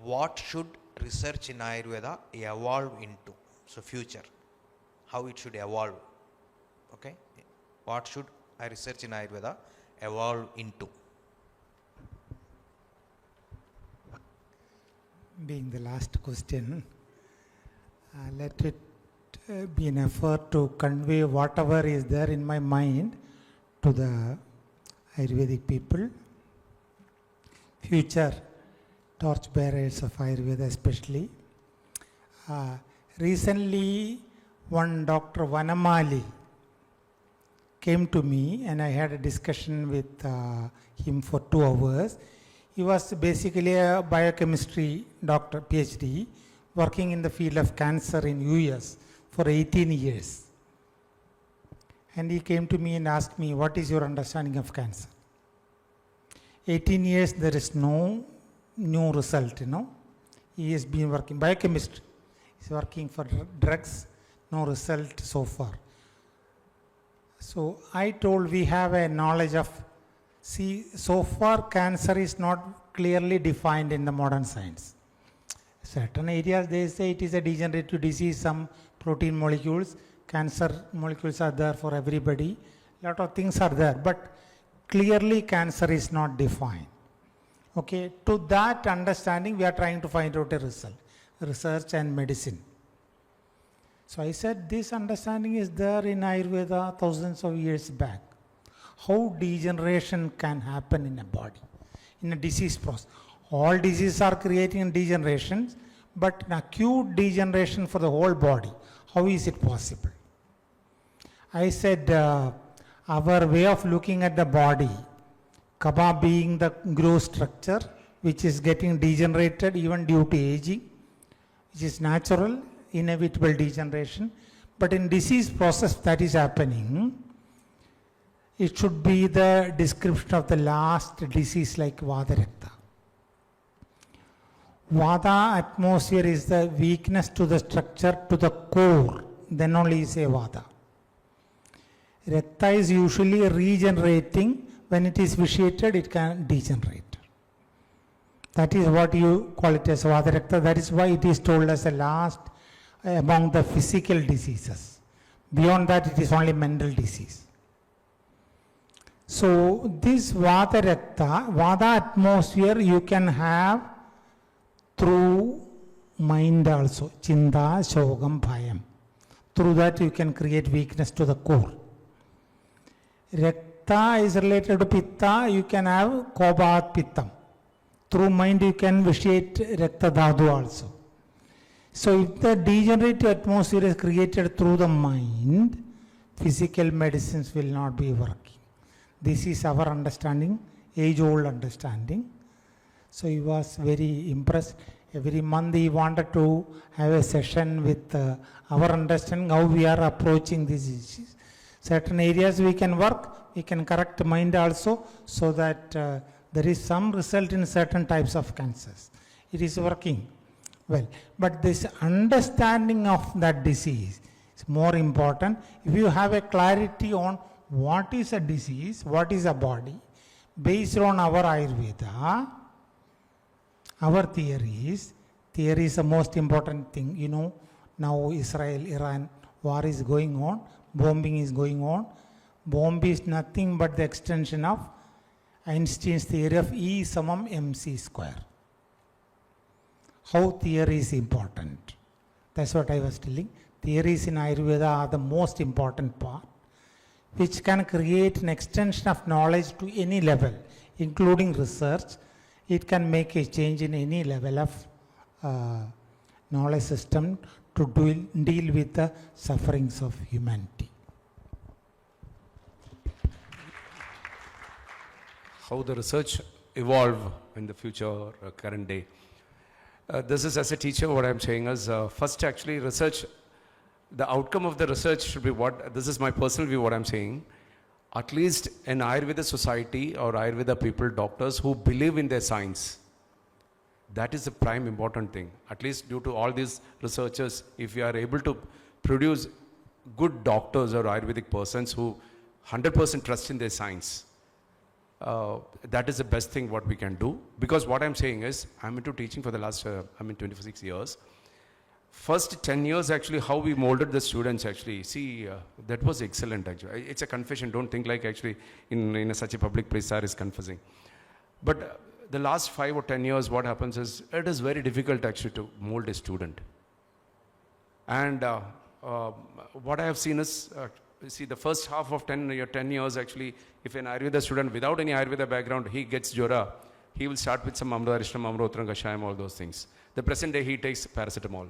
what should research in Ayurveda evolve into? So future, how it should evolve. Okay, what should research in Ayurveda evolve into? Being the last question, let it be an effort to convey whatever is there in my mind to the Ayurvedic people, future torchbearers of Ayurveda especially. Recently, one Dr. Vanamali came to me and I had a discussion with him for 2 hours. He was basically a biochemistry doctor, PhD, working in the field of cancer in US for 18 years. And he came to me and asked me, what is your understanding of cancer? 18 years, there is no new result, He has been working biochemistry. He's working for drugs, no result so far. So I told we have a knowledge of, so far cancer is not clearly defined in the modern science. Certain areas they say it is a degenerative disease, some protein molecules, cancer molecules are there for everybody, lot of things are there, but clearly cancer is not defined. Okay, to that understanding, we are trying to find out a result, research and medicine. So I said this understanding is there in Ayurveda thousands of years back. How degeneration can happen in a body, in a disease process. All diseases are creating degenerations, but an acute degeneration for the whole body, how is it possible? I said our way of looking at the body, Kaba being the gross structure, which is getting degenerated even due to aging, which is natural, inevitable degeneration. But in disease process that is happening, it should be the description of the last disease like Vadarakta. Vada atmosphere is the weakness to the structure, to the core, then only you say Vada. Rakta is usually regenerating. When it is vitiated, it can degenerate. That is what you call it as Vadarakta. That is why it is told as the last among the physical diseases. Beyond that, it is only mental disease. So this Vadarakta, Vada atmosphere you can have through mind also. Chinda, Shogam, Bhayam. Through that you can create weakness to the core. Rakta is related to Pitta, you can have Kobat Pittam. Through mind you can vitiate Rakta Dhatu also. So if the degenerative atmosphere is created through the mind, physical medicines will not be working. This is our understanding, age-old understanding. So he was very impressed. Every month he wanted to have a session with our understanding how we are approaching these issues. Certain areas we can work, we can correct mind also, so that there is some result in certain types of cancers. It is working well. But this understanding of that disease is more important. If you have a clarity on what is a disease, what is a body, based on our Ayurveda, our theory is the most important thing. You know, now Israel-Iran war is going on, bombing is going on. Bomb is nothing but the extension of Einstein's theory of E summum mc square. How theory is important. That's what I was telling. Theories in Ayurveda are the most important part, which can create an extension of knowledge to any level, including research. It can make a change in any level of knowledge system to deal with the sufferings of humanity. How the research evolve in the future, current day. This is, as a teacher, what I'm saying is, first actually research, the outcome of the research should be what, this is my personal view, what I'm saying. At least an Ayurveda society or Ayurveda people, doctors who believe in their science. That is the prime important thing. At least due to all these researchers, if you are able to produce good doctors or Ayurvedic persons who 100% trust in their science, that is the best thing what we can do. Because what I'm saying is, I'm into teaching for the last, 26 years. First 10 years actually, how we molded the students actually, see, that was excellent actually. It's a confession, don't think like actually in such a public place sir is confessing. But the last 5 or 10 years, what happens is, it is very difficult actually to mold a student. And what I have seen is, see, the first half of 10 years actually, if an Ayurveda student without any Ayurveda background, he gets Jora, he will start with some Amra, Arishnam, Amrotram, Kashayam, all those things. The present day he takes paracetamol.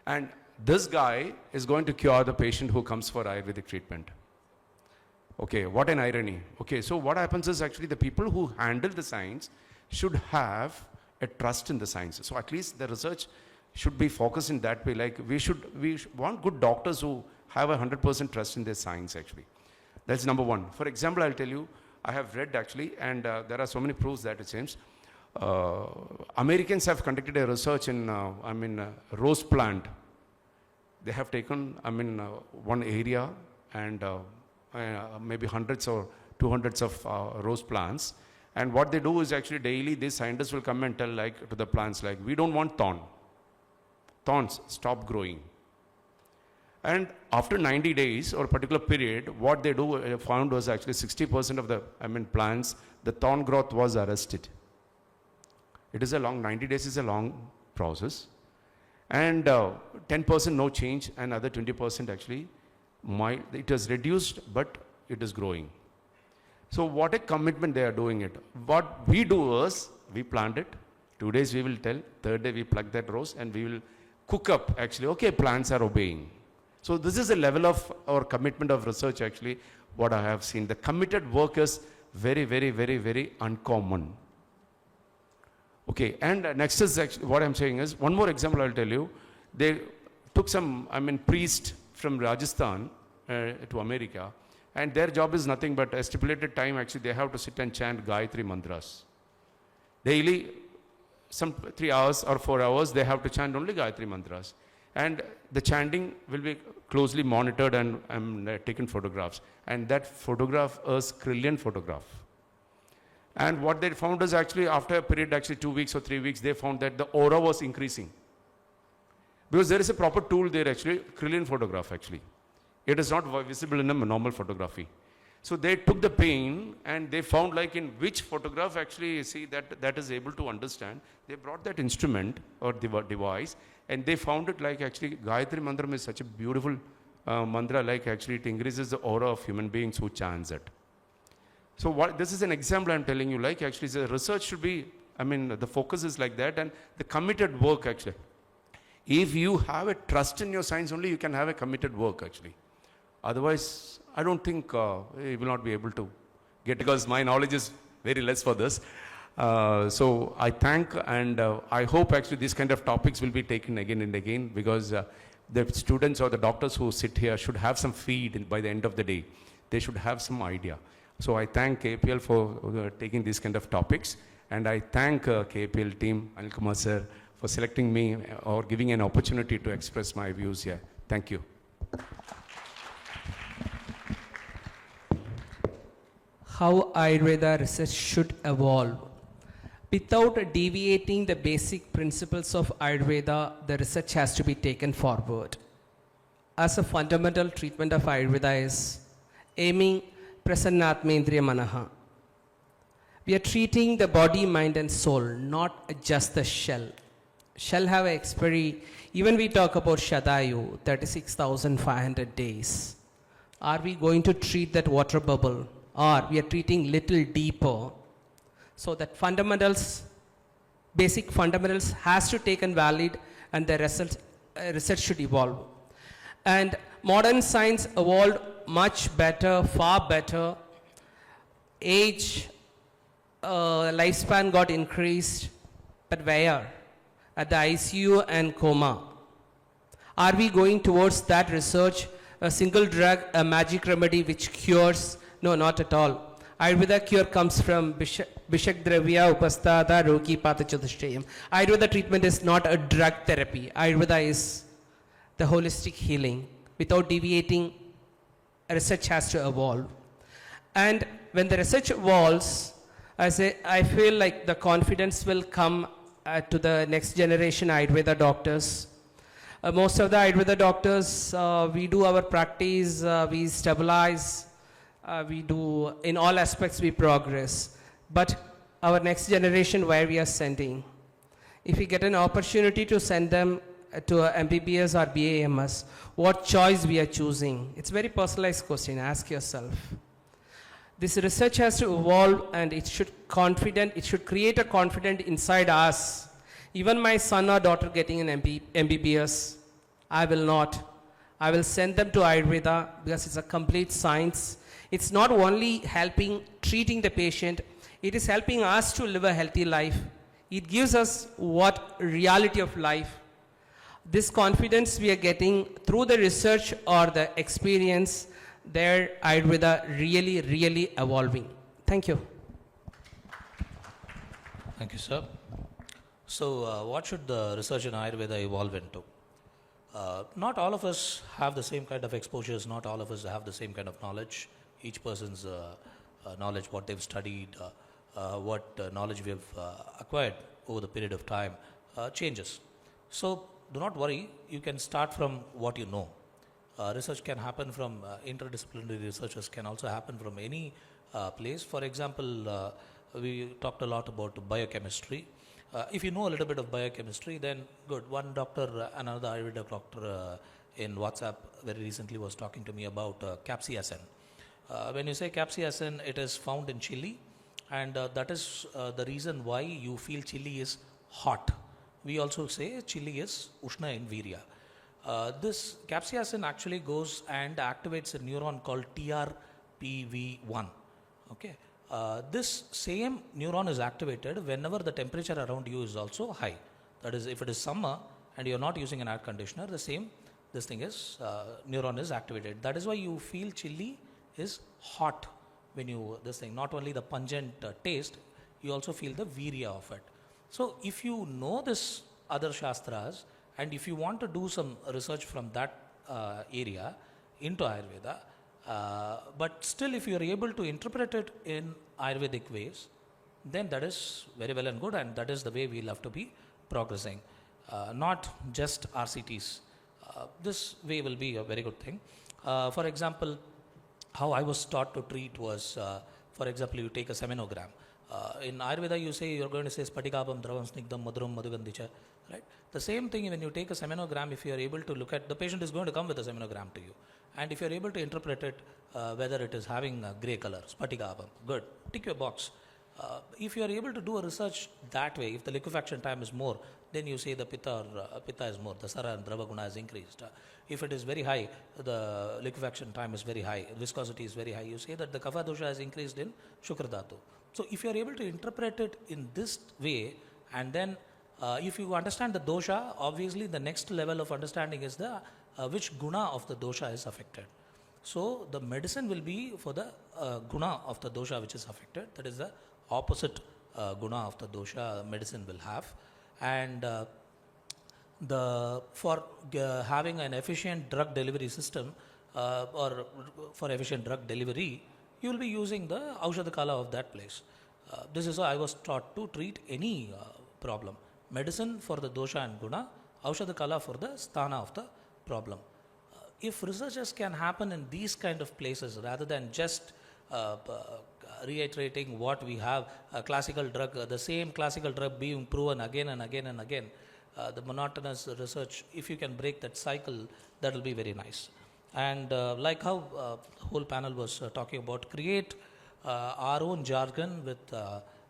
And this guy is going to cure the patient who comes for Ayurvedic treatment. Okay, what an irony. Okay, so what happens is actually the people who handle the science should have a trust in the science. So at least the research should be focused in that way. Like we want good doctors who have 100% trust in their science actually. That's number one. For example, I'll tell you, I have read actually, and there are so many proofs that it seems. Americans have conducted a research in, rose plant. They have taken, one area and maybe hundreds or 200s of rose plants. And what they do is actually daily these scientists will come and tell like to the plants like, we don't want thorns, stop growing. And after 90 days or a particular period, what they found was actually 60% of the plants, the thorn growth was arrested. It is a long, 90 days is a long process. And 10% no change, and other 20% actually, it has reduced, but it is growing. So what a commitment they are doing it. What we do is, we plant it, 2 days we will tell, third day we pluck that rose, and we will cook up actually, okay, plants are obeying. So this is the level of our commitment of research actually, what I have seen. The committed work is very, very, very, very uncommon. Okay, and next is actually, what I'm saying is, one more example I'll tell you. They took some, priest from Rajasthan to America, and their job is nothing but a stipulated time actually they have to sit and chant Gayatri mantras. Daily, some 3 hours or 4 hours, they have to chant only Gayatri mantras. And the chanting will be closely monitored and taken photographs. And that photograph is Krillian photograph. And what they found is actually after a period, actually 2 weeks or 3 weeks, they found that the aura was increasing. Because there is a proper tool there actually, Krillian photograph actually. It is not visible in a normal photography. So they took the pain and they found like in which photograph actually see that is able to understand. They brought that instrument or device and they found it like actually Gayatri Mantram is such a beautiful mantra, like actually it increases the aura of human beings who chants it. So this is an example I'm telling you, like actually the research should be, the focus is like that and the committed work actually. If you have a trust in your science only, you can have a committed work actually. Otherwise, I don't think you will not be able to get, because my knowledge is very less for this. So I thank and I hope actually these kind of topics will be taken again and again, because the students or the doctors who sit here should have some feed by the end of the day. They should have some idea. So I thank KPL for taking these kind of topics, and I thank KPL team, Anil Kumar sir, for selecting me or giving an opportunity to express my views here. Thank you. How Ayurveda research should evolve. Without deviating the basic principles of Ayurveda, the research has to be taken forward. As a fundamental treatment of Ayurveda is aiming Prasannatmendriya Manaha. We are treating the body, mind and soul, not just the shell. Shell have an expiry. Even we talk about Shadayu, 36,500 days. Are we going to treat that water bubble? Or we are treating little deeper? So that fundamentals, basic fundamentals has to take and valid, and the research should evolve. And modern science evolved much better, far better. Age, lifespan got increased, but where? At the ICU and coma. Are we going towards that research? A single drug, a magic remedy which cures? No, not at all. Ayurveda cure comes from Bishak Dravya Upastada Rogi Patachadushtayam. Ayurveda treatment is not a drug therapy. Ayurveda is the holistic healing. Without deviating, research has to evolve. And when the research evolves, I feel like the confidence will come to the next generation Ayurveda doctors. Most of the Ayurveda doctors, we do our practice, we stabilize, we do, in all aspects we progress. But our next generation, where we are sending, if we get an opportunity to send them to a MBBS or BAMS, what choice we are choosing? It's a very personalized question, ask yourself. This research has to evolve, and it should create a confidence inside us. Even my son or daughter getting an MBBS, I will not. I will send them to Ayurveda because it's a complete science. It's not only treating the patient, it is helping us to live a healthy life. It gives us what reality of life. This confidence we are getting through the research or the experience, there Ayurveda really, really evolving. Thank you. Thank you, sir. So, what should the research in Ayurveda evolve into? Not all of us have the same kind of exposures, not all of us have the same kind of knowledge. Each person's knowledge, what they've studied, what knowledge we have acquired over the period of time changes. So, do not worry, you can start from what you know. Research can happen from interdisciplinary researchers, can also happen from any place. For example, we talked a lot about biochemistry. If you know a little bit of biochemistry, then good. One doctor, another Ayurveda doctor in WhatsApp very recently was talking to me about capsaicin. When you say capsaicin, it is found in chili, and that is the reason why you feel chili is hot. We also say chili is ushna in virya. This capsaicin actually goes and activates a neuron called TRPV1. Okay. This same neuron is activated whenever the temperature around you is also high. That is, if it is summer and you are not using an air conditioner, this thing is neuron is activated. That is why you feel chili is hot when you this thing. Not only the pungent taste, you also feel the virya of it. So if you know this other shastras and if you want to do some research from that area into Ayurveda, but still if you are able to interpret it in Ayurvedic ways, then that is very well and good, and that is the way we'll have to be progressing. Not just RCTs. This way will be a very good thing. For example, how I was taught to treat was, for example, you take a seminogram. In Ayurveda, you say you're going to say spatikabam, dravam, snigdam, maduram, madhugandicha, right? The same thing when you take a seminogram, if you are able to look at, the patient is going to come with a seminogram to you. And if you are able to interpret it, whether it is having a grey color, spatikabam, good, tick your box. If you are able to do a research that way, if the liquefaction time is more, then you say the pitta is more, the sara and drava guna is increased. If it is very high, the liquefaction time is very high, viscosity is very high, you say that the kapha dosha is increased in shukra dhatu. So if you are able to interpret it in this way, and then if you understand the dosha, obviously the next level of understanding is the which guna of the dosha is affected. So the medicine will be for the guna of the dosha which is affected. That is the opposite guna of the dosha medicine will have. And for having an efficient drug delivery system or for efficient drug delivery, you will be using the Aushadakala of that place. This is how I was taught to treat any problem. Medicine for the dosha and guna, Aushadakala for the sthana of the problem. If researches can happen in these kind of places rather than just reiterating what we have, a classical drug, the same classical drug being proven again and again and again, the monotonous research, if you can break that cycle, that will be very nice. And like how whole panel was talking about, create our own jargon with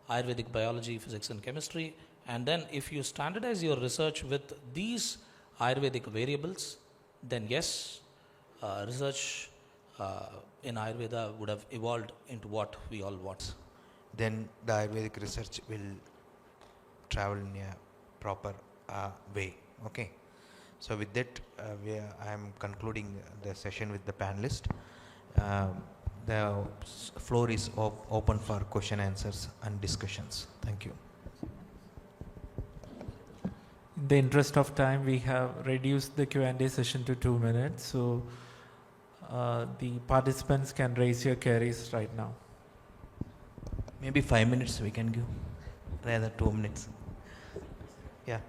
Ayurvedic biology, physics and chemistry, and then if you standardize your research with these Ayurvedic variables, then yes, research in Ayurveda would have evolved into what we all want. Then the Ayurvedic research will travel in a proper way. Okay. So with that, I am concluding the session with the panelist. The floor is open for question answers and discussions. Thank you. In the interest of time, we have reduced the Q&A session to 2 minutes. So the participants can raise your queries right now. Maybe 5 minutes we can give, rather 2 minutes. Yeah.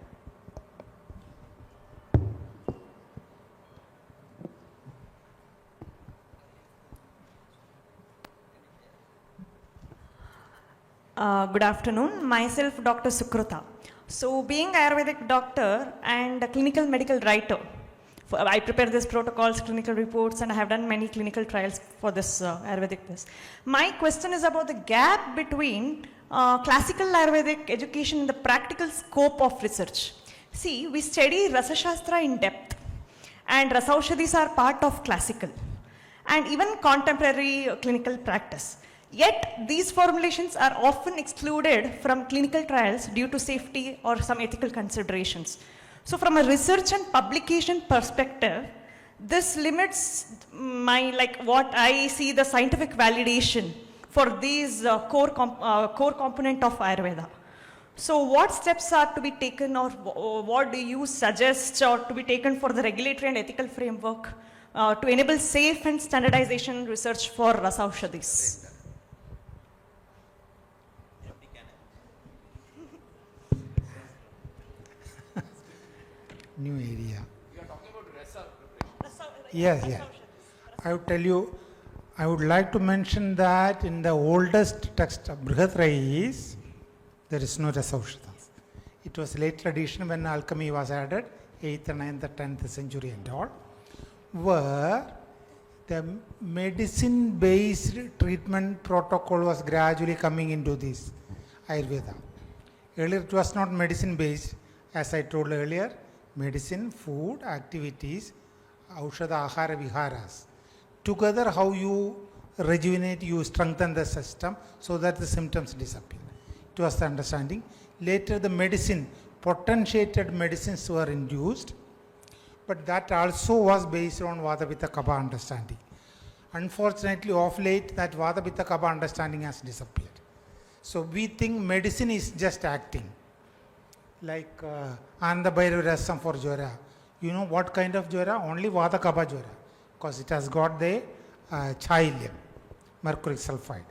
Good afternoon. Myself, Dr. Sukruta. So, being Ayurvedic doctor and a clinical medical writer, I prepare these protocols, clinical reports, and I have done many clinical trials for this Ayurvedic test. My question is about the gap between classical Ayurvedic education and the practical scope of research. See, we study Rasa Shastra in depth, and Rasaushadhis are part of classical and even contemporary clinical practice. Yet, these formulations are often excluded from clinical trials due to safety or some ethical considerations. So, from a research and publication perspective, this limits my, what I see the scientific validation for these core component of Ayurveda. So, what steps are to be taken, or what do you suggest or to be taken for the regulatory and ethical framework to enable safe and standardization research for Rasaushadhis? New area. You are talking about Yes. I will tell you, I would like to mention that in the oldest text, Brihadrayis, there is no Rasa Aushadhas. It was late tradition when alchemy was added, 8th, 9th, 10th century and all, where the medicine-based treatment protocol was gradually coming into this Ayurveda. Earlier it was not medicine-based, as I told earlier, medicine, food, activities, Aushadha, Ahara, Viharas. Together how you rejuvenate, you strengthen the system so that the symptoms disappear. It was the understanding. Later the medicine, potentiated medicines were induced, but that also was based on Vata Pitta Kapha understanding. Unfortunately, of late, that Vata Pitta Kapha understanding has disappeared. So we think medicine is just acting. Like Anda Bhairav Rasam for Jwara. You know what kind of Jwara? Only Vata Kapha Jwara. Because it has got the chayilya, mercury sulfide.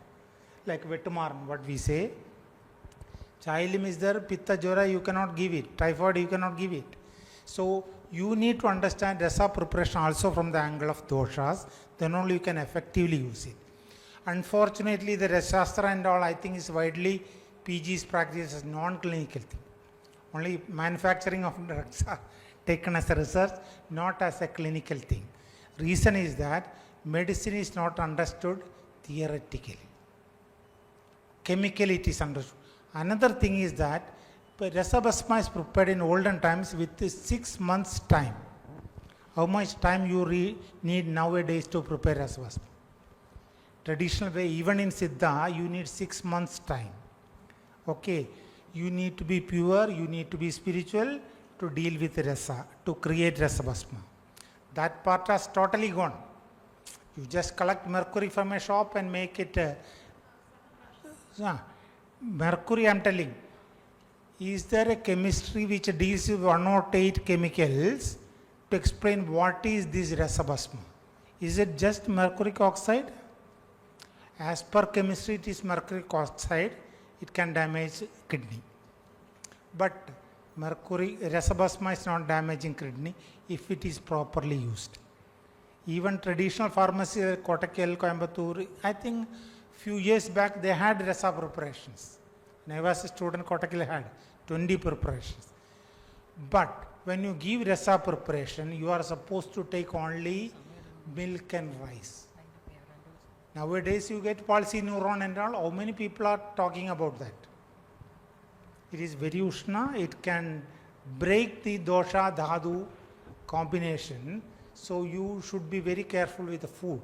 Like Vetumaran, what we say. Chayilya is there, Pitta Jwara you cannot give it. Typhoid you cannot give it. So you need to understand rasa preparation also from the angle of doshas, then only you can effectively use it. Unfortunately, the Rasashastra and all I think is widely PG's practice as non-clinical thing. Only manufacturing of drugs are taken as a research, not as a clinical thing. Reason is that medicine is not understood theoretically. Chemically it is understood. Another thing is that Rasa Bhasma is prepared in olden times with 6 months time. How much time you need nowadays to prepare Rasa Bhasma? Traditional way, even in Siddha, you need 6 months time. Okay, you need to be pure, you need to be spiritual to deal with Rasa, to create Rasa Bhasma. That part has totally gone. You just collect mercury from a shop and make it. Mercury, I am telling. Is there a chemistry which deals with 108 chemicals to explain what is this Rasa Bhasma? Is it just mercuric oxide? As per chemistry, it is mercuric oxide. It can damage kidney. But mercury, Rasa Bhasma is not damaging kidney if it is properly used. Even traditional pharmacy, Kottakkal, Coimbatore, I think few years back they had Rasa preparations. When I was a student, Kottakkal had 20 preparations. But when you give Rasa preparation, you are supposed to take only milk and rice. Nowadays you get palsy neuron and all. How many people are talking about that? It is very Ushna. It can break the dosha dhatu combination. So you should be very careful with the food.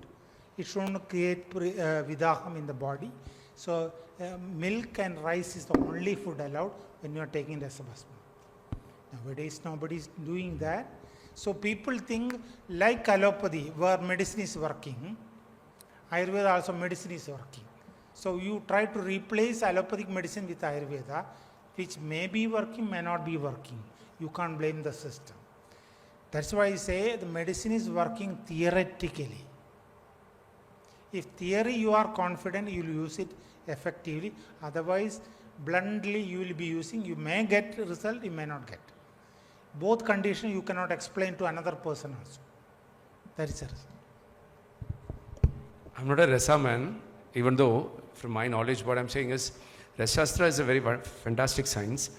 It shouldn't create vidaham in the body. So milk and rice is the only food allowed when you are taking Rasa Bhasma. Nowadays nobody is doing that. So people think like allopathy where medicine is working, Ayurveda also medicine is working. So you try to replace allopathic medicine with Ayurveda, which may be working, may not be working. You can't blame the system. That's why I say the medicine is working theoretically. If theory you are confident, you will use it effectively. Otherwise, bluntly you will be using. You may get result, you may not get. Both conditions you cannot explain to another person also. That is the result. I'm not a Rasa man, even though from my knowledge what I'm saying is Rasashastra is a very fantastic science.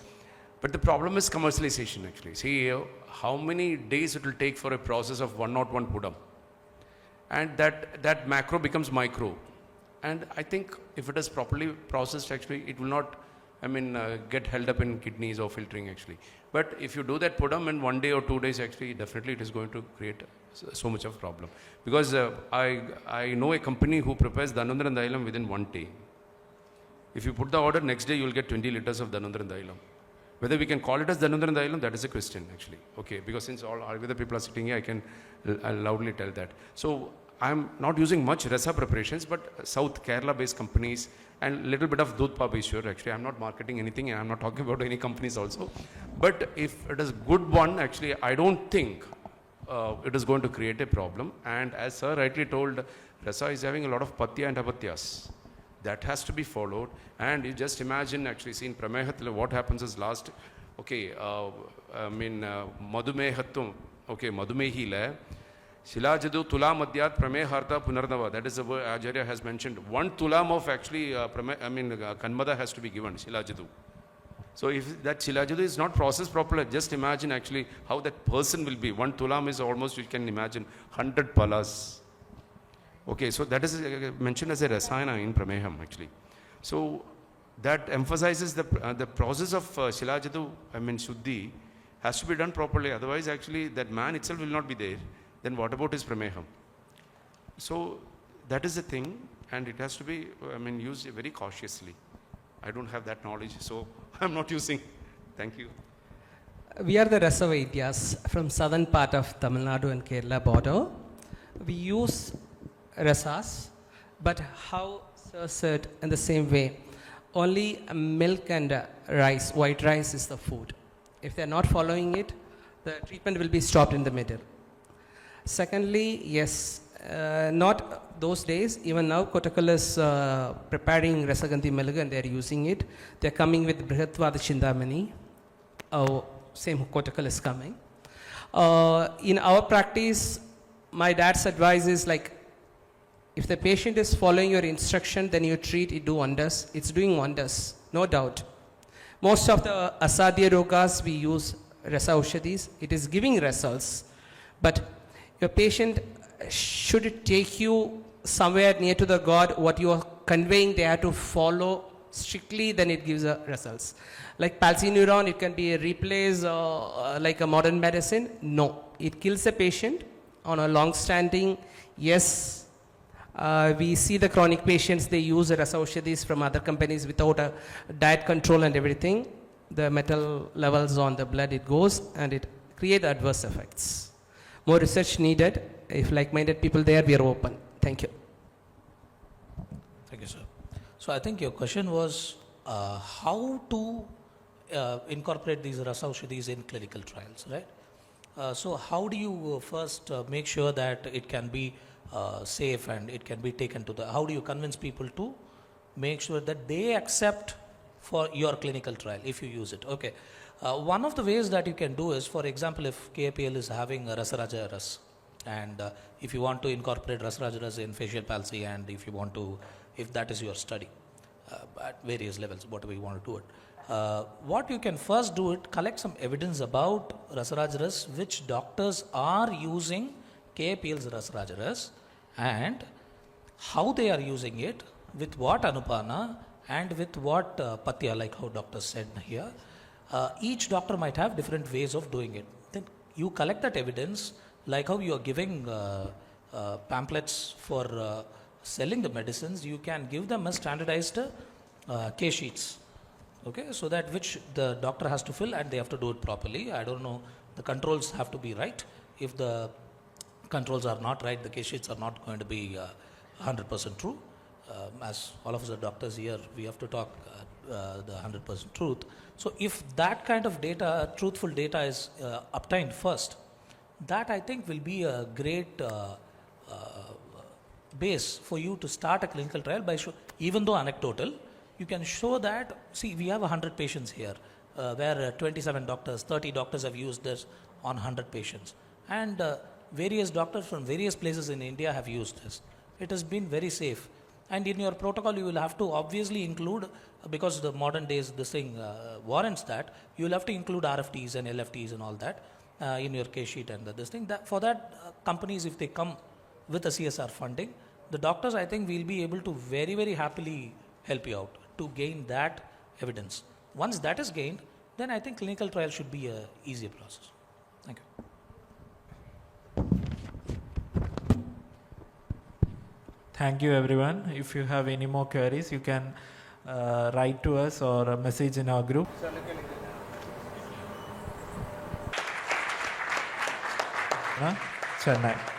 But the problem is commercialization actually. See how many days it will take for a process of 101 pudam. And that macro becomes micro. And I think if it is properly processed actually, it will not, get held up in kidneys or filtering actually. But if you do that pudam in 1 day or 2 days actually, definitely it is going to create so much of problem. Because I know a company who prepares Dhanvantari Dailam within 1 day. If you put the order, next day you will get 20 liters of Dhanvantari Dailam. Whether we can call it as Dhanvantari Dailam, that is a question actually. Okay, because since all Ayurveda people are sitting here, I'll loudly tell that. So I'm not using much Rasa preparations, but South Kerala based companies and little bit of Dudh Pabishwar actually. I'm not marketing anything and I'm not talking about any companies also. But if it is good one, actually, I don't think it is going to create a problem. And as sir rightly told, Rasa is having a lot of Patya and Apatyas. That has to be followed. And you just imagine actually, see in Pramehatla, what happens is last, Madhumehattum, Madhumehile, Shilajadu tula madhyat pramehartha punarnava. That is the word Acharya has mentioned. 1 tulam of actually, kanmada has to be given, Shilajadu. So if that Shilajadu is not processed properly, just imagine actually how that person will be. 1 tulam is almost, you can imagine, 100 palas. Okay, so that is mentioned as a rasayana in Prameham actually. So that emphasizes the process of Shilajadu, Shuddhi, has to be done properly. Otherwise, actually, that man itself will not be there. Then what about his Prameham? So that is the thing, and it has to be, used very cautiously. I don't have that knowledge, so I'm not using. Thank you. We are the Rasavaidyas from southern part of Tamil Nadu and Kerala border. We use rasas, but how Sir said in the same way, only milk and rice, white rice is the food. If they are not following it, the treatment will be stopped in the middle. Secondly, yes, not those days, even now Kottakkal is preparing Rasagandhi Melugu and they are using it. They are coming with Brihatvada Chindamani. Same Kottakkal is coming. In our practice, my dad's advice is like, if the patient is following your instruction, then you treat, it do wonders. It's doing wonders, no doubt. Most of the asadhya rogas, we use rasa aushadhis. It is giving results. But your patient should take you somewhere near to the God, what you are conveying, they have to follow strictly, then it gives results. Like palsineuron, it can be replaced like a modern medicine. No, it kills a patient on a long-standing, yes. We see the chronic patients, they use rasa aushadhis from other companies without a diet control and everything. The metal levels on the blood, it goes and it creates adverse effects. More research needed. If like-minded people there, we are open. Thank you. Thank you, sir. So I think your question was how to incorporate these rasa aushadhis in clinical trials, right? So how do you first make sure that it can be safe and it can be taken to the, how do you convince people to make sure that they accept for your clinical trial if you use it? Okay. One of the ways that you can do is, for example, if KAPL is having a Rasaraja Ras, and if you want to incorporate Rasaraja Ras in facial palsy, and if you want to, if that is your study at various levels, whatever you want to do it, what you can first do it, collect some evidence about Rasaraja Ras, which doctors are using KAPL's Rasaraja Ras, and how they are using it, with what Anupana, and with what Patya, like how doctor said here. Each doctor might have different ways of doing it. Then you collect that evidence, like how you are giving pamphlets for selling the medicines, you can give them a standardized case sheets, okay, so that which the doctor has to fill and they have to do it properly. I don't know, the controls have to be right. If the controls are not right, the case sheets are not going to be 100% true. As all of us are doctors here, we have to talk the 100% truth. So if that kind of data, truthful data is obtained first, that I think will be a great base for you to start a clinical trial by even though anecdotal, you can show that, see, we have 100 patients here, where 27 doctors, 30 doctors have used this on 100 patients. And various doctors from various places in India have used this. It has been very safe. And in your protocol, you will have to obviously include, because the modern days this thing warrants that, you will have to include RFTs and LFTs and all that in your case sheet and this thing. That, for that, companies, if they come with a CSR funding, the doctors, I think, will be able to very, very happily help you out to gain that evidence. Once that is gained, then I think clinical trial should be an easier process. Thank you. Thank you, everyone. If you have any more queries, you can write to us or message in our group. Chennai.